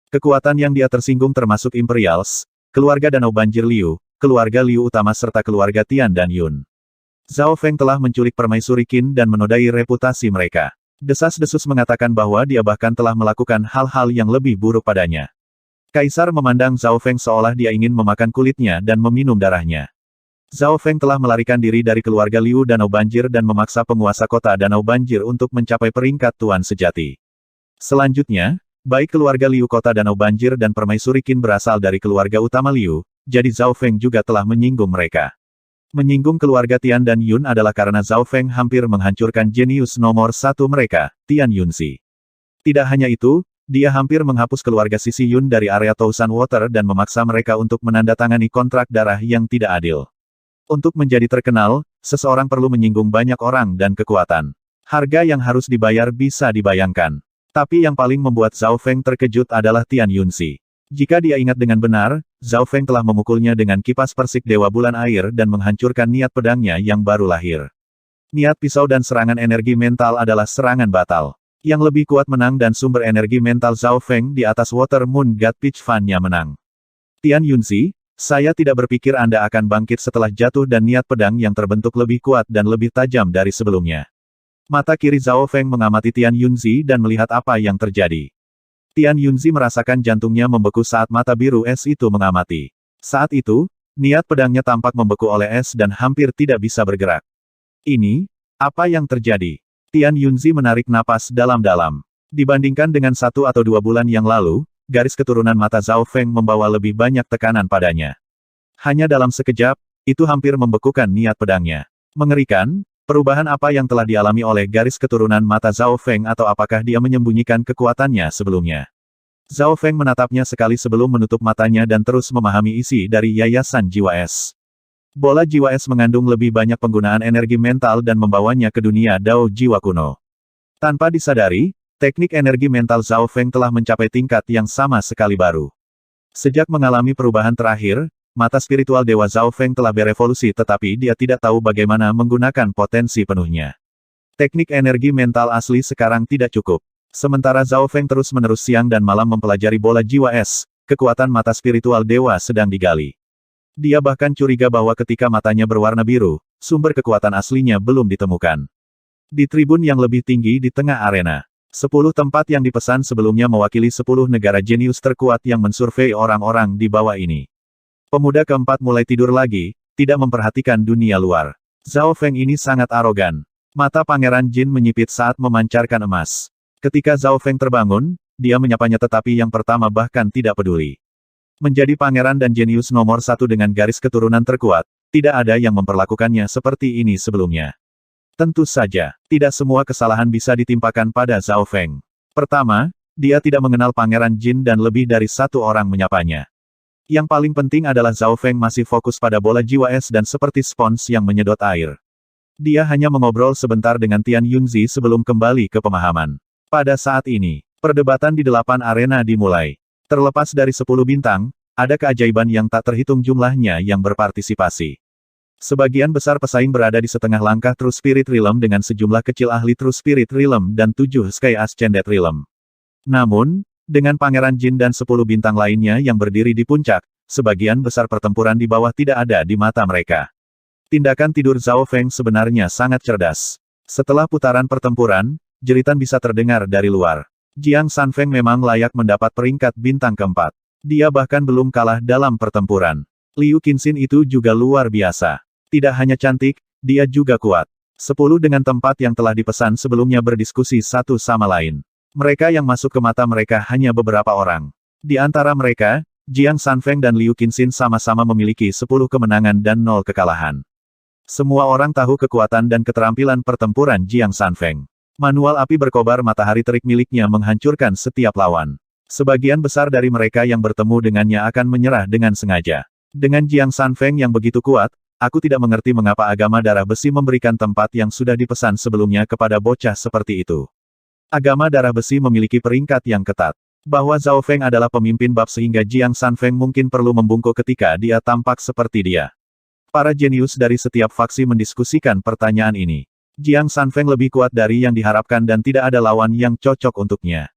A: Kekuatan yang dia tersinggung termasuk Imperials, keluarga Danau Banjir Liu, keluarga Liu Utama serta keluarga Tian dan Yun. Zhao Feng telah menculik permaisuri Qin dan menodai reputasi mereka. Desas-desus mengatakan bahwa dia bahkan telah melakukan hal-hal yang lebih buruk padanya. Kaisar memandang Zhao Feng seolah dia ingin memakan kulitnya dan meminum darahnya. Zhao Feng telah melarikan diri dari keluarga Liu Danau Banjir dan memaksa penguasa kota Danau Banjir untuk mencapai peringkat tuan sejati. Selanjutnya, baik keluarga Liu kota Danau Banjir dan permaisuri Qin berasal dari keluarga utama Liu, jadi Zhao Feng juga telah menyinggung mereka. Menyinggung keluarga Tian dan Yun adalah karena Zhao Feng hampir menghancurkan jenius nomor 1 mereka, Tian Yunzi. Tidak hanya itu, dia hampir menghapus keluarga Sisi Yun dari area Tousan Water dan memaksa mereka untuk menandatangani kontrak darah yang tidak adil. Untuk menjadi terkenal, seseorang perlu menyinggung banyak orang dan kekuatan. Harga yang harus dibayar bisa dibayangkan. Tapi yang paling membuat Zhao Feng terkejut adalah Tian Yunzi. Jika dia ingat dengan benar, Zhao Feng telah memukulnya dengan kipas persik Dewa Bulan Air dan menghancurkan niat pedangnya yang baru lahir. Niat pisau dan serangan energi mental adalah serangan batal. Yang lebih kuat menang dan sumber energi mental Zhao Feng di atas Water Moon God Pitch Fan-nya menang. Tian Yunzi, saya tidak berpikir Anda akan bangkit setelah jatuh dan niat pedang yang terbentuk lebih kuat dan lebih tajam dari sebelumnya. Mata kiri Zhao Feng mengamati Tian Yunzi dan melihat apa yang terjadi. Tian Yunzi merasakan jantungnya membeku saat mata biru es itu mengamati. Saat itu, niat pedangnya tampak membeku oleh es dan hampir tidak bisa bergerak. Ini, apa yang terjadi? Tian Yunzi menarik napas dalam-dalam. Dibandingkan dengan 1 atau 2 bulan yang lalu, garis keturunan mata Zhao Feng membawa lebih banyak tekanan padanya. Hanya dalam sekejap, itu hampir membekukan niat pedangnya. Mengerikan, perubahan apa yang telah dialami oleh garis keturunan mata Zhao Feng atau apakah dia menyembunyikan kekuatannya sebelumnya? Zhao Feng menatapnya sekali sebelum menutup matanya dan terus memahami isi dari Yayasan Jiwa Es. Bola Jiwa Es mengandung lebih banyak penggunaan energi mental dan membawanya ke dunia Dao Jiwa kuno. Tanpa disadari, teknik energi mental Zhao Feng telah mencapai tingkat yang sama sekali baru. Sejak mengalami perubahan terakhir, mata spiritual Dewa Zhao Feng telah berevolusi tetapi dia tidak tahu bagaimana menggunakan potensi penuhnya. Teknik energi mental asli sekarang tidak cukup. Sementara Zhao Feng terus-menerus siang dan malam mempelajari bola jiwa es, kekuatan mata spiritual Dewa sedang digali. Dia bahkan curiga bahwa ketika matanya berwarna biru, sumber kekuatan aslinya belum ditemukan. Di tribun yang lebih tinggi di tengah arena, 10 tempat yang dipesan sebelumnya mewakili 10 negara jenius terkuat yang mensurvei orang-orang di bawah ini. Pemuda keempat mulai tidur lagi, tidak memperhatikan dunia luar. Zhao Feng ini sangat arogan. Mata Pangeran Jin menyipit saat memancarkan emas. Ketika Zhao Feng terbangun, dia menyapanya tetapi yang pertama bahkan tidak peduli. Menjadi pangeran dan jenius nomor 1 dengan garis keturunan terkuat, tidak ada yang memperlakukannya seperti ini sebelumnya. Tentu saja, tidak semua kesalahan bisa ditimpakan pada Zhao Feng. Pertama, dia tidak mengenal Pangeran Jin dan lebih dari 1 orang menyapanya. Yang paling penting adalah Zhao Feng masih fokus pada bola jiwa es dan seperti spons yang menyedot air. Dia hanya mengobrol sebentar dengan Tian Yunzi sebelum kembali ke pemahaman. Pada saat ini, perdebatan di 8 arena dimulai. Terlepas dari 10 bintang, ada keajaiban yang tak terhitung jumlahnya yang berpartisipasi. Sebagian besar pesaing berada di setengah langkah True Spirit Realm dengan sejumlah kecil ahli True Spirit Realm dan 7 Sky Ascended Realm. Namun, dengan Pangeran Jin dan 10 bintang lainnya yang berdiri di puncak, sebagian besar pertempuran di bawah tidak ada di mata mereka. Tindakan tidur Zhao Feng sebenarnya sangat cerdas. Setelah putaran pertempuran, jeritan bisa terdengar dari luar. Jiang Sanfeng memang layak mendapat peringkat bintang keempat. Dia bahkan belum kalah dalam pertempuran. Liu Qinxin itu juga luar biasa. Tidak hanya cantik, dia juga kuat. 10 dengan tempat yang telah dipesan sebelumnya berdiskusi satu sama lain. Mereka yang masuk ke mata mereka hanya beberapa orang. Di antara mereka, Jiang Sanfeng dan Liu Qinxin sama-sama memiliki 10 kemenangan dan 0 kekalahan. Semua orang tahu kekuatan dan keterampilan pertempuran Jiang Sanfeng. Manual api berkobar matahari terik miliknya menghancurkan setiap lawan. Sebagian besar dari mereka yang bertemu dengannya akan menyerah dengan sengaja. Dengan Jiang Sanfeng yang begitu kuat, aku tidak mengerti mengapa agama darah besi memberikan tempat yang sudah dipesan sebelumnya kepada bocah seperti itu. Agama darah besi memiliki peringkat yang ketat. Bahwa Zhao Feng adalah pemimpin bab sehingga Jiang Sanfeng mungkin perlu membungkuk ketika dia tampak seperti dia. Para jenius dari setiap faksi mendiskusikan pertanyaan ini. Jiang Sanfeng lebih kuat dari yang diharapkan dan tidak ada lawan yang cocok untuknya.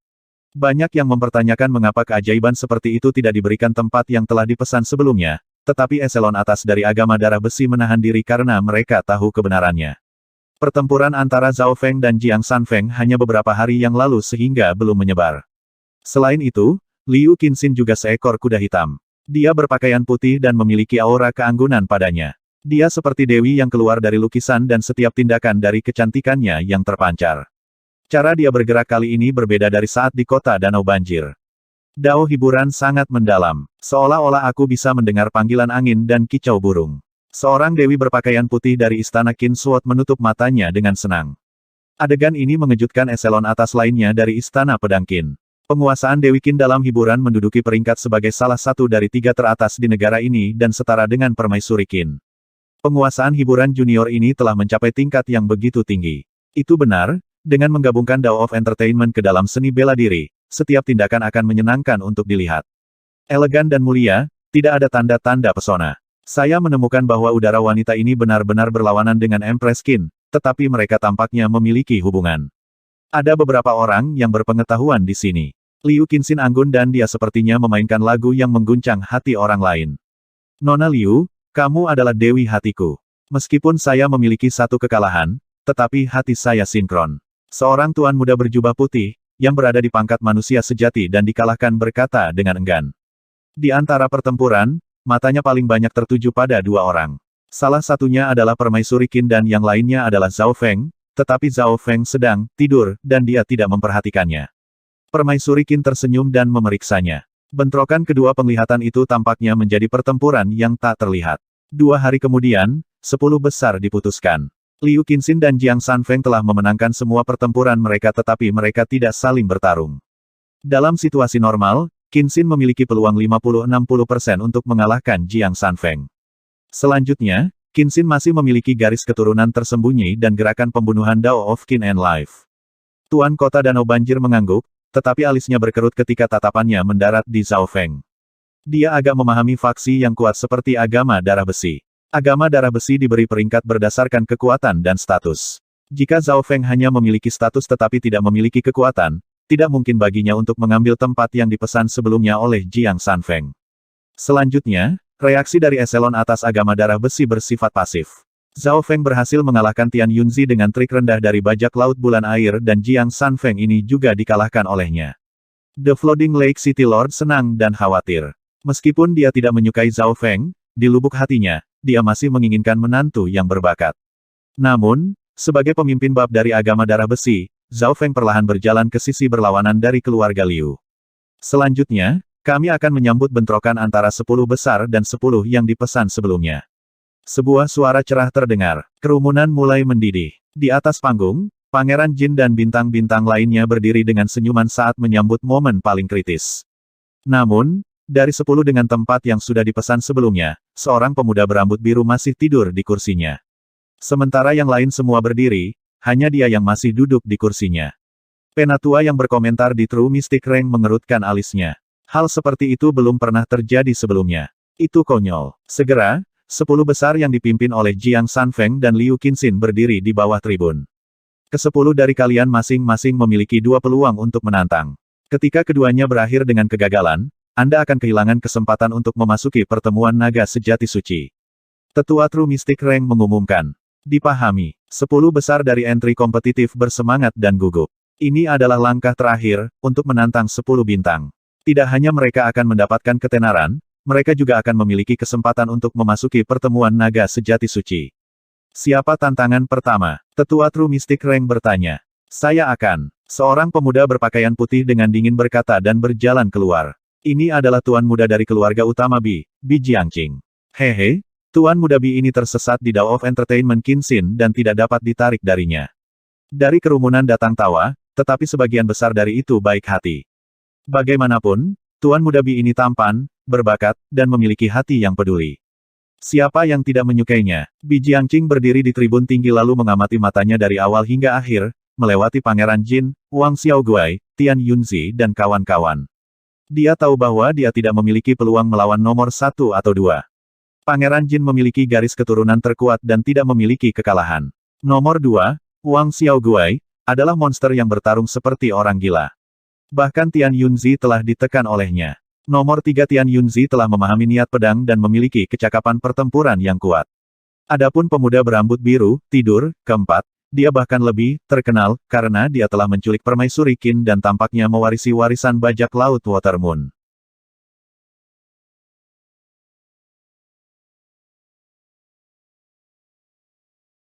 A: Banyak yang mempertanyakan mengapa keajaiban seperti itu tidak diberikan tempat yang telah dipesan sebelumnya, tetapi eselon atas dari agama darah besi menahan diri karena mereka tahu kebenarannya. Pertempuran antara Zhao Feng dan Jiang Sanfeng hanya beberapa hari yang lalu sehingga belum menyebar. Selain itu, Liu Qinxin juga seekor kuda hitam. Dia berpakaian putih dan memiliki aura keanggunan padanya. Dia seperti dewi yang keluar dari lukisan dan setiap tindakan dari kecantikannya yang terpancar. Cara dia bergerak kali ini berbeda dari saat di kota danau banjir. Dao hiburan sangat mendalam, seolah-olah aku bisa mendengar panggilan angin dan kicau burung. Seorang dewi berpakaian putih dari istana Qin Suot menutup matanya dengan senang. Adegan ini mengejutkan eselon atas lainnya dari istana pedang Qin. Penguasaan Dewi Qin dalam hiburan menduduki peringkat sebagai salah satu dari 3 teratas di negara ini dan setara dengan permaisuri Qin. Penguasaan hiburan junior ini telah mencapai tingkat yang begitu tinggi. Itu benar. Dengan menggabungkan Dao of Entertainment ke dalam seni bela diri, setiap tindakan akan menyenangkan untuk dilihat. Elegan dan mulia, tidak ada tanda-tanda pesona. Saya menemukan bahwa udara wanita ini benar-benar berlawanan dengan Empress Qin, tetapi mereka tampaknya memiliki hubungan. Ada beberapa orang yang berpengetahuan di sini. Liu Qinxin anggun dan dia sepertinya memainkan lagu yang mengguncang hati orang lain. Nona Liu, kamu adalah dewi hatiku. Meskipun saya memiliki satu kekalahan, tetapi hati saya sinkron. Seorang tuan muda berjubah putih, yang berada di pangkat manusia sejati dan dikalahkan berkata dengan enggan. Di antara pertempuran, matanya paling banyak tertuju pada 2 orang. Salah satunya adalah permaisuri Qin dan yang lainnya adalah Zhao Feng, tetapi Zhao Feng sedang tidur dan dia tidak memperhatikannya. Permaisuri Qin tersenyum dan memeriksanya. Bentrokan kedua penglihatan itu tampaknya menjadi pertempuran yang tak terlihat. 2 hari kemudian, 10 besar diputuskan. Liu Qinxin dan Jiang Sanfeng telah memenangkan semua pertempuran mereka tetapi mereka tidak saling bertarung. Dalam situasi normal, Qinxin memiliki peluang 50-60% untuk mengalahkan Jiang Sanfeng. Selanjutnya, Qinxin masih memiliki garis keturunan tersembunyi dan gerakan pembunuhan Dao of Qin and Life. Tuan Kota Danau Banjir mengangguk, tetapi alisnya berkerut ketika tatapannya mendarat di Zhao Feng. Dia agak memahami faksi yang kuat seperti agama darah besi. Agama darah besi diberi peringkat berdasarkan kekuatan dan status. Jika Zhao Feng hanya memiliki status tetapi tidak memiliki kekuatan, tidak mungkin baginya untuk mengambil tempat yang dipesan sebelumnya oleh Jiang Sanfeng. Selanjutnya, reaksi dari eselon atas agama darah besi bersifat pasif. Zhao Feng berhasil mengalahkan Tian Yunzi dengan trik rendah dari bajak laut bulan air dan Jiang Sanfeng ini juga dikalahkan olehnya. The Floating Lake City Lord senang dan khawatir. Meskipun dia tidak menyukai Zhao Feng, di lubuk hatinya, dia masih menginginkan menantu yang berbakat. Namun, sebagai pemimpin bab dari agama darah besi, Zhao Feng perlahan berjalan ke sisi berlawanan dari keluarga Liu. Selanjutnya, kami akan menyambut bentrokan antara 10 besar dan 10 yang dipesan sebelumnya. Sebuah suara cerah terdengar. Kerumunan mulai mendidih. Di atas panggung, Pangeran Jin dan bintang-bintang lainnya berdiri dengan senyuman saat menyambut momen paling kritis. Namun, dari 10 dengan tempat yang sudah dipesan sebelumnya, seorang pemuda berambut biru masih tidur di kursinya. Sementara yang lain semua berdiri, hanya dia yang masih duduk di kursinya. Penatua yang berkomentar di True Mystic Rank mengerutkan alisnya. Hal seperti itu belum pernah terjadi sebelumnya. Itu konyol. Segera, 10 besar yang dipimpin oleh Jiang Sanfeng dan Liu Qinxin berdiri di bawah tribun. Ke-10 dari kalian masing-masing memiliki 2 peluang untuk menantang. Ketika keduanya berakhir dengan kegagalan, Anda akan kehilangan kesempatan untuk memasuki pertemuan naga sejati suci. Tetua True Mystic Rank mengumumkan. Dipahami, 10 besar dari entry kompetitif bersemangat dan gugup. Ini adalah langkah terakhir, untuk menantang 10 bintang. Tidak hanya mereka akan mendapatkan ketenaran, mereka juga akan memiliki kesempatan untuk memasuki pertemuan naga sejati suci. Siapa tantangan pertama? Tetua True Mystic Rank bertanya. Saya akan. Seorang pemuda berpakaian putih dengan dingin berkata dan berjalan keluar. Ini adalah tuan muda dari keluarga utama Bi Jiangqing. Hehe, tuan muda Bi ini tersesat di Dao of Entertainment Qinxin dan tidak dapat ditarik darinya. Dari kerumunan datang tawa, tetapi sebagian besar dari itu baik hati. Bagaimanapun, tuan muda Bi ini tampan, berbakat, dan memiliki hati yang peduli. Siapa yang tidak menyukainya? Bi Jiangqing berdiri di tribun tinggi lalu mengamati matanya dari awal hingga akhir, melewati Pangeran Jin, Wang Xiaoguai, Tian Yunzi dan kawan-kawan. Dia tahu bahwa dia tidak memiliki peluang melawan nomor 1 atau 2. Pangeran Jin memiliki garis keturunan terkuat dan tidak memiliki kekalahan. Nomor 2, Wang Xiaoguai, adalah monster yang bertarung seperti orang gila. Bahkan Tian Yunzi telah ditekan olehnya. Nomor 3 Tian Yunzi telah memahami niat pedang dan memiliki kecakapan pertempuran yang kuat. Adapun pemuda berambut biru, tidur, keempat, dia bahkan lebih terkenal karena dia telah menculik permaisuri Qin dan tampaknya mewarisi warisan bajak laut Water Moon.